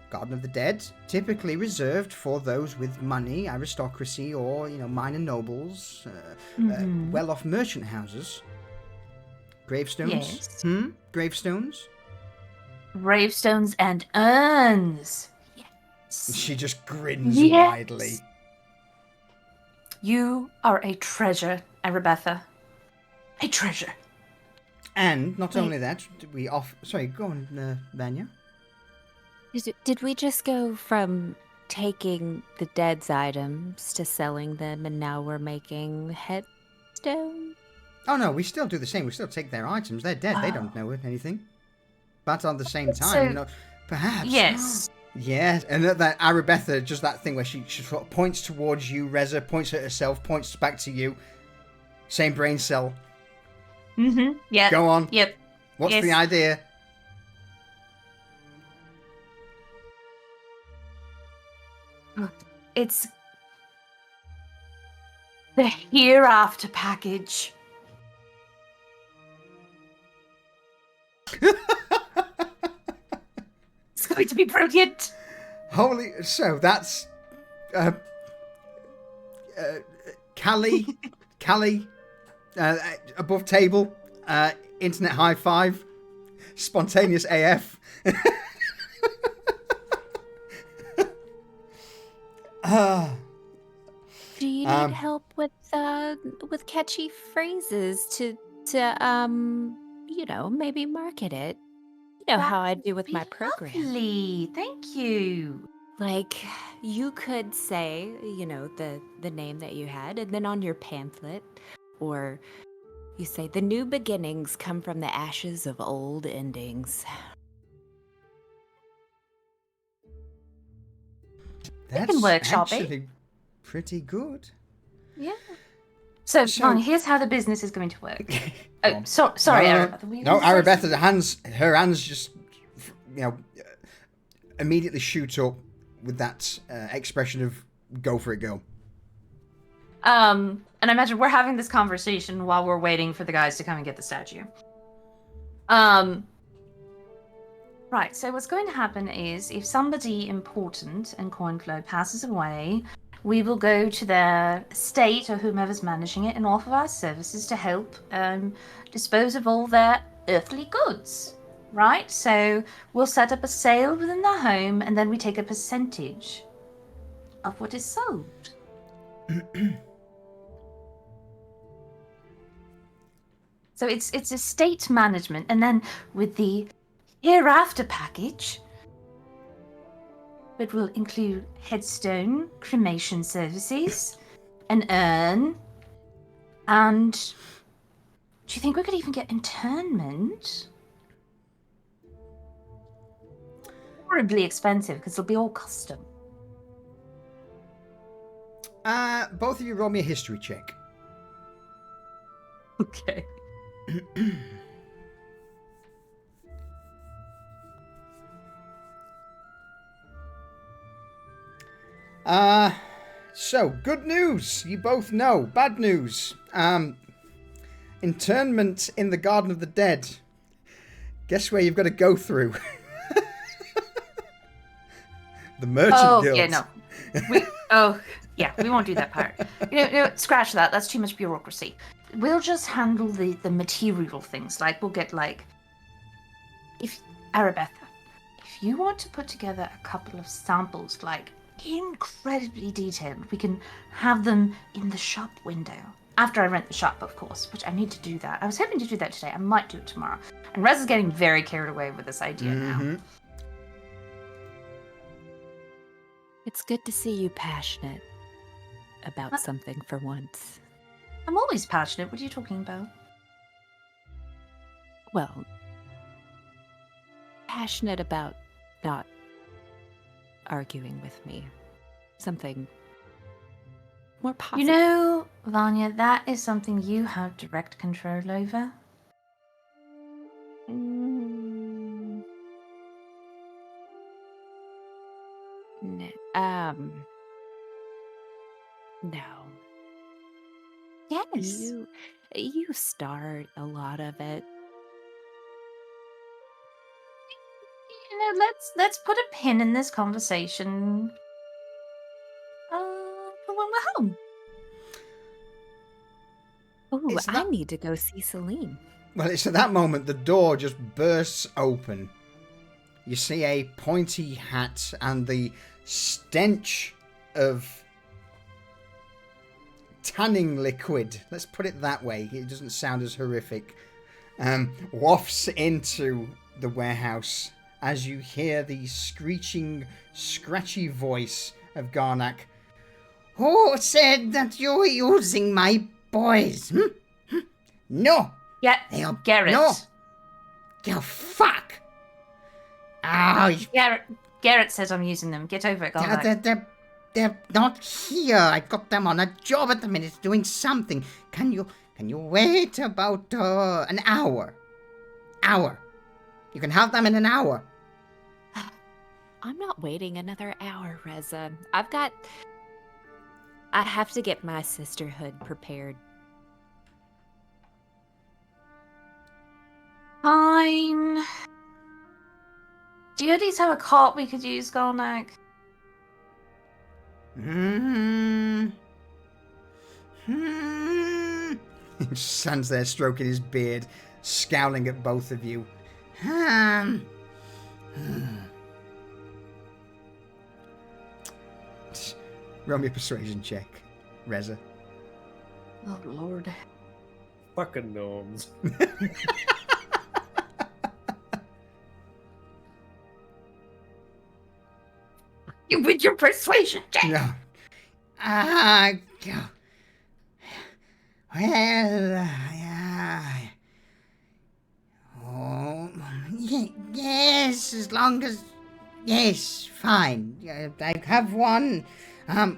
Garden of the Dead, typically reserved for those with money, aristocracy, or, minor nobles, well-off merchant houses. Gravestones? Yes. Gravestones? Gravestones and urns. Yes. She just grins Yes. widely. You are a treasure, Arabetha. A treasure. And not only that, we off. Sorry, go on, Vanya. Did we just go from taking the dead's items to selling them, and now we're making headstones? Oh no, we still do the same. We still take their items. They're dead. They don't know anything. But at the same time, perhaps. Yes. Yeah, and that Arabetha, just that thing where she sort of points towards you, Reza, points at herself, points back to you. Same brain cell. Mm-hmm. Yeah. Go on. Yep. What's Yes. the idea? It's the hereafter package. It's going to be brilliant. So that's Callie, above table, internet high five, spontaneous AF. Do you need help with catchy phrases to maybe market it? You know how I do with my program. Lovely. Thank you. Like, you could say, the name that you had, and then on your pamphlet, or you say, "The new beginnings come from the ashes of old endings." can workshop it. actually pretty good. Yeah. So, So- Vanya, here's how the business is going to work. Oh, on. sorry, No, Arabetha. were you No, gonna say Arabetha, her hands just, immediately shoot up with that expression of go for it, go. And I imagine we're having this conversation while we're waiting for the guys to come and get the statue. Right, so what's going to happen is if somebody important in Coinflow passes away, we will go to their estate or whomever's managing it and offer our services to help dispose of all their earthly goods. Right? So we'll set up a sale within their home and then we take a percentage of what is sold. So it's estate management, and then with the hereafter package, it will include headstone, cremation services, an urn, and do you think we could even get internment? Horribly expensive because it'll be all custom. Both of you roll me a history check. Okay. So, good news. You both know. Bad news. Internment in the Garden of the Dead. Guess where you've got to go through? The Merchant Guild. Yeah, no. We won't do that part. No, scratch that. That's too much bureaucracy. We'll just handle the material things. Like, we'll get, if Arabetha, if you want to put together a couple of samples, incredibly detailed, we can have them in the shop window. After I rent the shop, of course, which I need to do that. I was hoping to do that today. I might do it tomorrow. And Rez is getting very carried away with this idea now. It's good to see you passionate about something for once. I'm always passionate. What are you talking about? Well, passionate about not arguing with me. Something more positive. You know, Vanya, that is something you have direct control over. No. Yes. You start a lot of it. Let's put a pin in this conversation. For when we're home. Oh, I need to go see Celine. Well, it's at that moment the door just bursts open. You see a pointy hat and the stench of tanning liquid, let's put it that way, it doesn't sound as horrific, wafts into the warehouse as you hear the screeching, scratchy voice of Garnak. Who said that you were using my boys? No! Yeah, Garrett. No! You fuck! Oh, Garrett says I'm using them. Get over it, Garnak. They're not here. I got them on a job at the minute doing something. Can you wait about an hour? You can have them in an hour. I'm not waiting another hour, Reza. I have to get my sisterhood prepared. Fine. Do you at least have a cart we could use, Garnak? He stands there stroking his beard, scowling at both of you. Roll me a persuasion check, Reza. Oh, Lord. Fucking gnomes. You with your persuasion check. No. Well, yes, as long as Yes, fine. I have one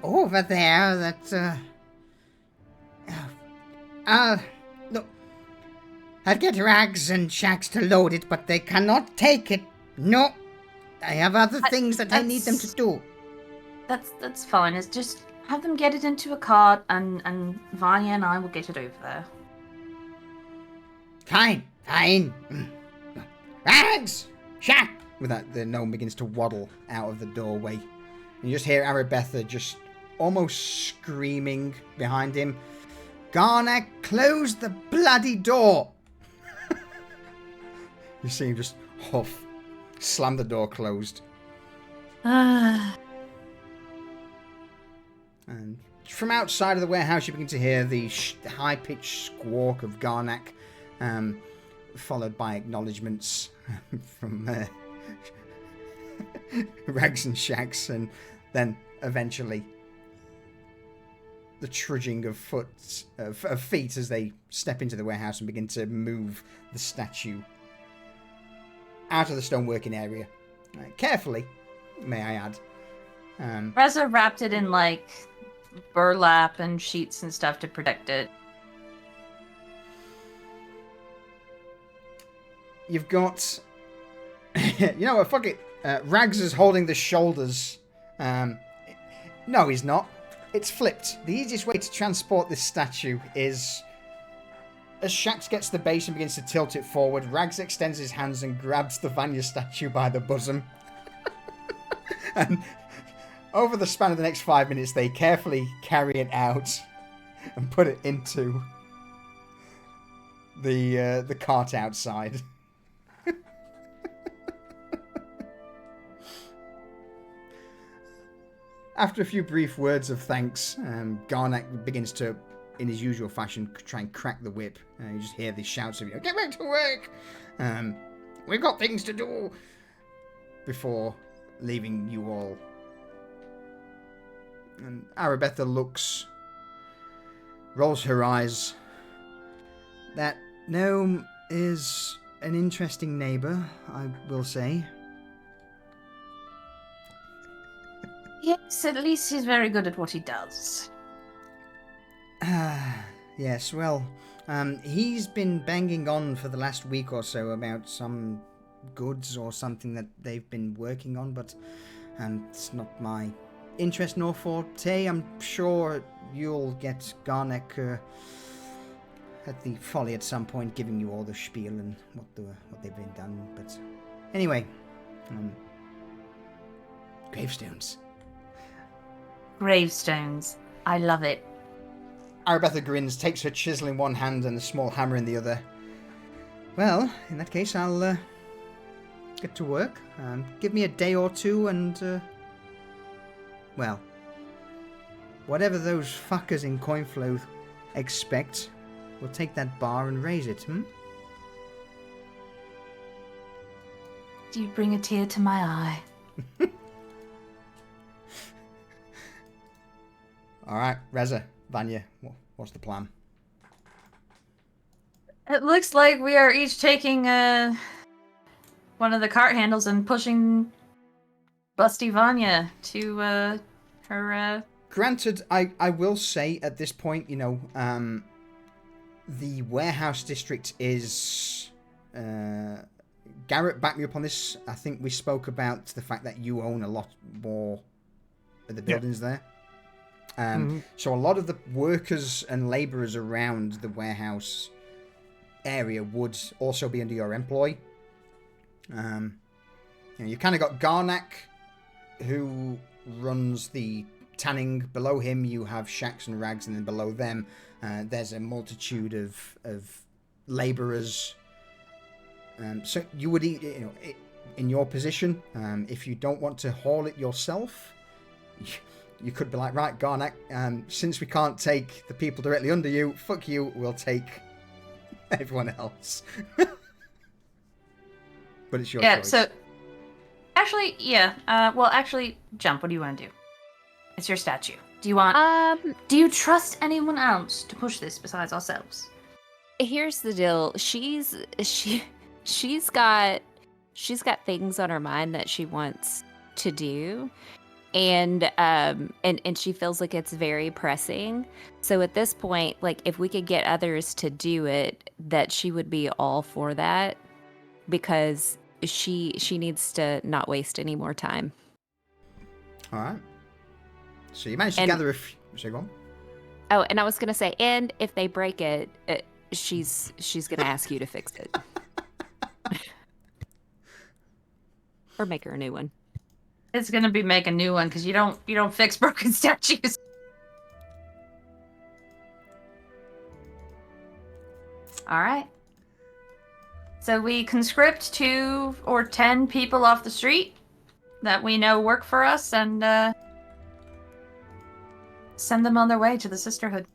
over there that look, I'd get Rags and Shax to load it, but they cannot take it. No, I have other things that I need them to do. That's fine. It's just have them get it into a cart, and Vanya and I will get it over there. Fine. Rags! Shax! With that, the gnome begins to waddle out of the doorway. And you just hear Arabetha just almost screaming behind him. Garnak, close the bloody door! You see him just huff, slam the door closed. And from outside of the warehouse, you begin to hear the high-pitched squawk of Garnak, followed by acknowledgements from Rags and Shax, and then eventually the trudging of feet as they step into the warehouse and begin to move the statue out of the stoneworking area. Carefully, may I add. Reza wrapped it in like burlap and sheets and stuff to protect it. You've got... you know what, fuck it. Rags is holding the shoulders. No, he's not. It's flipped. The easiest way to transport this statue is... As Shax gets the base and begins to tilt it forward, Rags extends his hands and grabs the Vanya statue by the bosom. And over the span of the next 5 minutes, they carefully carry it out and put it into the cart outside. After a few brief words of thanks, Garnak begins to, in his usual fashion, try and crack the whip. You just hear these shouts of, get back to work! We've got things to do! Before leaving you all. And Arabetha looks, rolls her eyes. That gnome is an interesting neighbour, I will say. Yes, at least he's very good at what he does. Yes, well, he's been banging on for the last week or so about some goods or something that they've been working on, but it's not my interest nor forte. I'm sure you'll get Garnek at the folly at some point, giving you all the spiel and what they've been done. But anyway, gravestones. Gravestones. I love it. Arabetha grins, takes her chisel in one hand and the small hammer in the other. Well, in that case, I'll get to work. Give me a day or two and, well, whatever those fuckers in Coinflow expect, we'll take that bar and raise it, Do you bring a tear to my eye? Alright, Reza, Vanya, what's the plan? It looks like we are each taking one of the cart handles and pushing Busty Vanya to her... Granted, I will say at this point, the warehouse district is... Garrett, back me up on this. I think we spoke about the fact that you own a lot more of the buildings there. So a lot of the workers and labourers around the warehouse area would also be under your employ. You've kind of got Garnak, who runs the tanning. Below him, you have Shax and Rags, and then below them, there's a multitude of labourers. So you would, in your position, if you don't want to haul it yourself, you could be like, right, Garnak, since we can't take the people directly under you, fuck you, we'll take everyone else. But it's your choice. So, actually, Jump, what do you want to do? It's your statue. Do you want... do you trust anyone else to push this besides ourselves? Here's the deal. She's got things on her mind that she wants to do. And she feels like it's very pressing. So at this point, like if we could get others to do it, that she would be all for that, because she needs to not waste any more time. All right. So you managed to gather a few. So go on. Oh, and I was gonna say, and if they break it, she's gonna ask you to fix it, or make her a new one. It's gonna be make a new one because you don't fix broken statues. All right. So we conscript 2 or 10 people off the street that we know work for us, and send them on their way to the Sisterhood.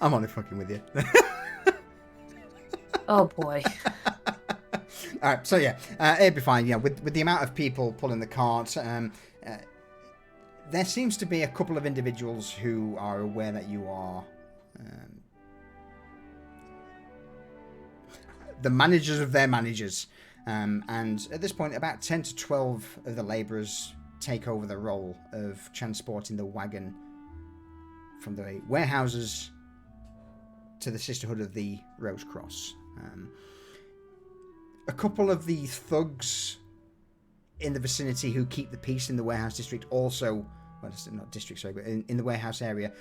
I'm only fucking with you. Oh boy. All right, so yeah, it'd be fine. Yeah, with the amount of people pulling the cart, there seems to be a couple of individuals who are aware that you are the managers of their managers, and at this point, about 10 to 12 of the labourers take over the role of transporting the wagon from the warehouses to the Sisterhood of the Rose Cross. A couple of the thugs in the vicinity who keep the peace in the warehouse district also, well, not district, sorry, but in the warehouse area,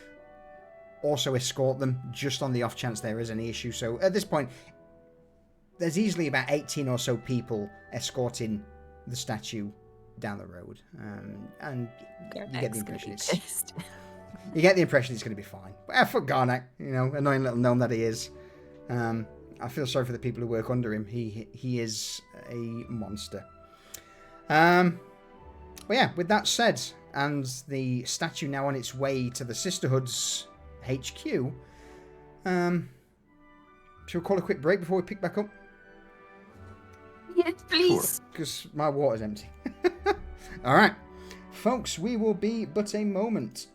also escort them just on the off chance there is any issue. So at this point, there's easily about 18 or so people escorting the statue down the road, and you get the impression you get the impression it's going to be fine. But for Garnak, annoying little gnome that he is, I feel sorry for the people who work under him. He is a monster. But yeah, with that said, and the statue now on its way to the Sisterhood's HQ, shall we call a quick break before we pick back up? Yes, please. Because my water's empty. All right, folks, we will be but a moment.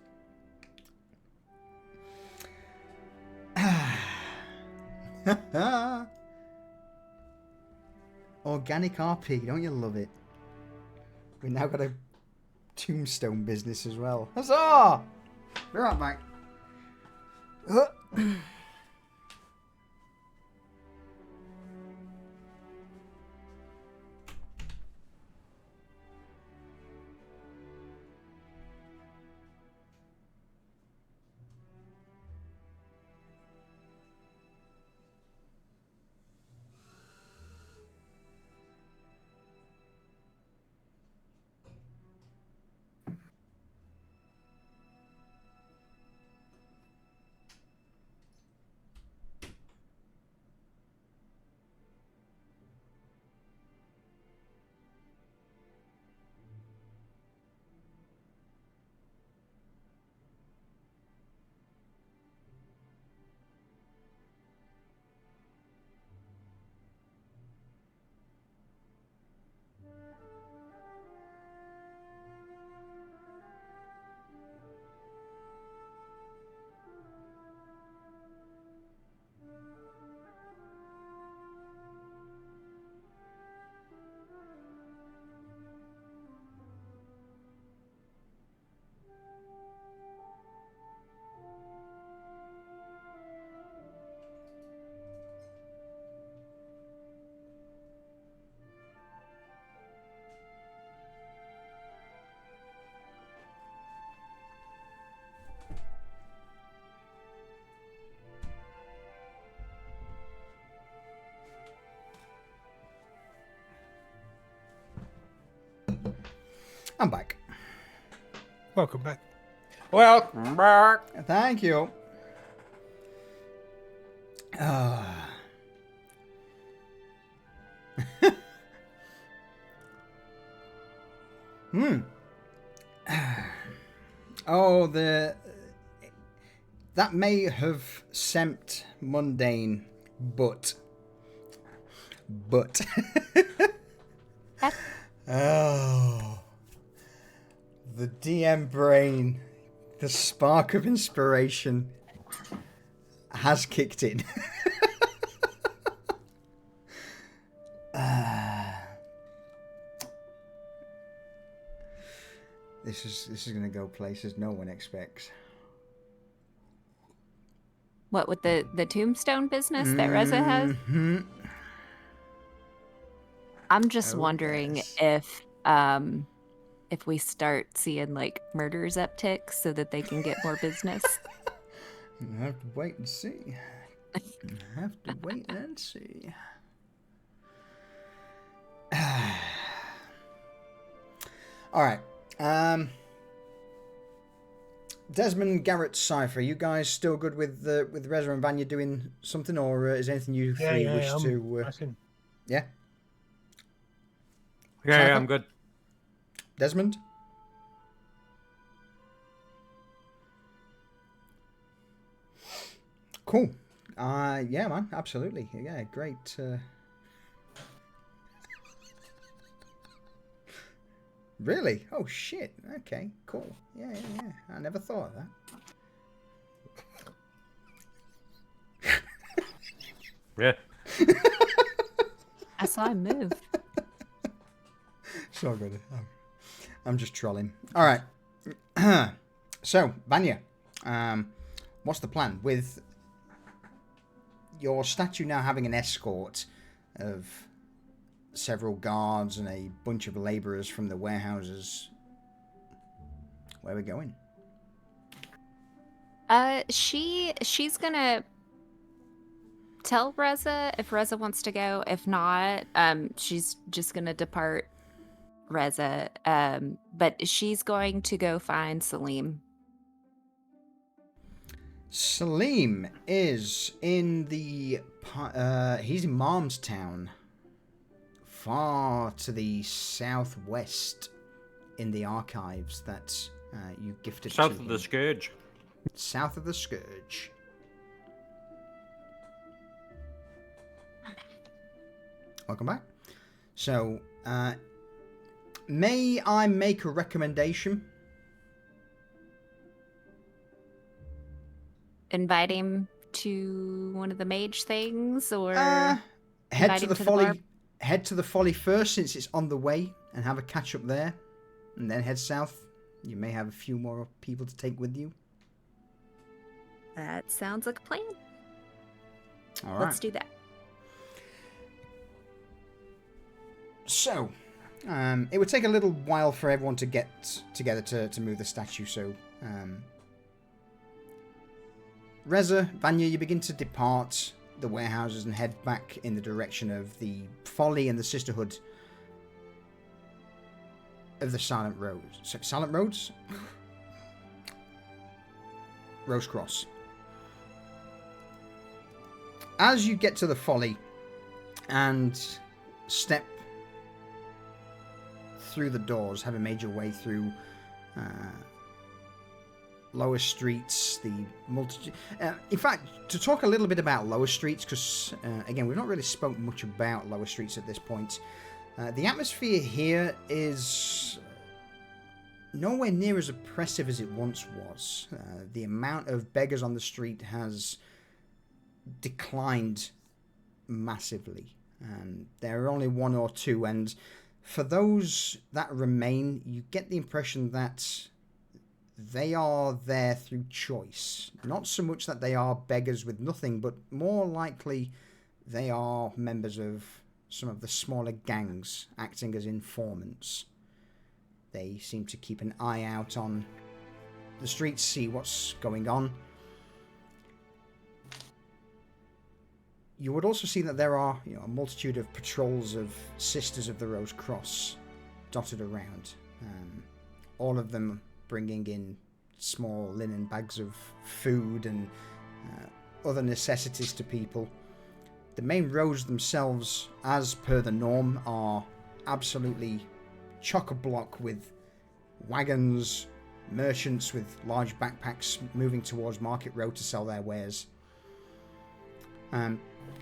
Organic RP, don't you love it? We now got a tombstone business as well. Huzzah! Be right back. I'm back. Welcome back. Welcome back. Thank you. Oh, that may have seemed mundane, but oh, the DM brain, the spark of inspiration has kicked in. This is going to go places no one expects. What, with the tombstone business that Reza has? Mhm. I'm just Oh, wondering yes. if we start seeing like murders uptick so that they can get more business. I have to wait and see. I have to wait and see. All right. Desmond, Garrett, Cypher, you guys still good with Reza and Vanya doing something, or is there anything you three wish to? Yeah. Yeah, Cypher? I'm good. Desmond. Cool. Yeah, man, absolutely. Yeah, great. Really? Oh shit. Okay, cool. Yeah. I never thought of that. Yeah. I saw him move. So good. I'm just trolling. All right. So, Vanya, what's the plan with your statue now having an escort of several guards and a bunch of laborers from the warehouses? Where are we going? She's gonna tell Reza if Reza wants to go. If not, she's just gonna depart Reza. But she's going to go find Salim. Salim is in the he's in Malmstown, far to the southwest in the archives that you gifted South to of him. the Scourge. South of the Scourge. Welcome back. So, may I make a recommendation? Invite him to one of the mage things, or Head invite to him the to the folly. bar? Head to the folly first, since it's on the way, and have a catch up there, and then head south. You may have a few more people to take with you. That sounds like a plan. All right. Let's do that. So, it would take a little while for everyone to get together to move the statue. So, Reza, Vanya, you begin to depart the warehouses and head back in the direction of the Folly and the Sisterhood of the Silent Roads. Silent Roads? Rose Cross. As you get to the Folly and step through the doors, having made your way through lower streets, the multitude. In fact, to talk a little bit about lower streets, because again, we've not really spoke much about lower streets at this point. The atmosphere here is nowhere near as oppressive as it once was. The amount of beggars on the street has declined massively. There are only one or two, and for those that remain, you get the impression that they are there through choice. Not so much that they are beggars with nothing, but more likely they are members of some of the smaller gangs acting as informants. They seem to keep an eye out on the streets, see what's going on. You would also see that there are, a multitude of patrols of Sisters of the Rose Cross dotted around. All of them bringing in small linen bags of food and other necessities to people. The main roads themselves, as per the norm, are absolutely chock-a-block with wagons, merchants with large backpacks moving towards Market Road to sell their wares.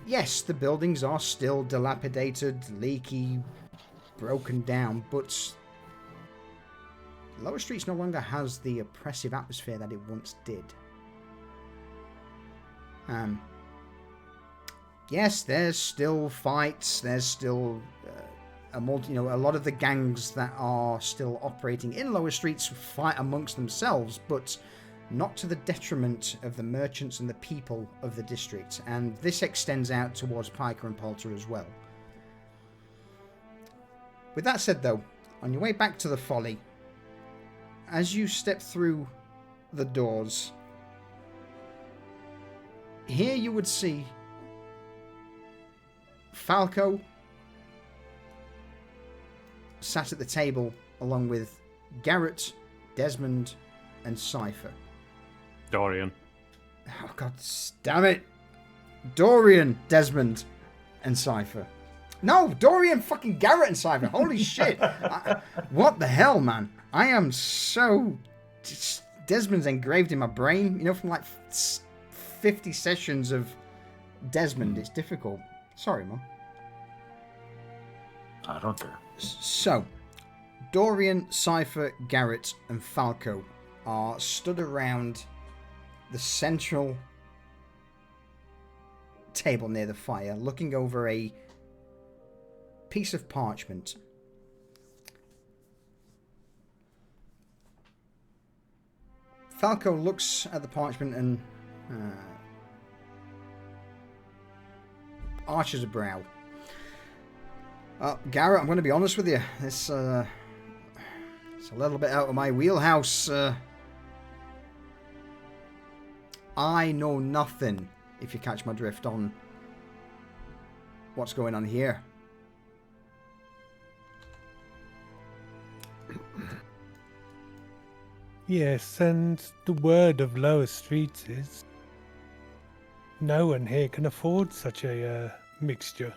Yes, the buildings are still dilapidated, leaky, broken down, but Lower Streets no longer has the oppressive atmosphere that it once did. Yes, there's still fights, there's still a lot of the gangs that are still operating in lower streets fight amongst themselves, but not to the detriment of the merchants and the people of the district. And this extends out towards Piker and Polter as well. With that said, though, on your way back to the Folly, as you step through the doors, here you would see Falco sat at the table along with Garrett, Desmond, and Cypher. Dorian. Oh, god damn it. Dorian, Desmond, and Cypher. No, Dorian, fucking Garrett, and Cypher. Holy shit. What the hell, man? I am so... Desmond's engraved in my brain. You know, from like 50 sessions of Desmond. It's difficult. Sorry, Mum. I don't care. So, Dorian, Cypher, Garrett, and Falco are stood around the central table near the fire, looking over a piece of parchment. Falco looks at the parchment and arches a brow. Garrett, I'm going to be honest with you. It's a little bit out of my wheelhouse. I know nothing, if you catch my drift, on what's going on here. Yes, and the word of lower streets is no one here can afford such a mixture.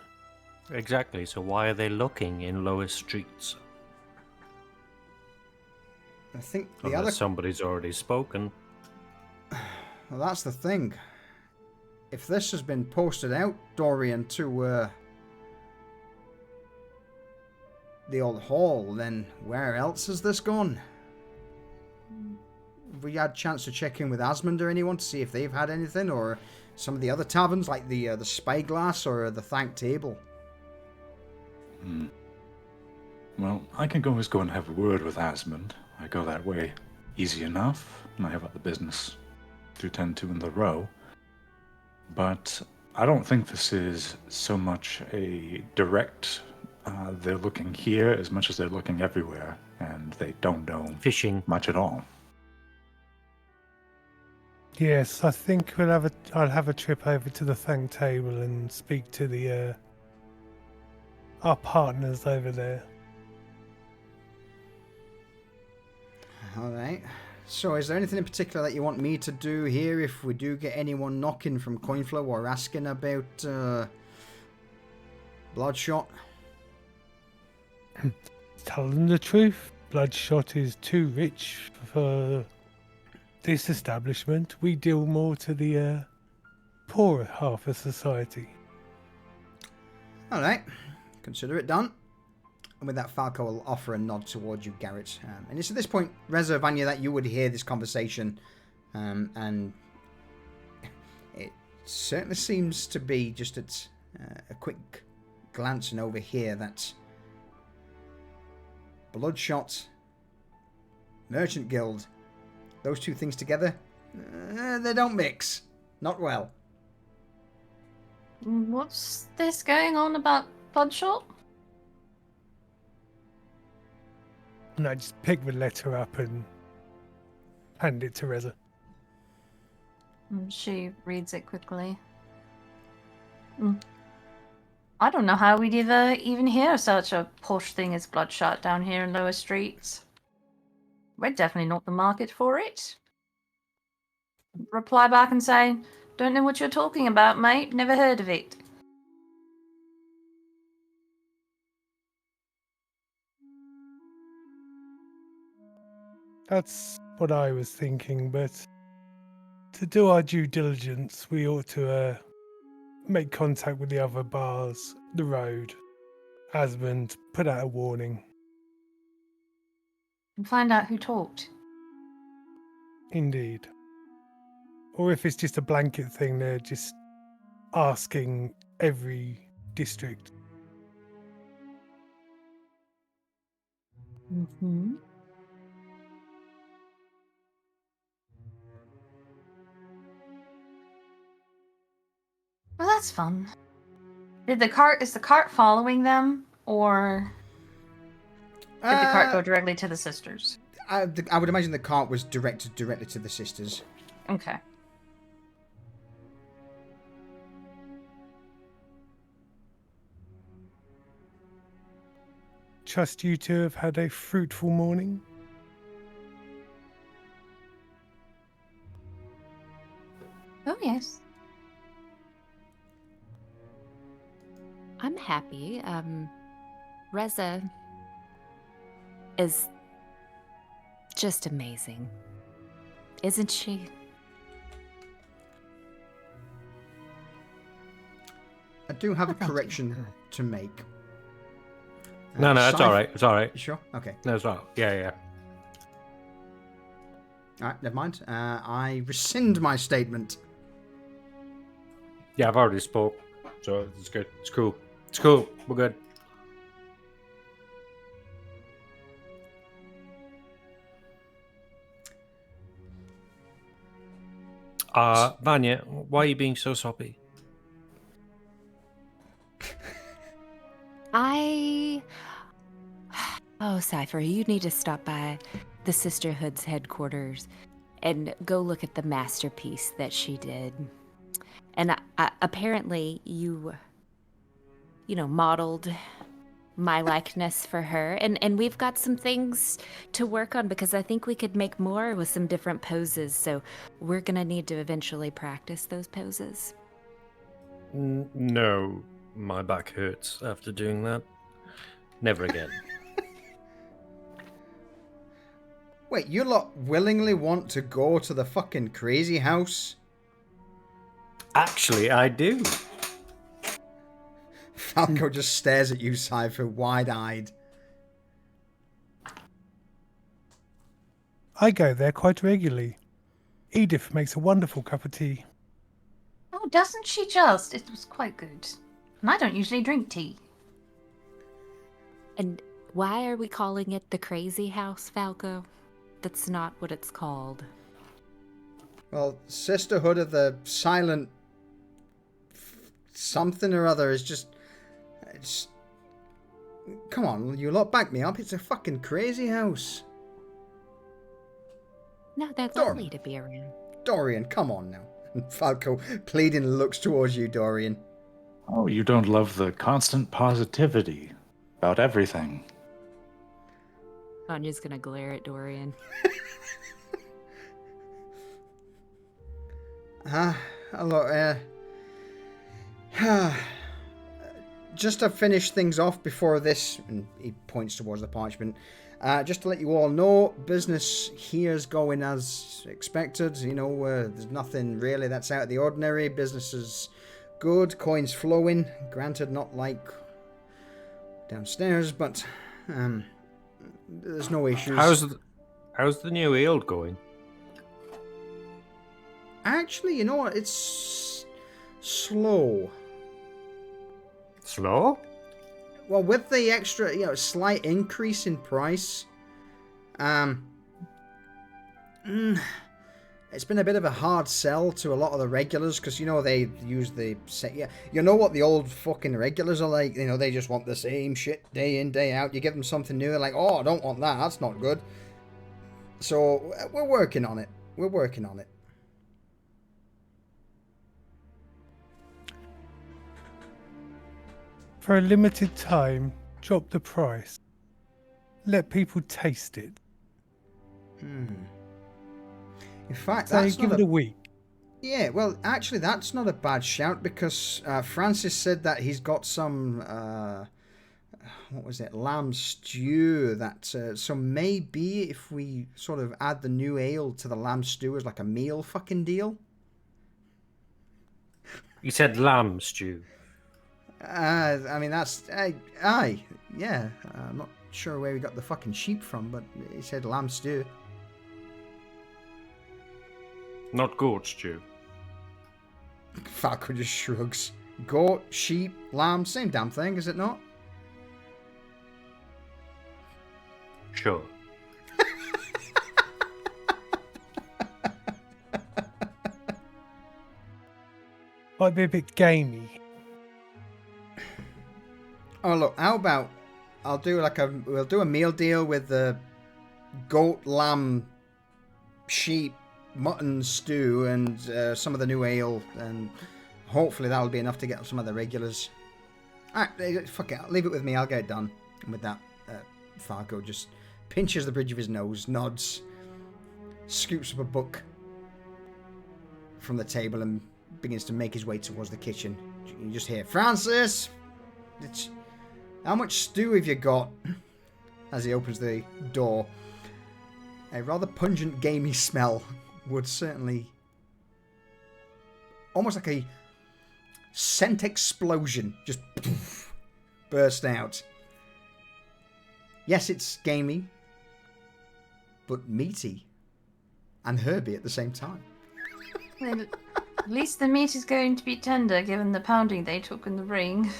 Exactly, so why are they looking in lower streets? I think the Unless other... somebody's already spoken. Well, that's the thing. If this has been posted out, Dorian, to the old hall, then where else has this gone? Have we had a chance to check in with Asmund or anyone to see if they've had anything, or some of the other taverns like the Spyglass or the Thank Table? Well, I can always go and have a word with Asmund. I go that way easy enough, and I have other business to tend to in the row. But I don't think this is so much a direct, they're looking here as much as they're looking everywhere, and they don't know Fishing. much at all. Yes, I think I'll have a trip over to the Thank Table and speak to the our partners over there. Alright. So is there anything in particular that you want me to do here if we do get anyone knocking from Coinflow or asking about Bloodshot? Tell them the truth. Bloodshot is too rich for this establishment. We deal more to the poorer half of society. Alright. Consider it done. And with that, Falco will offer a nod towards you, Garrett. And it's at this point, Reza, Vanya, that you would hear this conversation. And it certainly seems to be just at a quick glancing over here that Bloodshot, Merchant Guild, those two things together, they don't mix. Not well. What's this going on about Bloodshot? And I just pick the letter up and hand it to Reza. She reads it quickly. I don't know how we'd even hear such a posh thing as Bloodshot down here in lower streets. We're definitely not the market for it. Reply back and say, don't know what you're talking about, mate. Never heard of it. That's what I was thinking, but to do our due diligence, we ought to make contact with the other bars, the road. Asmund put out a warning. And find out who talked. Indeed. Or if it's just a blanket thing, they're just asking every district. Mm-hmm. Well, that's fun. Is the cart following them, or did the cart go directly to the sisters? I would imagine the cart was directed directly to the sisters. Okay. Trust you to have had a fruitful morning. Oh, yes. I'm happy. Reza is just amazing, isn't she? I do have a thank you. correction to make. No, it's Sci- all right. It's all right. You sure? Okay. No, it's all right. Yeah. All right, never mind. I rescind my statement. Yeah, I've already spoke. So it's good. It's cool. It's cool. We're good. Vanya, why are you being so soppy? Oh, Cypher, you need to stop by the Sisterhood's headquarters and go look at the masterpiece that she did. And apparently you modeled my likeness for her. And we've got some things to work on because I think we could make more with some different poses. So we're going to need to eventually practice those poses. No, my back hurts after doing that. Never again. Wait, you lot willingly want to go to the fucking crazy house? Actually, I do. Falco just stares at you, Cypher, wide-eyed. I go there quite regularly. Edith makes a wonderful cup of tea. Oh, doesn't she just? It was quite good. And I don't usually drink tea. And why are we calling it the Crazy House, Falco? That's not what it's called. Well, Sisterhood of the Silent something or other is just... It's... Come on, you lot back me up. It's a fucking crazy house. No, they're lovely to be around. Dorian, come on now. Falco pleading looks towards you, Dorian. Oh, you don't love the constant positivity about everything. Anya's gonna glare at Dorian. Hello, just to finish things off before this, and he points towards the parchment, just to let you all know, business here's going as expected. You know, there's nothing really that's out of the ordinary. Business is good, coins flowing. Granted, not like downstairs, but there's no issues. How's the new yield going? Actually, you know what? It's slow. Slow? Well, with the extra, slight increase in price, it's been a bit of a hard sell to a lot of the regulars because, they use the... you know what the old fucking regulars are like? They just want the same shit day in, day out. You give them something new, they're like, oh, I don't want that. That's not good. So, we're working on it. We're working on it. For a limited time, drop the price. Let people taste it. In fact, Say, that's give not it a week. Yeah, well, actually, that's not a bad shout because Francis said that he's got some, lamb stew that, so maybe if we sort of add the new ale to the lamb stew as like a meal fucking deal. You said lamb stew. I mean, that's, aye, yeah, I'm not sure where we got the fucking sheep from, but he said lamb stew. Not goat stew. Falco just shrugs. Goat, sheep, lamb, same damn thing, is it not? Sure. Might be a bit gamey. Oh look, how about we'll do a meal deal with the goat, lamb, sheep, mutton stew, and some of the new ale, and hopefully that'll be enough to get some of the regulars. Alright, fuck it, leave it with me, I'll get it done. And with that, Fargo just pinches the bridge of his nose, nods, scoops up a book from the table and begins to make his way towards the kitchen. You just hear, Francis! How much stew have you got? As he opens the door. A rather pungent, gamey smell would certainly... almost like a scent explosion just burst out. Yes, it's gamey, but meaty and herby at the same time. Well, at least the meat is going to be tender, given the pounding they took in the ring.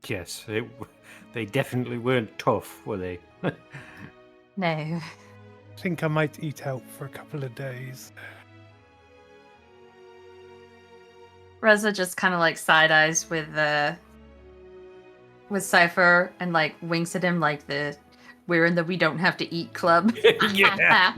Yes, they definitely weren't tough, were they? No. I think I might eat out for a couple of days. Reza just kind of like side eyes with Cypher and like winks at him like we're in the we don't have to eat club. Yeah.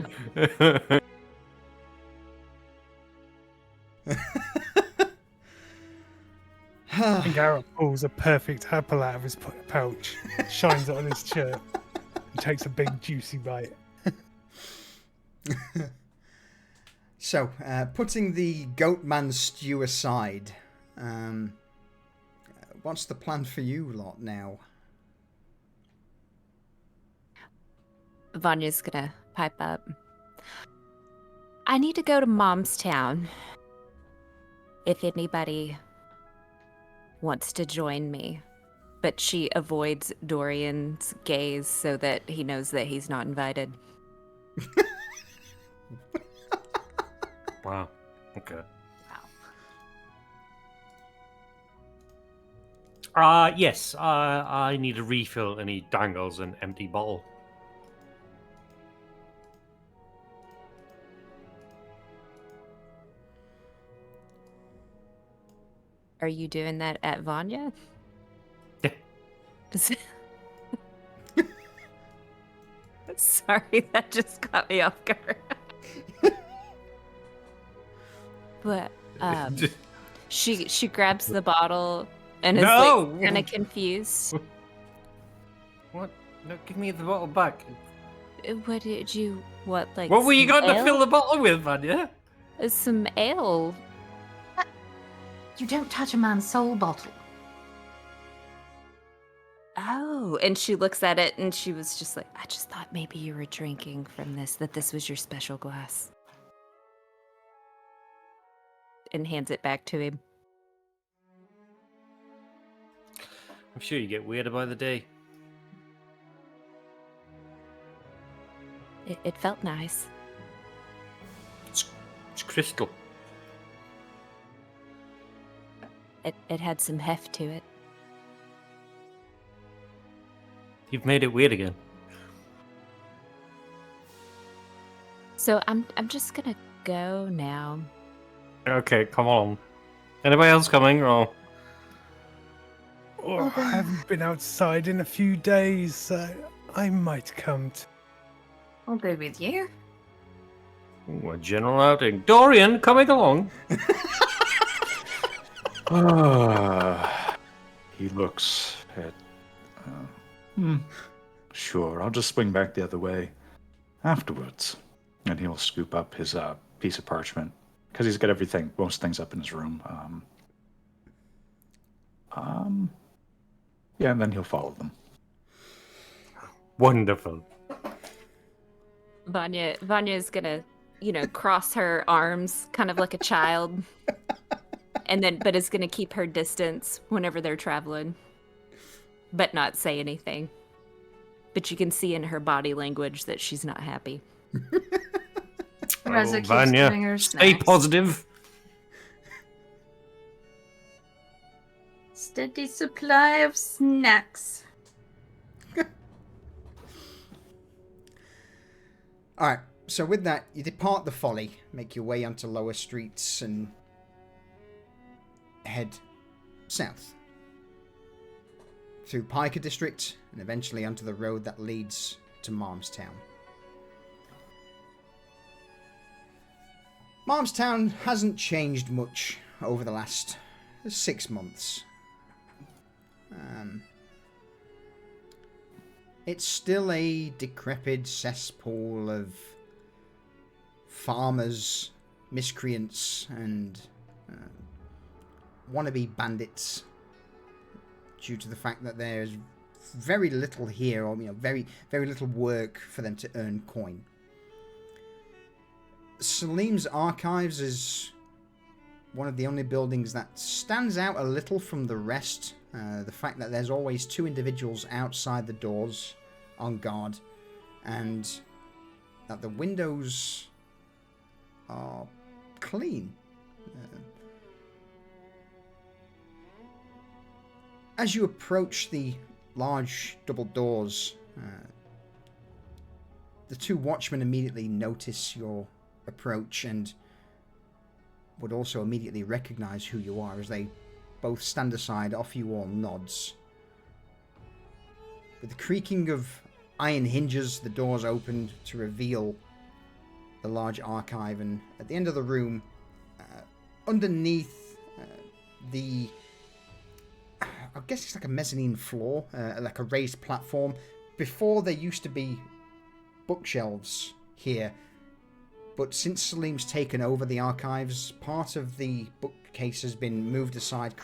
I think Garrett pulls a perfect apple out of his pouch, shines it on his shirt, and takes a big juicy bite. So, putting the Goatman stew aside, what's the plan for you lot now? Vanya's gonna pipe up. I need to go to Mom's town. If anybody wants to join me. But she avoids Dorian's gaze so that he knows that he's not invited. Wow. Okay. Yes. I need a refill and he dangles an empty bottle. Are you doing that at Vanya? Yeah. Sorry, that just caught me off guard. But she grabs the bottle and is like kind of confused. What? No, give me the bottle back. What did you what like? What were you some going to ale? fill the bottle with, Vanya? Some ale. You don't touch a man's soul bottle. Oh, and she looks at it and she was just like, I just thought maybe you were drinking from this, that this was your special glass. And hands it back to him. I'm sure you get weirder by the day. It felt nice. It's crystal. It had some heft to it. You've made it weird again. So I'm just gonna go now. Okay, come on. Anybody else coming? Or Oh, I haven't been outside in a few days, so I might come to... I'll go with you. ooh, a general outing. Dorian, coming along. He looks at... Sure, I'll just swing back the other way afterwards. And he'll scoop up his piece of parchment. Because he's got most things up in his room. Yeah, and then he'll follow them. Wonderful. Vanya's gonna, cross her arms, kind of like a child. But is gonna keep her distance whenever they're traveling. But not say anything. But you can see in her body language that she's not happy. Reza keeps Vanya, doing her stay snacks. positive. steady supply of snacks. Alright, so with that, you depart the Folly, make your way onto lower streets, and head south. Through Piker District, and eventually onto the road that leads to Malmstown. Malmstown hasn't changed much over the last 6 months. It's still a decrepit cesspool of farmers, miscreants, and wannabe bandits, due to the fact that there's very little here, or very little work for them to earn coin. Salim's Archives is one of the only buildings that stands out a little from the rest. The fact that there's always 2 individuals outside the doors on guard, and that the windows are clean. As you approach the large double doors, the 2 watchmen immediately notice your approach and would also immediately recognize who you are, as they both stand aside, offer you all nods. With the creaking of iron hinges, the doors opened to reveal the large archive, and at the end of the room, underneath the, I guess it's like a mezzanine floor, like a raised platform. Before, there used to be bookshelves here, but since Salim's taken over the archives, part of the bookcase has been moved aside,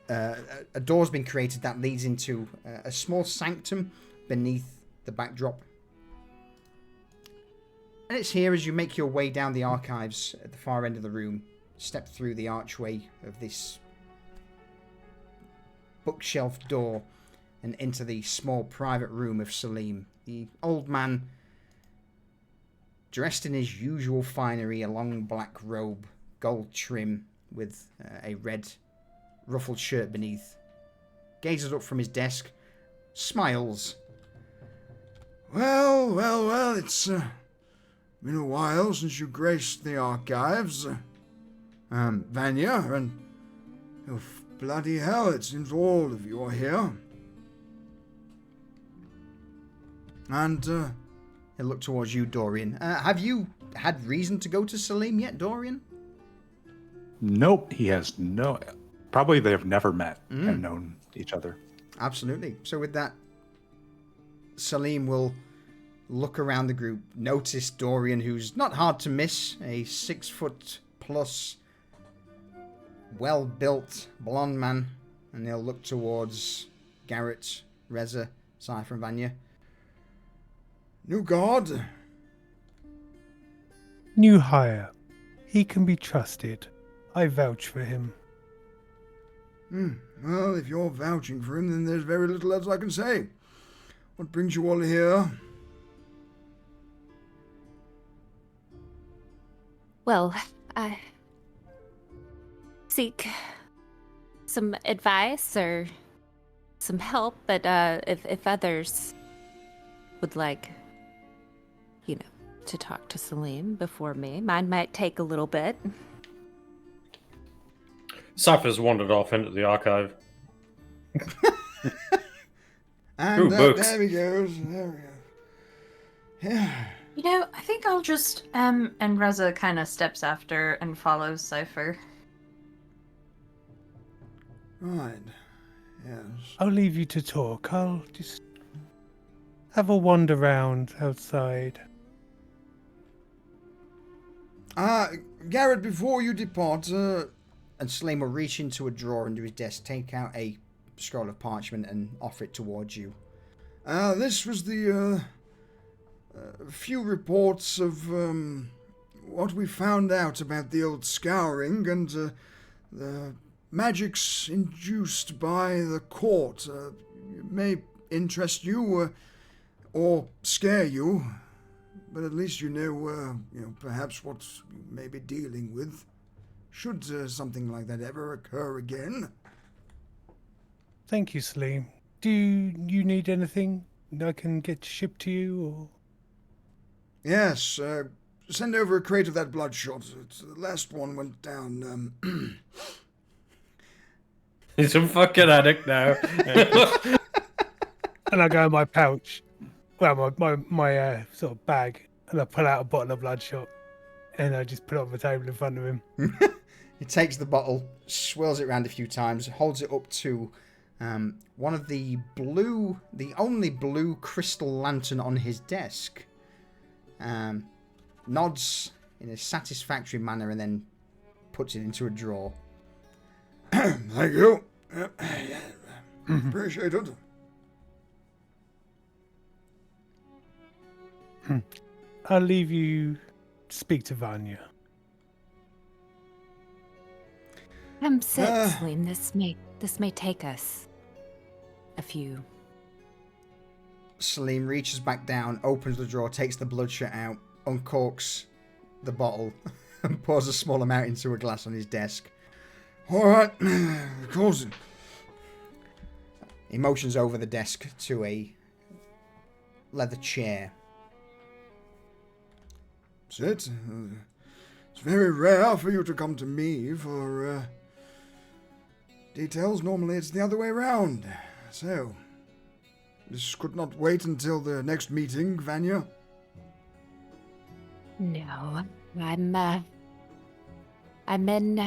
a door's been created that leads into a small sanctum beneath the backdrop. And it's here, as you make your way down the archives at the far end of the room, step through the archway of this bookshelf door and into the small private room of Salim. The old man, dressed in his usual finery, a long black robe, gold trim, with a red ruffled shirt beneath, gazes up from his desk, smiles. Well, it's been a while since you graced the archives, Vanya, and oh, bloody hell, it seems all of you are here. And he'll look towards you, Dorian. Have you had reason to go to Salim yet, Dorian? Nope, he has no... Probably they've never met and known each other. Absolutely. So with that, Salim will look around the group, notice Dorian, who's not hard to miss, a 6-foot-plus, well-built blonde man, and he'll look towards Garrett, Reza, Cypher, and Vanya. New guard? New hire. He can be trusted. I vouch for him. Well, if you're vouching for him, then there's very little else I can say. What brings you all here? Well, I seek some advice or some help, but if others would like, to talk to Salim before me, mine might take a little bit. Cypher's wandered off into the archive. And books. there he goes. There we go. Yeah. I think I'll just, and Reza kind of steps after and follows Cypher. Right. Yes. I'll leave you to talk. I'll just have a wander round outside. Garrett, before you depart, and Salim will reach into a drawer under his desk, take out a scroll of parchment and offer it towards you. This was the, few reports of, what we found out about the old scouring and, the magics induced by the court. It may interest you, or scare you, but at least you know, perhaps what you may be dealing with, should something like that ever occur again. Thank you, Salim. Do you need anything I can get shipped to you? Or... Yes, send over a crate of that bloodshot. The last one went down. He's a fucking addict now. And I go in my pouch, well, my sort of bag, and I pull out a bottle of bloodshot, and I just put it on the table in front of him. He takes the bottle, swirls it around a few times, holds it up to one of the only blue crystal lantern on his desk. Nods in a satisfactory manner and then puts it into a drawer. Thank you. Appreciate it. I'll leave you to speak to Vanya. Come sit, Salim. This may take us a few. Salim reaches back down, opens the drawer, takes the bloodshot out, uncorks the bottle, and pours a small amount into a glass on his desk. All right, of course. He motions over the desk to a leather chair. Sit. It's very rare for you to come to me for details. Normally it's the other way around. So, this could not wait until the next meeting, Vanya? No, I'm in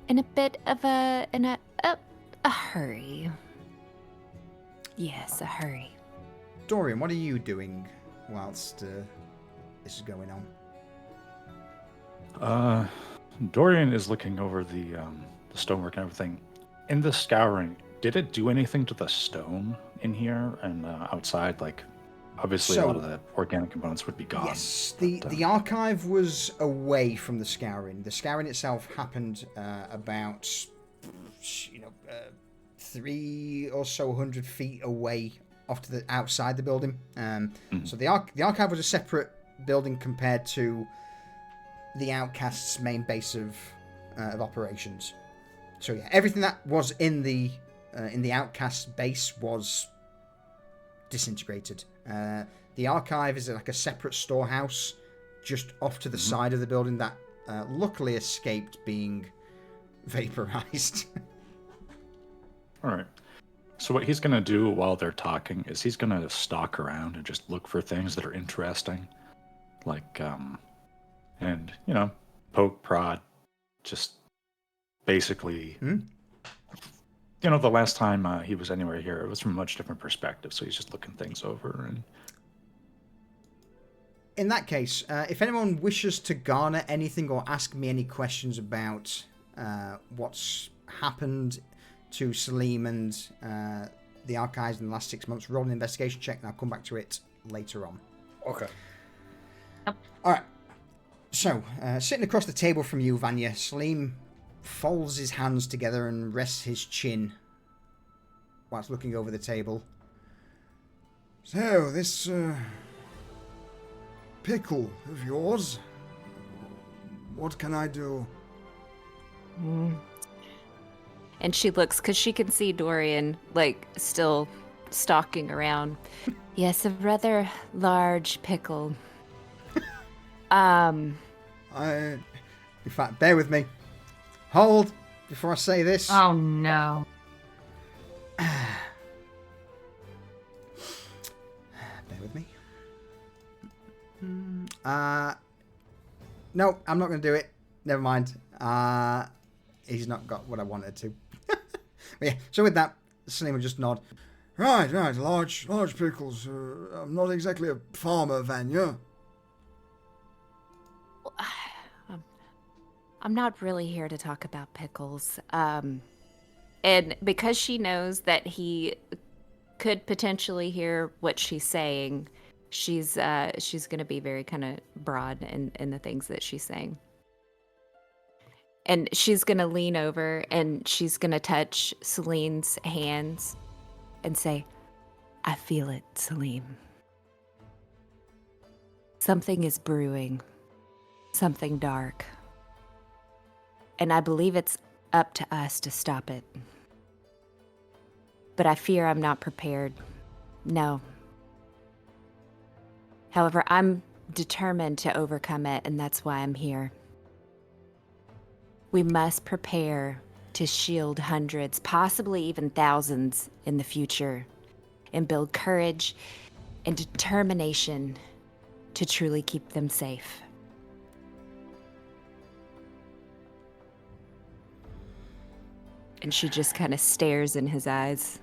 a bit of a hurry. Yes, a hurry. Dorian, what are you doing whilst this is going on? Dorian is looking over the stonework and everything. In the scouring, did it do anything to the stone in here and outside? Like, obviously, a lot of the organic components would be gone. Yes, the archive was away from the scouring. The scouring itself happened about 300 or so feet away off to the outside the building. So the archive was a separate building compared to the Outcast's main base of operations. So yeah, everything that was in the Outcast base was disintegrated. The archive is like a separate storehouse just off to the side of the building that luckily escaped being vaporized. All right. So what he's going to do while they're talking is he's going to stalk around and just look for things that are interesting. Like, and, poke, prod, just basically, the last time he was anywhere here, it was from a much different perspective. So he's just looking things over. And in that case, if anyone wishes to garner anything or ask me any questions about what's happened to Salim and the archives in the last 6 months, roll an investigation check, and I'll come back to it later on. Okay. Yep. All right. So, sitting across the table from you, Vanya, Salim folds his hands together and rests his chin whilst looking over the table. So, this pickle of yours, what can I do? And she looks, because she can see Dorian, still stalking around. Yes, a rather large pickle. In fact, bear with me. Hold, before I say this. Oh, no. Bear with me. No, I'm not going to do it. Never mind. He's not got what I wanted to. But yeah, so with that, Salim will just nod. Right, large pickles. I'm not exactly a farmer, Vanya. I'm not really here to talk about pickles. And because she knows that he could potentially hear what she's saying, she's going to be very kind of broad in the things that she's saying. And she's going to lean over and she's going to touch Salim's hands and say, I feel it, Salim. Something is brewing. Something dark. And I believe it's up to us to stop it. but I fear I'm not prepared. No. However, I'm determined to overcome it, and that's why I'm here. We must prepare to shield hundreds, possibly even thousands in the future, and build courage and determination to truly keep them safe. And she just kind of stares in his eyes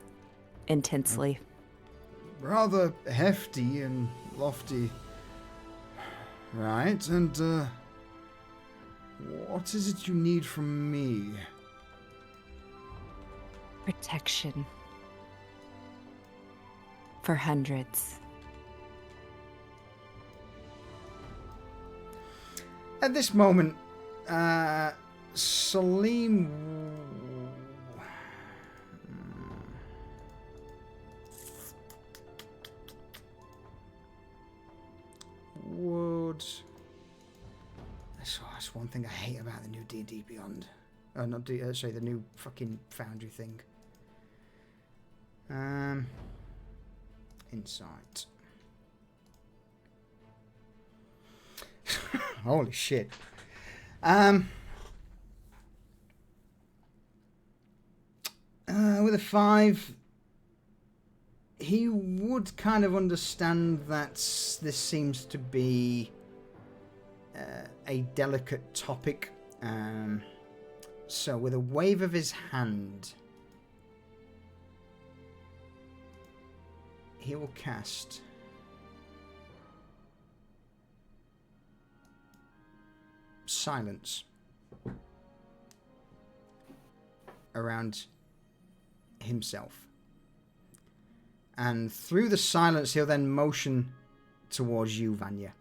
intensely. Rather hefty and lofty. Right, and what is it you need from me? Protection. For hundreds. At this moment, Salim would... That's one thing I hate about the new D&D Beyond. Sorry, the new fucking Foundry thing. Insight. Holy shit. With a 5, he would kind of understand that this seems to be a delicate topic. So with a wave of his hand, he will cast silence around himself. And through the silence, he'll then motion towards you, Vanya.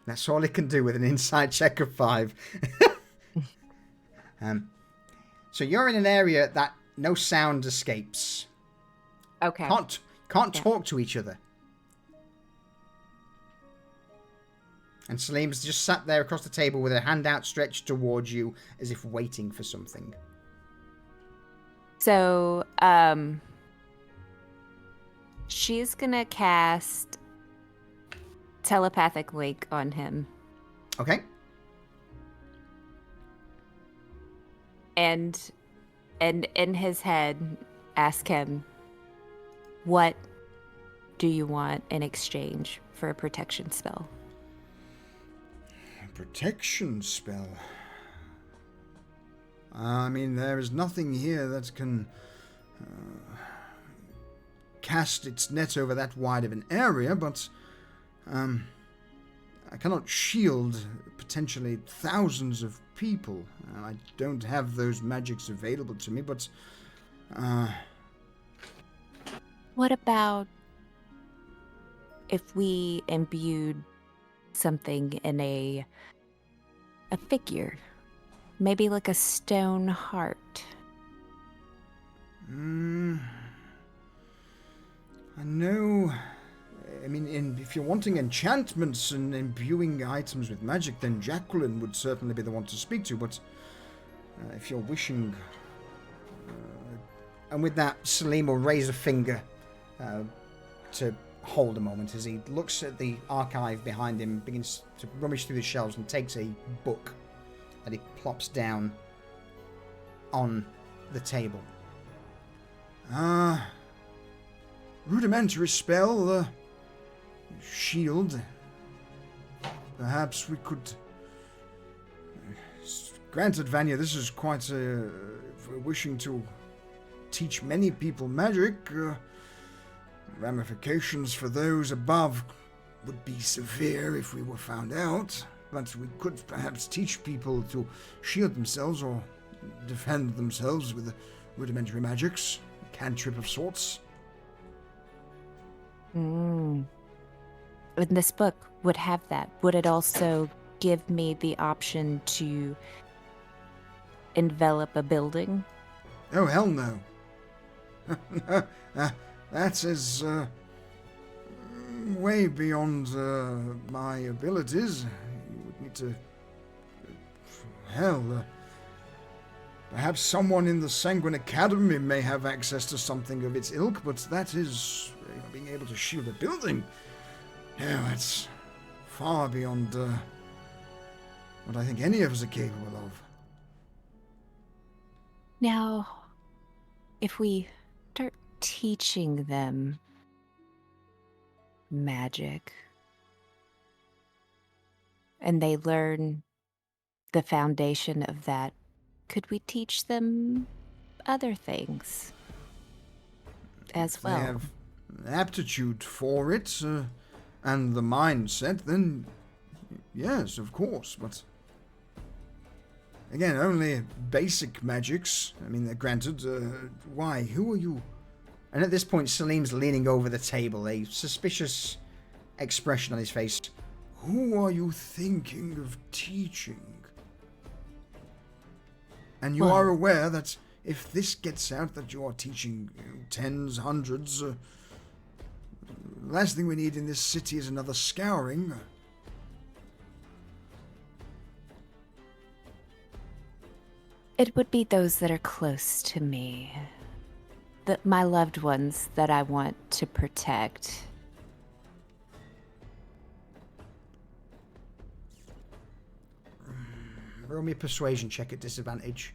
That's all he can do with an insight check of 5. So you're in an area that no sound escapes. Okay. Can't talk to each other. And Salim's just sat there across the table with her hand outstretched towards you as if waiting for something. So, she's gonna cast telepathic link on him. Okay. And in his head, ask him, what do you want in exchange for a protection spell? Protection spell. I mean, there is nothing here that can cast its net over that wide of an area, but I cannot shield potentially thousands of people. I don't have those magics available to me, but What about if we imbued something in a figure? Maybe like a stone heart. I know. I mean, if you're wanting enchantments and imbuing items with magic, then Jacqueline would certainly be the one to speak to, but if you're wishing... And with that, Salim will raise a finger to hold a moment as he looks at the archive behind him, begins to rummage through the shelves and takes a book that he plops down on the table. Rudimentary spell, shield. Perhaps we could... Granted, Vanya, this is quite a... If we're wishing to teach many people magic, ramifications for those above would be severe if we were found out. But we could perhaps teach people to shield themselves or defend themselves with rudimentary magics, a cantrip of sorts. And this book would have that. Would it also give me the option to envelop a building? Oh, hell no. That is way beyond my abilities. You would Hell, perhaps someone in the Sanguine Academy may have access to something of its ilk, but that is, being able to shield a building. Yeah, that's far beyond what I think any of us are capable of. Now, if we start teaching them magic, and they learn the foundation of that, could we teach them other things as well? They have aptitude for it, and the mindset, then yes, of course, but again, only basic magics. I mean, they're granted, why? Who are you? And at this point, Salim's leaning over the table, a suspicious expression on his face. Who are you thinking of teaching? And you Well, are aware that if this gets out that you are teaching tens, hundreds, the last thing we need in this city is another scouring. it would be those that are close to me, my loved ones that I want to protect. Roll me a persuasion check at disadvantage.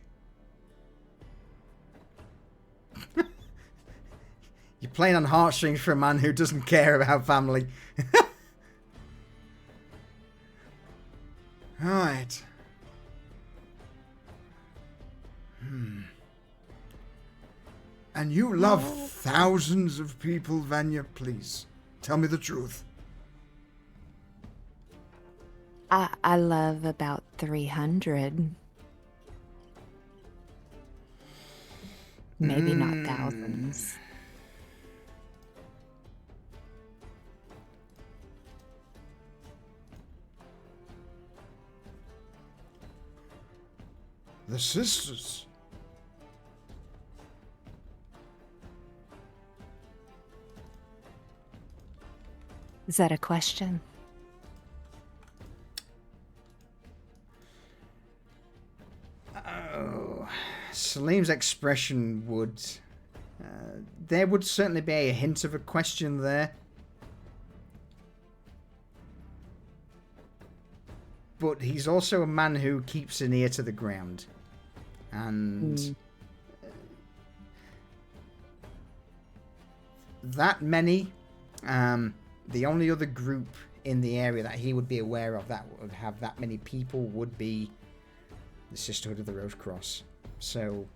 You're playing on heartstrings for a man who doesn't care about family. Right. And you love thousands of people, Vanya, please. Tell me the truth. I love about 300. Maybe not thousands. The sisters. Is that a question? Oh, Salim's expression would... there would certainly be a hint of a question there. But he's also a man who keeps an ear to the ground. And... that many... the only other group in the area that he would be aware of that would have that many people would be the Sisterhood of the Rose Cross. So,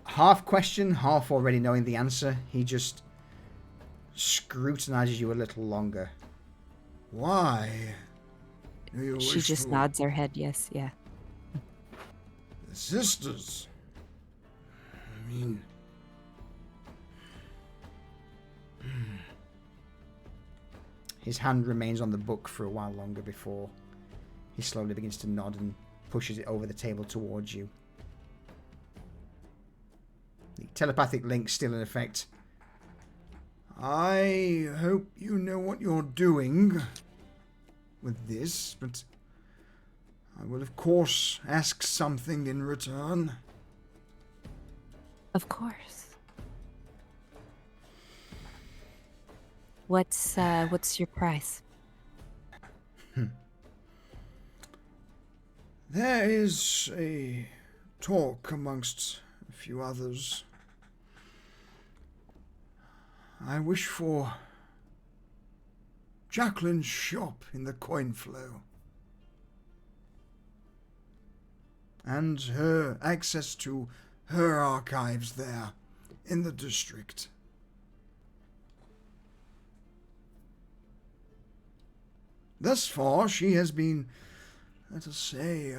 half question, half already knowing the answer. He just scrutinizes you a little longer. Why? Do you She wish just to- nods her head, yes, yeah. The sisters. I mean... His hand remains on the book for a while longer before he slowly begins to nod and pushes it over the table towards you. The telepathic link still in effect. I hope you know what you're doing with this, but I will of course ask something in return. Of course. What's your price? There is a talk amongst a few others. I wish for Jacqueline's shop in the coin flow. And her access to her archives there in the district. Thus far, she has been, let us say,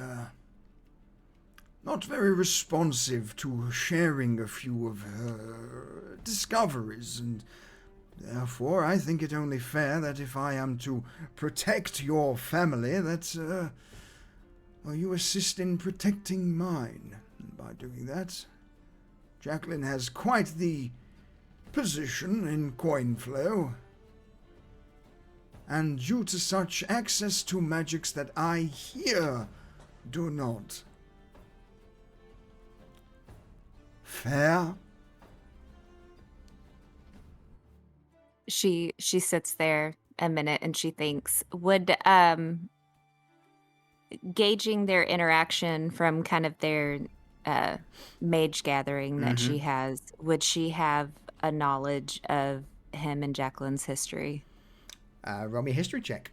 not very responsive to sharing a few of her discoveries, and therefore I think it only fair that if I am to protect your family, that, well, you assist in protecting mine. And by doing that, Jacqueline has quite the position in coin flow. and due to such access to magics that I here do not. Fair? She sits there a minute and she thinks, would gauging their interaction from kind of their mage gathering that she has, would she have a knowledge of him and Jacqueline's history? Roll me a history check.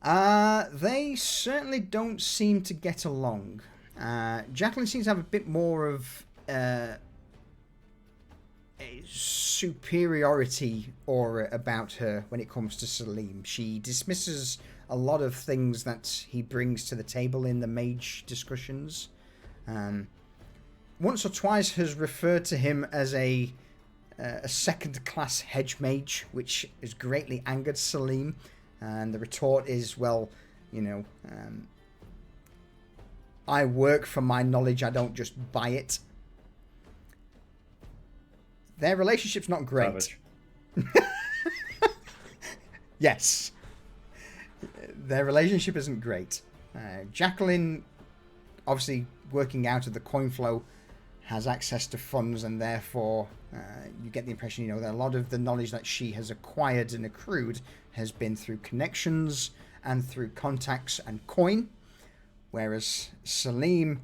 They certainly don't seem to get along. Jacqueline seems to have a bit more of a superiority aura about her when it comes to Salim. She dismisses a lot of things that he brings to the table in the mage discussions. Once or twice has referred to him as a second-class hedge mage, which has greatly angered Salim. And the retort is, well, I work for my knowledge, I don't just buy it. Their relationship's not great. Yes. Their relationship isn't great. Jacqueline, obviously working out of the coin flow, has access to funds, and therefore you get the impression, that a lot of the knowledge that she has acquired and accrued has been through connections and through contacts and coin, whereas Salim,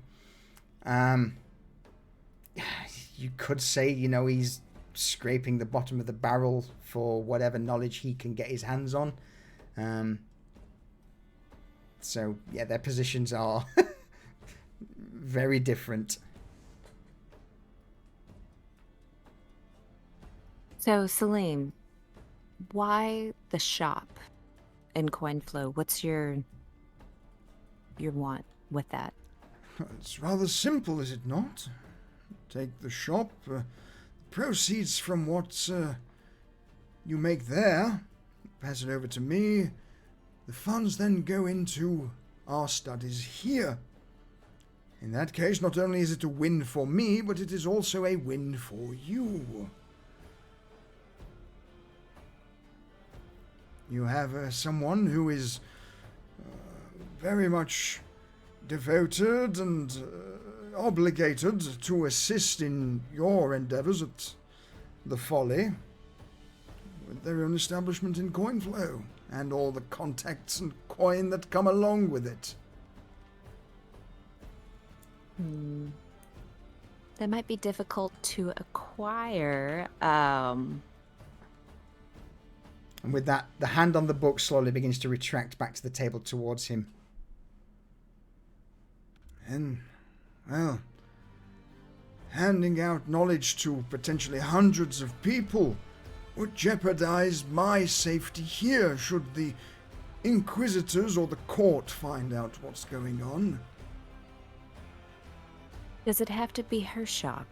you could say, he's scraping the bottom of the barrel for whatever knowledge he can get his hands on. So, yeah, their positions are very different. So, Salim, why the shop in CoinFlow? What's your want with that? It's rather simple, is it not? Take the shop, proceeds from what you make there, pass it over to me. The funds then go into our studies here. In that case, not only is it a win for me, but it is also a win for you. You have someone who is very much devoted and obligated to assist in your endeavors at the Folly, with their own establishment in CoinFlow, and all the contacts and coin that come along with it. That might be difficult to acquire. And with that, the hand on the book slowly begins to retract back to the table towards him. And, well, handing out knowledge to potentially hundreds of people would jeopardize my safety here should the Inquisitors or the court find out what's going on. Does it have to be her shop?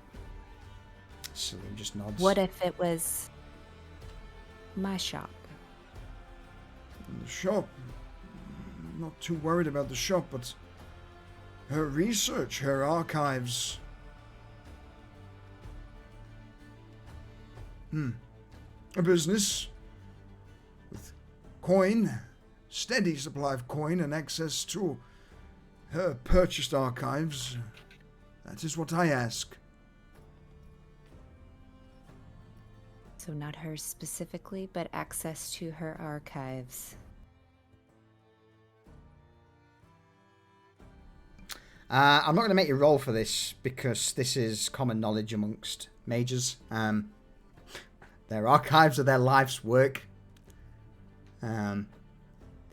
Salim just nods. What if it was my shop? The shop. I'm not too worried about the shop, but her research, her archives. A business with coin, steady supply of coin, and access to her purchased archives. That is what I ask. So not her specifically, but access to her archives. I'm not going to make you roll for this because this is common knowledge amongst mages. Their archives are their life's work.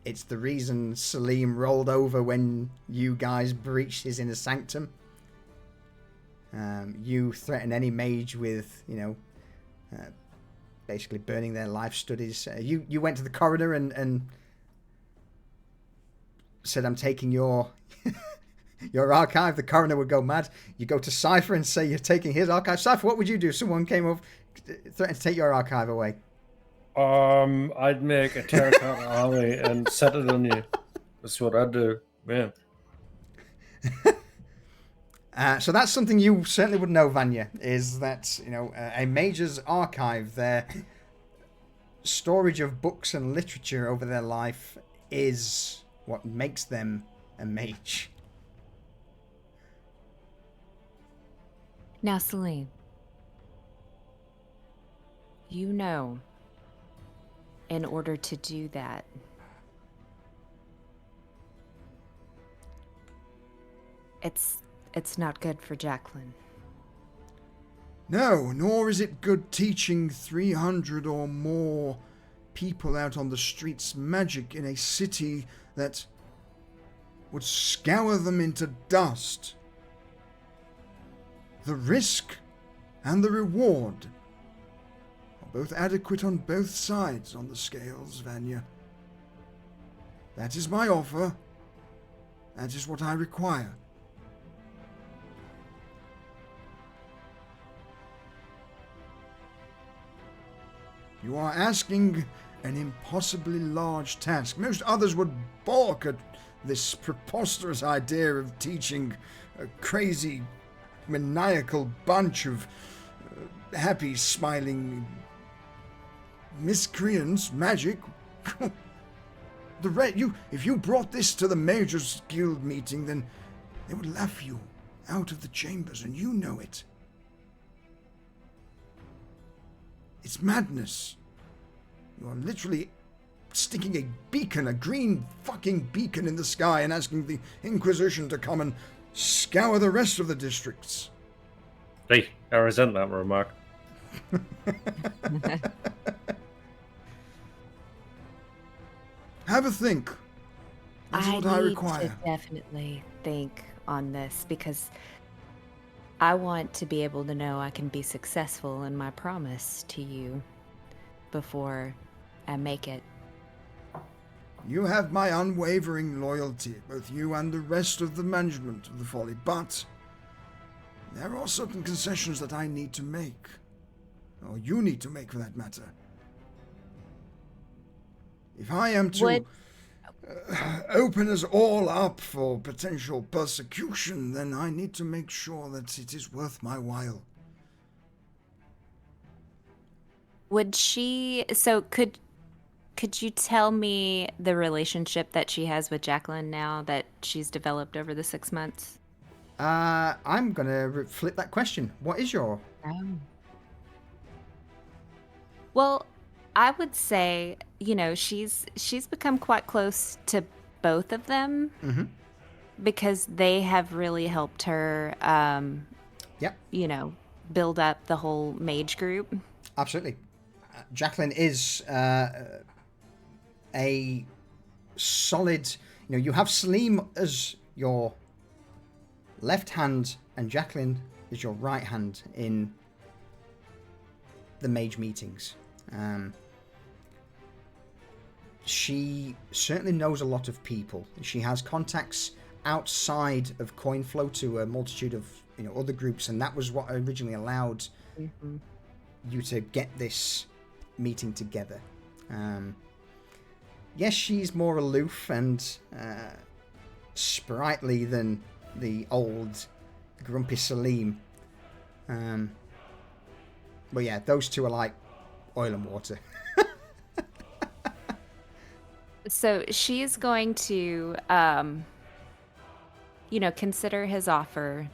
It's the reason Salim rolled over when you guys breached his inner sanctum. You threaten any mage with, basically burning their life studies. You went to the coroner and said, I'm taking your your archive. The coroner would go mad. You go to Cypher and say you're taking his archive. Cypher, what would you do if someone came up, threatened to take your archive away? I'd make a terracotta alley and set it on you. That's what I'd do. Yeah. So that's something you certainly would know, Vanya, is that, a mage's archive, their storage of books and literature over their life is what makes them a mage. Now, Celine, in order to do that, it's not good for Jacqueline. No, nor is it good teaching 300 or more people out on the streets magic in a city that would scour them into dust. The risk and the reward are both adequate on both sides on the scales, Vanya. That is my offer. That is what I require. You are asking an impossibly large task. Most others would balk at this preposterous idea of teaching a crazy, maniacal bunch of happy, smiling miscreants magic. If you brought this to the Majors Guild meeting, then they would laugh you out of the chambers, and you know it. It's madness. You are literally sticking a beacon, a green fucking beacon in the sky and asking the Inquisition to come and scour the rest of the districts. Hey, I resent that remark. Have a think. That's what I need require. to definitely think on this because I want to be able to know I can be successful in my promise to you before I make it. You have my unwavering loyalty, both you and the rest of the management of the Folly, but there are certain concessions that I need to make, or you need to make for that matter. If I am to open us all up for potential persecution, then I need to make sure that it is worth my while. Would she... So could you tell me the relationship that she has with Jacqueline now that she's developed over the 6 months? I'm going to flip that question. What is your... Well, I would say, she's become quite close to both of them because they have really helped her, build up the whole mage group. Absolutely. Jacqueline is a solid... you have Salim as your left hand and Jacqueline is your right hand in the mage meetings. She certainly knows a lot of people. She has contacts outside of Coinflow to a multitude of other groups, and that was what originally allowed you to get this meeting together. Yes, she's more aloof and sprightly than the old grumpy Salim. But yeah, those two are like oil and water. So she's going to, consider his offer.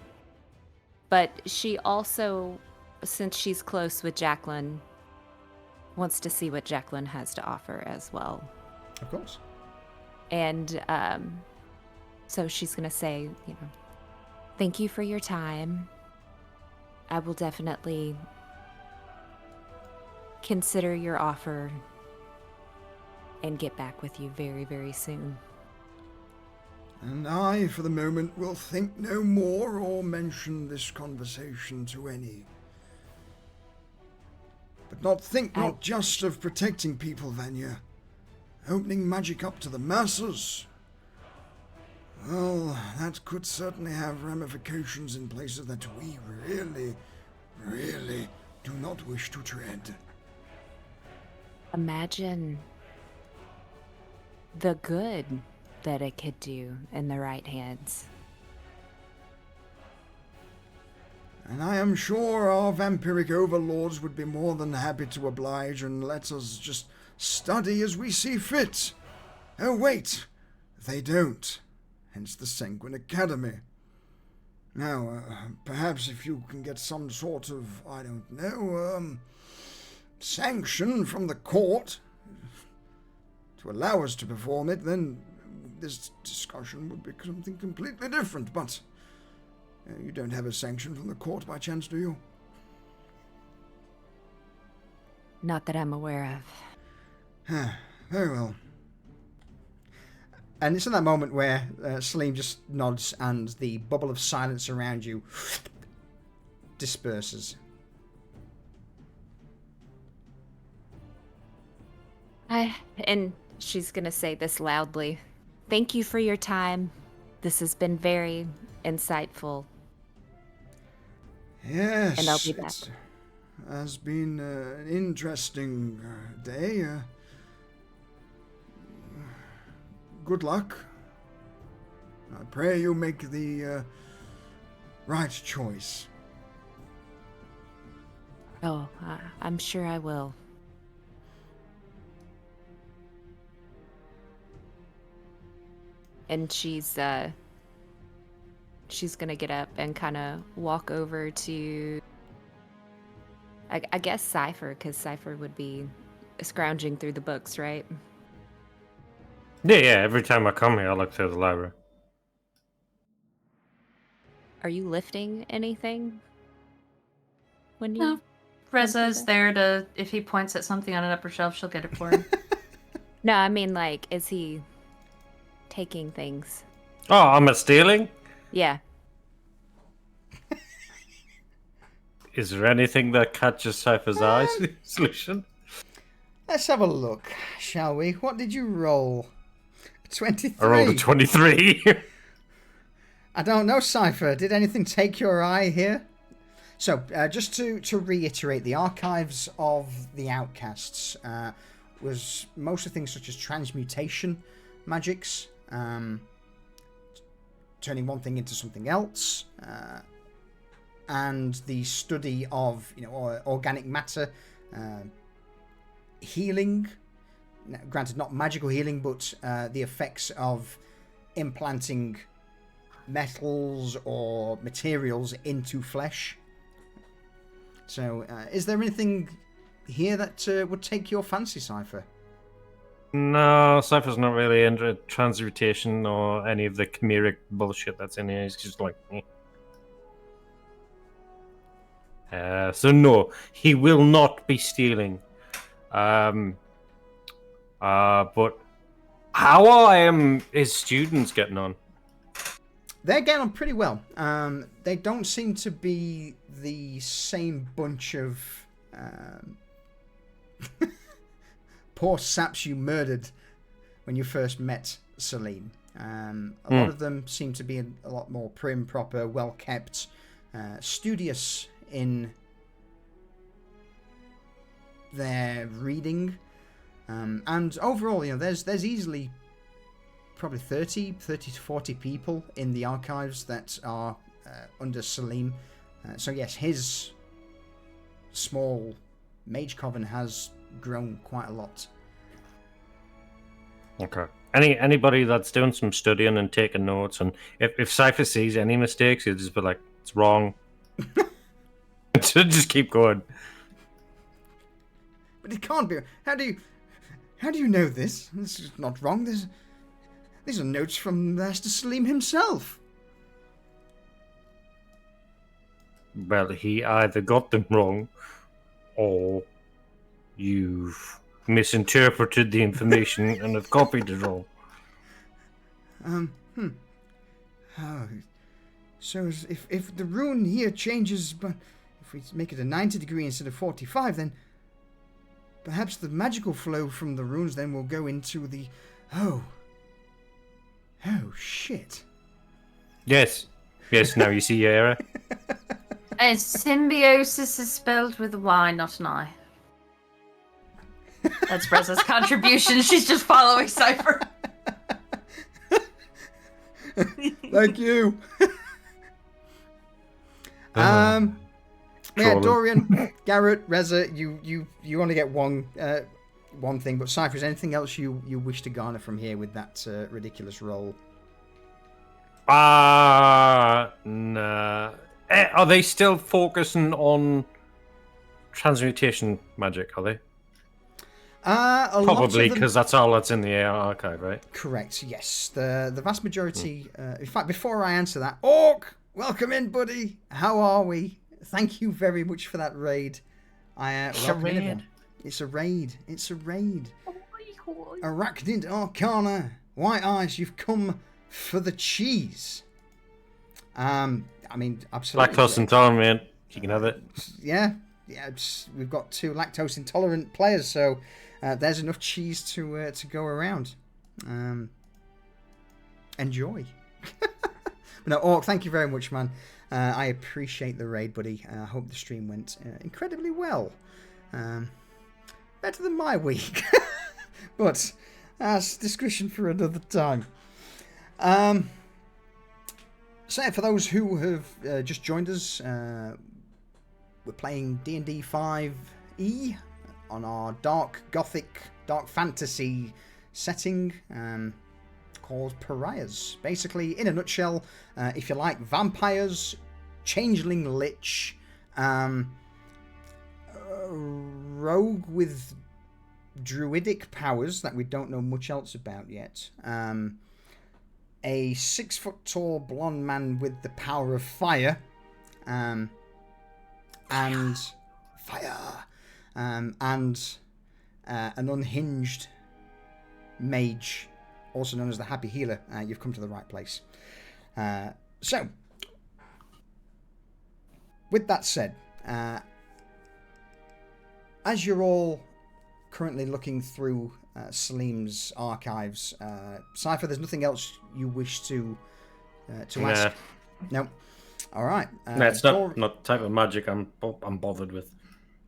But she also, since she's close with Jacqueline, wants to see what Jacqueline has to offer as well. Of course. And so she's going to say, thank you for your time. I will definitely consider your offer and get back with you very, very soon. And I, for the moment, will think no more or mention this conversation to any. But not just of protecting people, Vanya. Opening magic up to the masses. Well, that could certainly have ramifications in places that we really, really do not wish to tread. Imagine the good that it could do in the right hands. And I am sure our vampiric overlords would be more than happy to oblige and let us just study as we see fit. Oh, wait, they don't. Hence the Sanguine Academy. Now, perhaps if you can get some sort of, I don't know, sanction from the court to allow us to perform it, then this discussion would be something completely different. But you don't have a sanction from the court by chance, do you? Not that I'm aware of. Very well. And it's in that moment where Salim just nods and the bubble of silence around you disperses. And she's gonna say this loudly. Thank you for your time. This has been very insightful. Yes, And I'll be back. it has been an interesting day. Good luck. I pray you make the right choice. Oh, I'm sure I will. And she's gonna get up and kind of walk over to, I guess, Cypher, because Cypher would be scrounging through the books, right? Yeah, every time I come here, I look through the library. Are you lifting anything? When you? No. Reza's there to, if he points at something on an upper shelf, she'll get it for him. No, I mean, like, is he taking things? Oh, I'm stealing? Yeah. Is there anything that catches Cypher's eyes? Solution? Let's have a look, shall we? What did you roll? 23. I rolled a 23. I don't know, Cypher. Did anything take your eye here? So, just to reiterate, the archives of the Outcasts was mostly things such as transmutation magics, turning one thing into something else, and the study of organic matter, healing. Granted, not magical healing, but the effects of implanting metals or materials into flesh. So, is there anything here that would take your fancy, Cypher? No, Cypher's not really into transmutation or any of the chimeric bullshit that's in here. He's just like, so no, he will not be stealing. But how are his students getting on? They're getting on pretty well. They don't seem to be the same bunch of poor saps you murdered when you first met Salim. A lot of them seem to be a lot more prim, proper, well-kept, studious in their reading. And overall, there's easily probably 30 to 40 people in the archives that are under Salim. So yes, his small mage coven has grown quite a lot. Okay. Anybody that's doing some studying and taking notes, and if Cypher sees any mistakes, he'll just be like, it's wrong. So just keep going. But it can't be. How do you know this? This is not wrong. These are notes from Master Salim himself. Well, he either got them wrong, or you've misinterpreted the information and have copied it wrong. Oh, so if the rune here changes, but if we make it a 90 degree instead of 45, then perhaps the magical flow from the runes then will go into the... Oh, shit. Yes, now you see your error. Symbiosis is spelled with a Y, not an I. That's Reza's contribution. She's just following Cypher. Thank you. Yeah, Trolling. Dorian, Garrett, Reza, you only get one thing, but Cypher, is anything else you wish to garner from here with that ridiculous roll? Nah. Are they still focusing on transmutation magic, are they? Probably, because that's all that's in the archive, right? Correct, yes. The vast majority... in fact, before I answer that... Orc! Welcome in, buddy! How are we? Thank you very much for that raid. Welcome in, everyone. It's a raid. It's a raid. Arachnid Arcana. White Eyes, you've come for the cheese. I mean, absolutely. Lactose intolerant, man. You can have it. Yeah, we've got 2 lactose intolerant players, so there's enough cheese to go around. Enjoy. But no, Orc, thank you very much, man. I appreciate the raid, buddy. I hope the stream went incredibly well. Better than my week. But that's discussion for another time. So for those who have just joined us, we're playing D&D5e on our dark Gothic, dark fantasy setting called Pariahs. Basically, in a nutshell, if you like vampires, changeling lich, rogue with druidic powers that we don't know much else about yet, a 6-foot-tall blonde man with the power of fire, and an unhinged mage, also known as the Happy Healer. You've come to the right place. So, with that said, as you're all currently looking through Salim's archives, Cypher, there's nothing else you wish to ask? No. All right. No, it's not the type of magic I'm bothered with.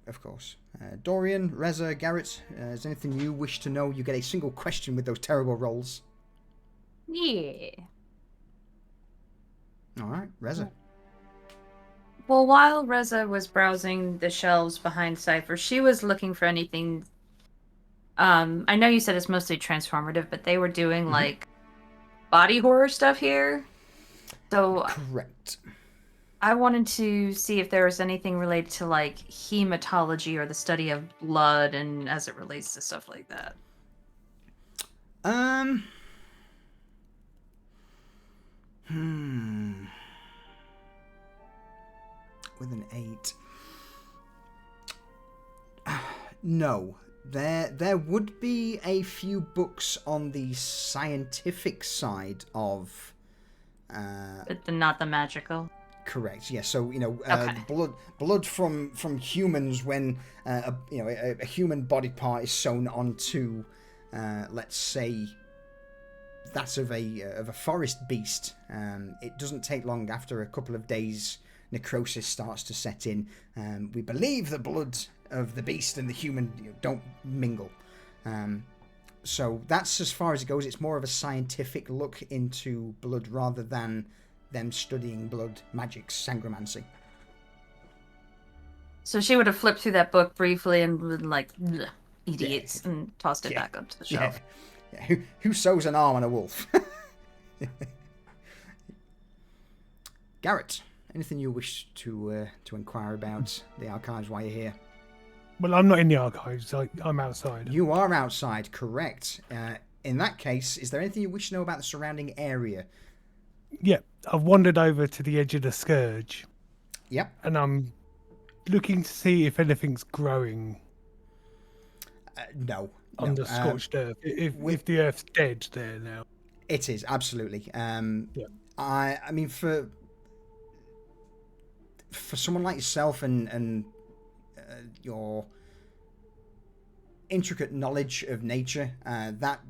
Of course. Dorian, Reza, Garrett, is there anything you wish to know? You get a single question with those terrible rolls. Yeah. All right, Reza. Well, while Reza was browsing the shelves behind Cypher, she was looking for anything. I know you said it's mostly transformative, but they were doing like body horror stuff here. So correct. I wanted to see if there was anything related to like hematology or the study of blood, and as it relates to stuff like that. With an 8. No. There would be a few books on the scientific side of... But not the magical? Correct, yes. So, Okay. blood from humans when, a human body part is sewn onto, let's say, that of a forest beast. It doesn't take long after a couple of days necrosis starts to set in. We believe the blood of the beast and the human don't mingle. So that's as far as it goes. It's more of a scientific look into blood rather than them studying blood magic, sangromancy. So she would have flipped through that book briefly and been like, idiots, and tossed it back up to the shelf. Yeah. Who sews an arm on a wolf? Garrett, anything you wish to inquire about the archives while you're here? Well, I'm not in the archives. I'm outside. You are outside, correct. In that case, is there anything you wish to know about the surrounding area? Yep. I've wandered over to the edge of the scourge. Yep. And I'm looking to see if anything's growing. No. On the scorched earth. If the earth's dead there now. It is, absolutely. Yeah. I mean, for someone like yourself and your intricate knowledge of nature, that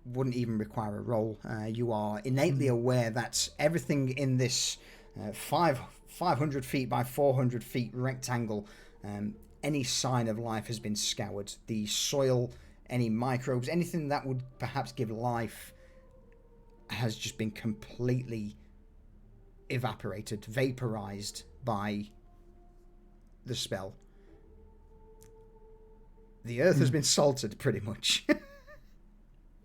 wouldn't even require a roll. You are innately aware that everything in this 500 feet by 400 feet rectangle, any sign of life has been scoured. The soil, any microbes, anything that would perhaps give life has just been completely evaporated, vaporized by the spell. The earth has been salted, pretty much. Yep,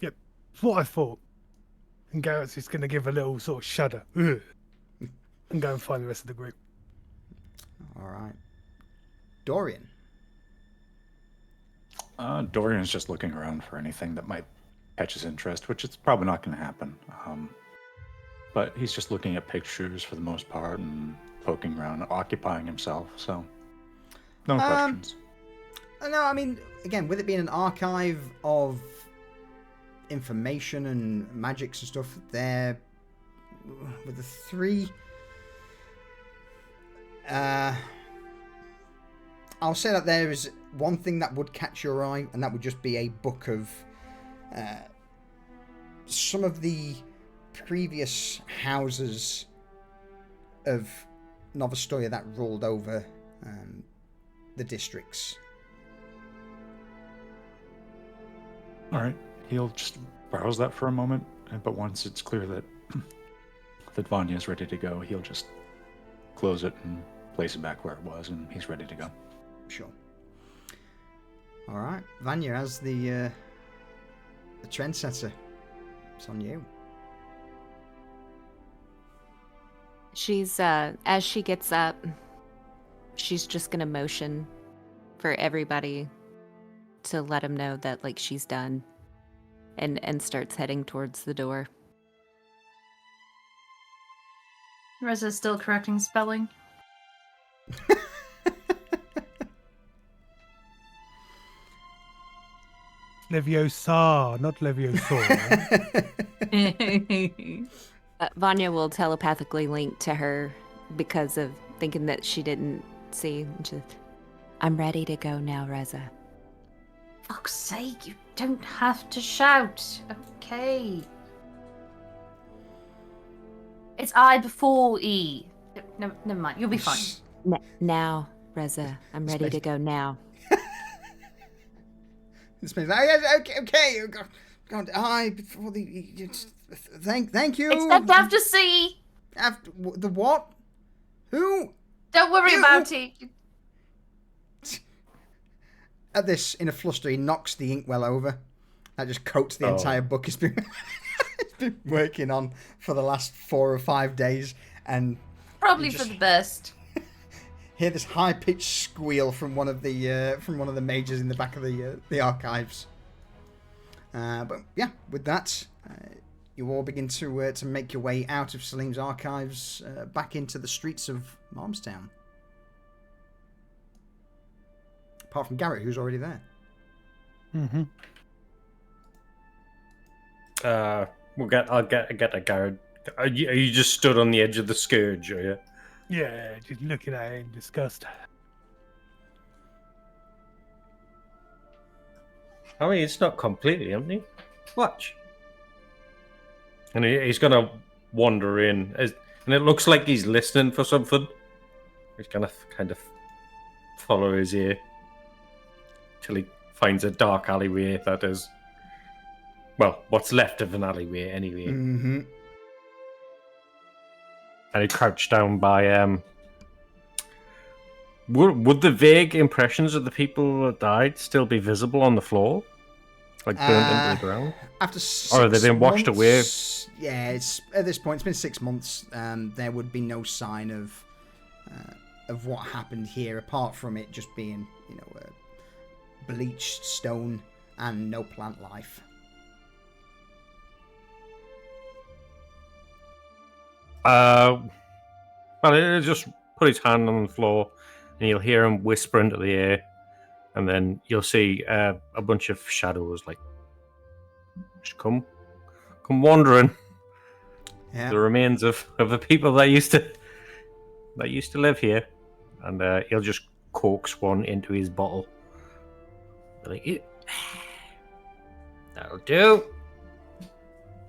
that's what I thought. And Garrett's just going to give a little sort of shudder. Ugh, and go and find the rest of the group. All right. Dorian. Dorian's just looking around for anything that might catch his interest, which it's probably not going to happen. But he's just looking at pictures for the most part and poking around, occupying himself. So, no questions. No, I mean, again, with it being an archive of information and magics and stuff, there, with the 3, I'll say that there is one thing that would catch your eye, and that would just be a book of some of the previous houses of Novostoya that ruled over the districts. All right, he'll just browse that for a moment, but once it's clear that Vanya's ready to go, he'll just close it and place it back where it was, and he's ready to go. Sure. All right, Vanya, as the trendsetter, it's on you. She's as she gets up, she's just gonna motion for everybody to let him know that like she's done, and starts heading towards the door. Reza's still correcting spelling. Leviosa, not Leviosa. Vanya will telepathically link to her because of thinking that she didn't see. I'm ready to go now, Reza. Fuck's sake, you don't have to shout. Okay. It's I before E. No, never mind. You'll be fine. Now, Reza. I'm ready to go now. This means, okay. God, I before the thank you. Except after C. After the what? Who? Don't worry about it. At this, in a fluster, he knocks the inkwell over. That just coats the entire book he's been working on for the last 4 or 5 days, and probably for the best. Hear this high-pitched squeal from one of the mages in the back of the archives. But yeah, with that, you all begin to make your way out of Salim's archives, back into the streets of Malmstown. Apart from Garrett, who's already there. Mm-hmm. I'll get a Garrett. Are you just stood on the edge of the scourge, are you? Yeah, just looking at it in disgust. I mean, it's not completely empty. Watch. And he's going to wander in, and it looks like he's listening for something. He's going to kind of follow his ear till he finds a dark alleyway that is, well, what's left of an alleyway anyway. Mm-hmm. And he crouched down by, would the vague impressions of the people that died still be visible on the floor? Like burnt into the ground? After 6 or have they been washed away? Yeah, it's at this point, it's been 6 months. There would be no sign of what happened here, apart from it just being, bleached stone and no plant life. Well, he'll just put his hand on the floor, and you'll hear him whisper into the air, and then you'll see a bunch of shadows, like, just come wandering. Yeah. The remains of the people that used to live here, and he'll just coax one into his bottle. Like, that'll do.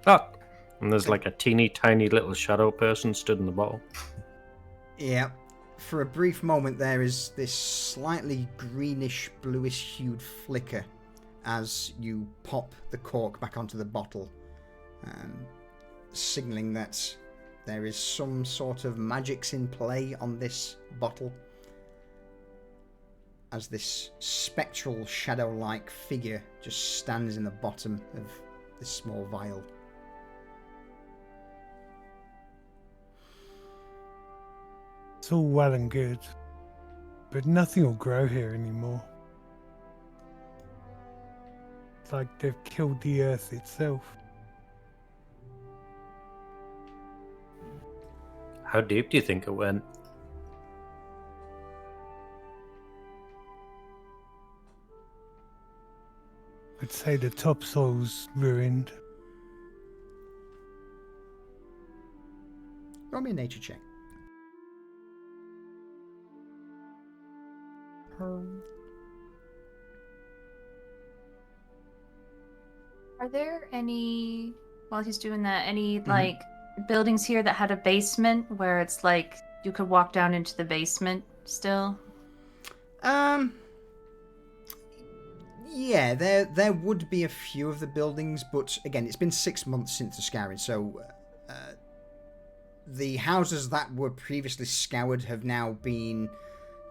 Oh. And there's like a teeny tiny little shadow person stood in the bottle. Yeah. For a brief moment, there is this slightly greenish, bluish hued flicker as you pop the cork back onto the bottle, signaling that there is some sort of magics in play on this bottle, as this spectral shadow-like figure just stands in the bottom of this small vial. It's all well and good, but nothing will grow here anymore. It's like they've killed the earth itself. How deep do you think it went? I'd say the topsoil's ruined. Roll me a nature check. Are there any, while he's doing that, any like buildings here that had a basement where it's like you could walk down into the basement still? Yeah, there would be a few of the buildings, but again, it's been 6 months since the scouring, so the houses that were previously scoured have now been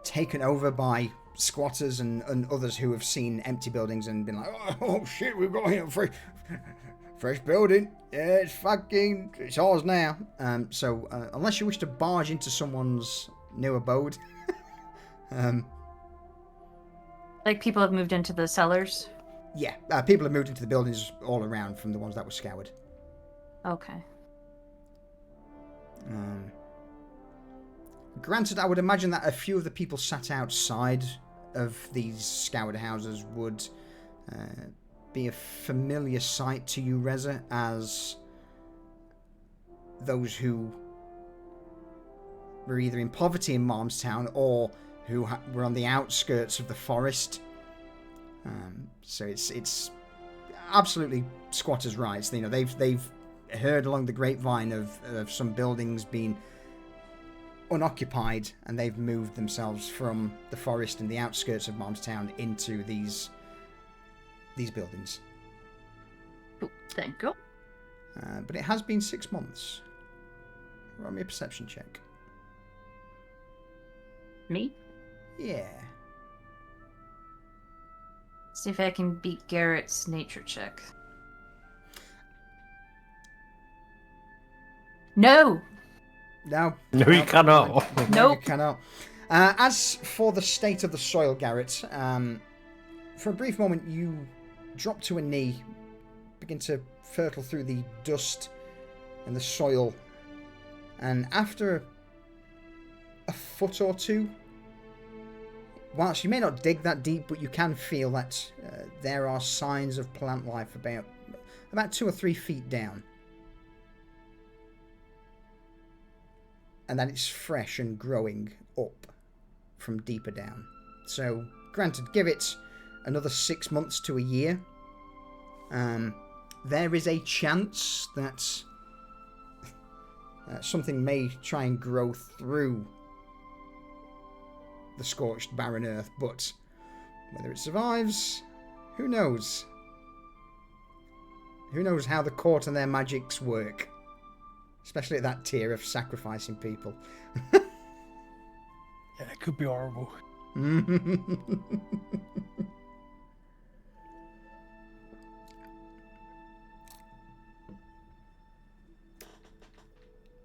taken over by squatters and others who have seen empty buildings and been like, oh shit, we've got here fresh building. Yeah, it's ours now. So unless you wish to barge into someone's new abode, Like people have moved into the cellars? yeah, people have moved into the buildings all around from the ones that were scoured. Okay. Granted, I would imagine that a few of the people sat outside of these scoured houses would be a familiar sight to you, Reza, as those who were either in poverty in Malmstown or who were on the outskirts of the forest. So it's absolutely squatters' rights. You know, they've heard along the grapevine of some buildings being unoccupied, and they've moved themselves from the forest and the outskirts of Malmstown into these buildings. Thank you. But it has been 6 months. Roll me a perception check. Me? Yeah. See if I can beat Garrett's nature check. No! No. No, you cannot. No, Nope. you cannot. As for the state of the soil, Garrett, for a brief moment you drop to a knee, begin to fertile through the dust and the soil, and after a foot or two, whilst you may not dig that deep, but you can feel that there are signs of plant life about 2 or 3 feet down. And that it's fresh and growing up from deeper down. So, granted, give it another 6 months to a year. There is a chance that something may try and grow through the scorched barren earth, but whether it survives, who knows? Who knows how the court and their magics work? Especially at that tier of sacrificing people. Yeah, it could be horrible.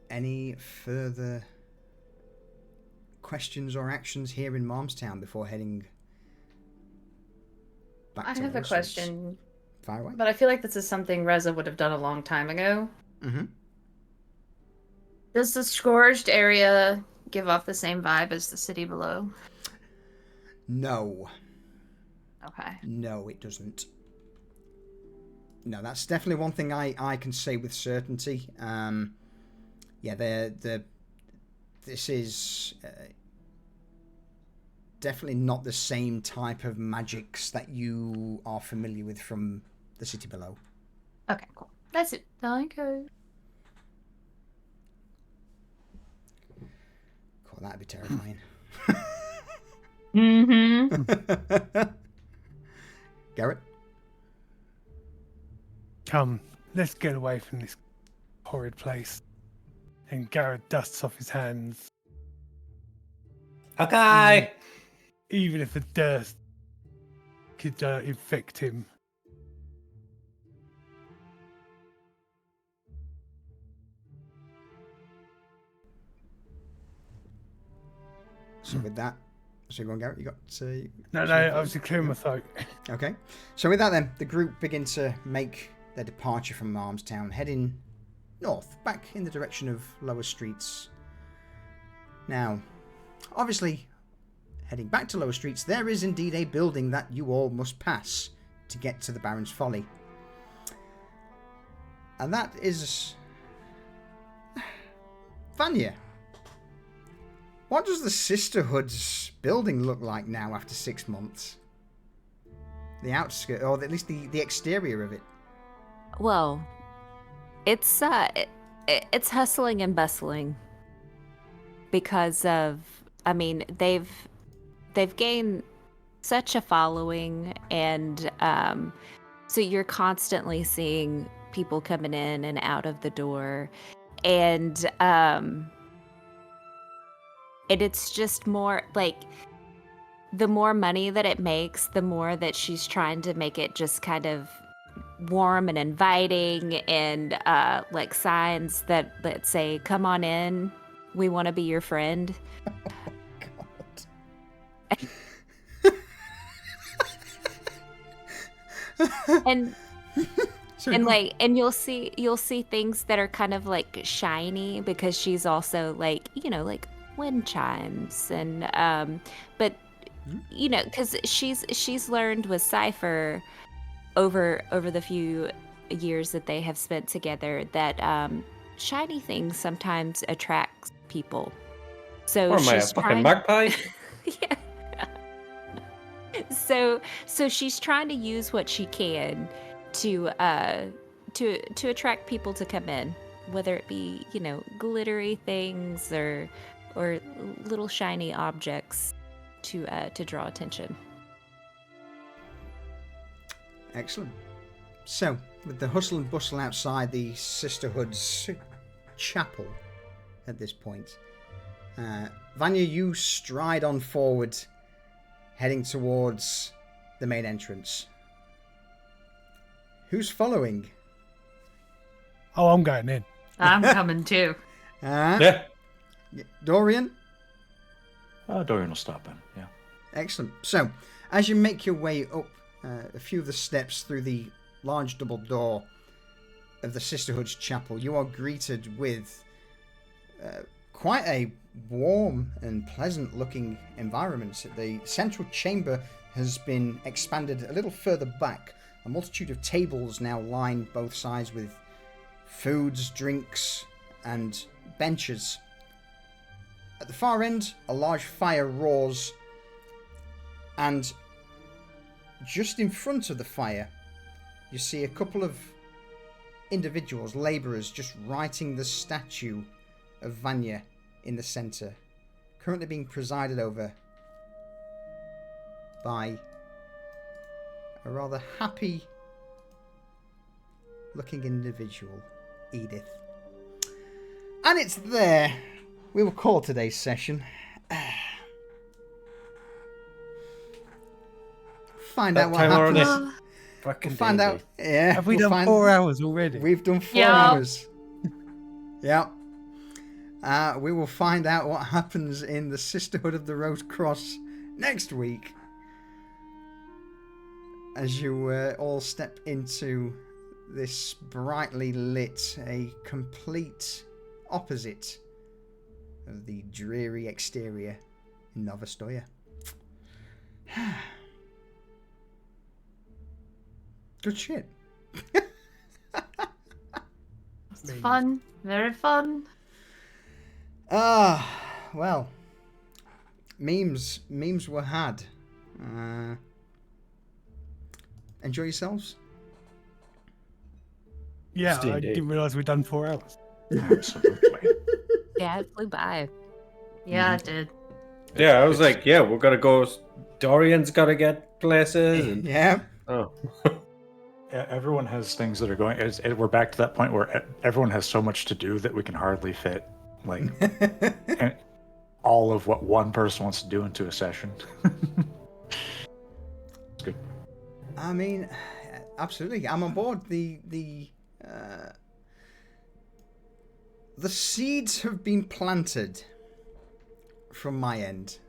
Any further questions or actions here in Malmstown before heading back I to have a Lawson's? question, Fire away. but I feel like this is something Reza would have done a long time ago. Mm-hmm. Does the scourged area give off the same vibe as the city below? No. Okay. No, it doesn't. No, that's definitely one thing I can say with certainty. Yeah, this is definitely not the same type of magics that you are familiar with from the city below. Okay, cool. That's it. Thank you. Cool, that'd be terrifying. Mm-hmm. Garrett? Come, let's get away from this horrid place. And Garrett dusts off his hands, Okay. even if the dust could infect him. So with that, so go on, Garrett. You got No, I was clearing my throat. Okay. So with that then, the group begin to make their departure from Armstown, heading north, back in the direction of Lower Streets. Now, obviously, heading back to Lower Streets, there is indeed a building that you all must pass to get to the Baron's Folly. And that is... Vanya. What does the Sisterhood's building look like now after 6 months? The outskirts, or at least the exterior of it. Well, it's hustling and bustling because of, I mean, they've gained such a following, and so you're constantly seeing people coming in and out of the door, and it's just more like, the more money that it makes, the more that she's trying to make it just kind of warm and inviting, and like signs that say, come on in, we want to be your friend. and and you'll see things that are kind of like shiny, because she's also like, like wind chimes, and but because she's learned with Cypher over the few years that they have spent together that shiny things sometimes attracts people. So Or am I a she's fucking trying... magpie? Yeah. So she's trying to use what she can to attract people to come in, whether it be glittery things or little shiny objects to draw attention. Excellent. So, with the hustle and bustle outside the Sisterhood's chapel at this point, Vanya, you stride on forward, heading towards the main entrance. Who's following? Oh, I'm going in. I'm coming too. Yeah. Dorian? Dorian will stop in, yeah. Excellent. So, as you make your way up a few of the steps through the large double door of the Sisterhood's chapel, you are greeted with quite a warm and pleasant looking environment. The central chamber has been expanded a little further back. A multitude of tables now line both sides with foods, drinks, and benches. At the far end, a large fire roars, and just in front of the fire, you see a couple of individuals, labourers, just writing the statue of Vanya in the centre, currently being presided over by a rather happy looking individual, Edith. And it's there we will call today's session. Find out what happens. Fucking We'll find out. Yeah. Have we done 4 hours already? We've done 4 hours. Yep. We will find out what happens in the Sisterhood of the Rose Cross next week, as you all step into this brightly lit, a complete opposite of the dreary exterior in Novostoya. Good shit. It's fun. Very fun. Well, memes were had. Enjoy yourselves. Yeah, Steve I did. didn't realise we'd done 4 hours. Absolutely. Yeah, it flew by. Yeah, it did. Yeah, I was like, yeah, we're gonna go. Dorian's gotta get places. And... Yeah. Oh. Everyone has things that are going. We're back to that point where everyone has so much to do that we can hardly fit Like, and all of what one person wants to do into a session. It's good. I mean, absolutely, I'm on board. The seeds have been planted from my end.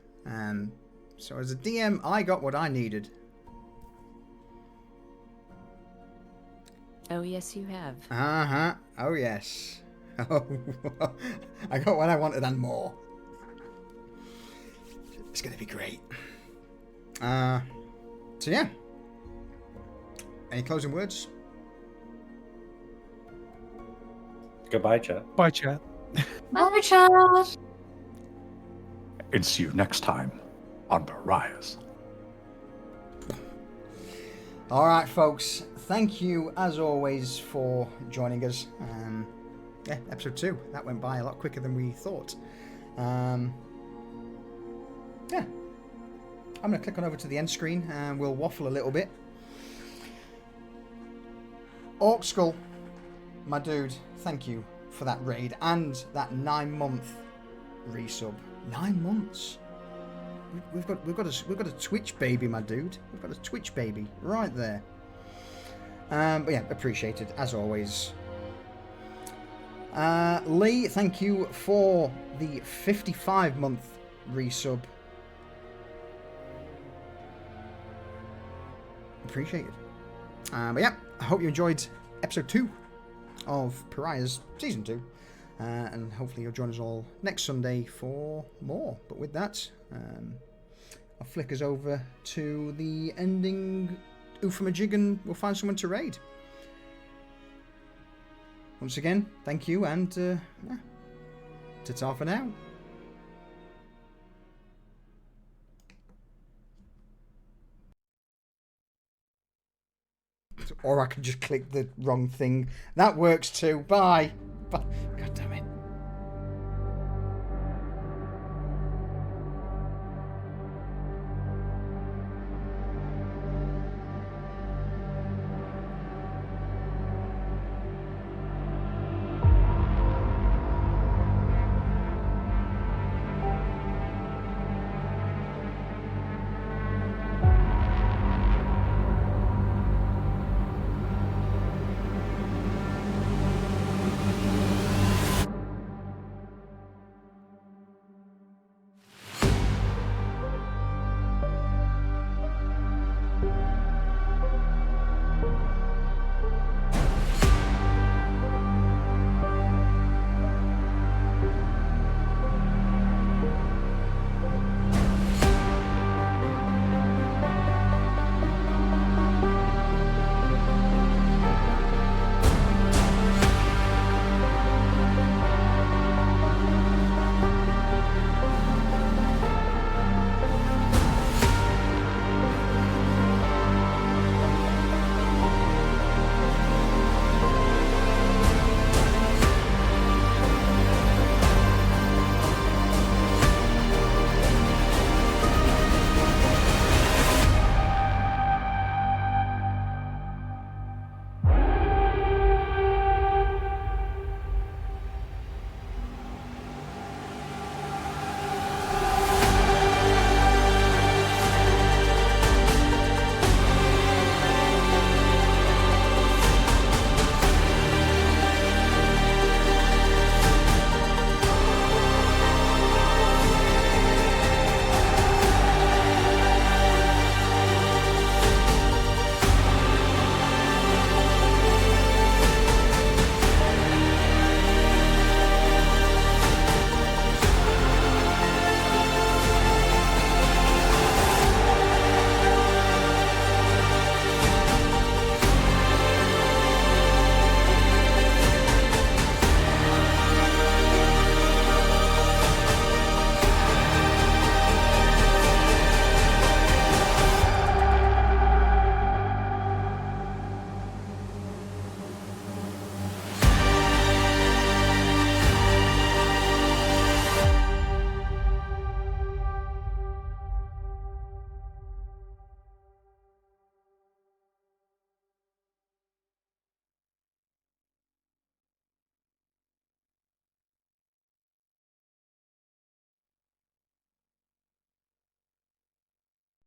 So as a DM, I got what I needed. Oh, yes, you have. Uh-huh. Oh, yes. Oh, I got what I wanted and more. It's going to be great. So, yeah. Any closing words? Goodbye, chat. Bye, chat. Bye, chat. And see you next time on Pariahs. All right, folks. Thank you, as always, for joining us. Yeah, episode 2. That went by a lot quicker than we thought. Yeah. I'm going to click on over to the end screen and we'll waffle a little bit. Orc Skull, my dude, thank you for that raid and that 9-month resub. 9 months. We've got a Twitch baby, my dude. We've got a Twitch baby right there. But yeah, appreciated as always. Lee, thank you for the 55-month resub. Appreciated. But yeah, I hope you enjoyed episode 2 of Pariahs Season 2. And hopefully you'll join us all next Sunday for more. But with that, I'll flick us over to the ending Ufamajig and we'll find someone to raid. Once again, thank you and yeah, ta-ta for now. Or I can just click the wrong thing. That works too. Bye. Bye. God damn it.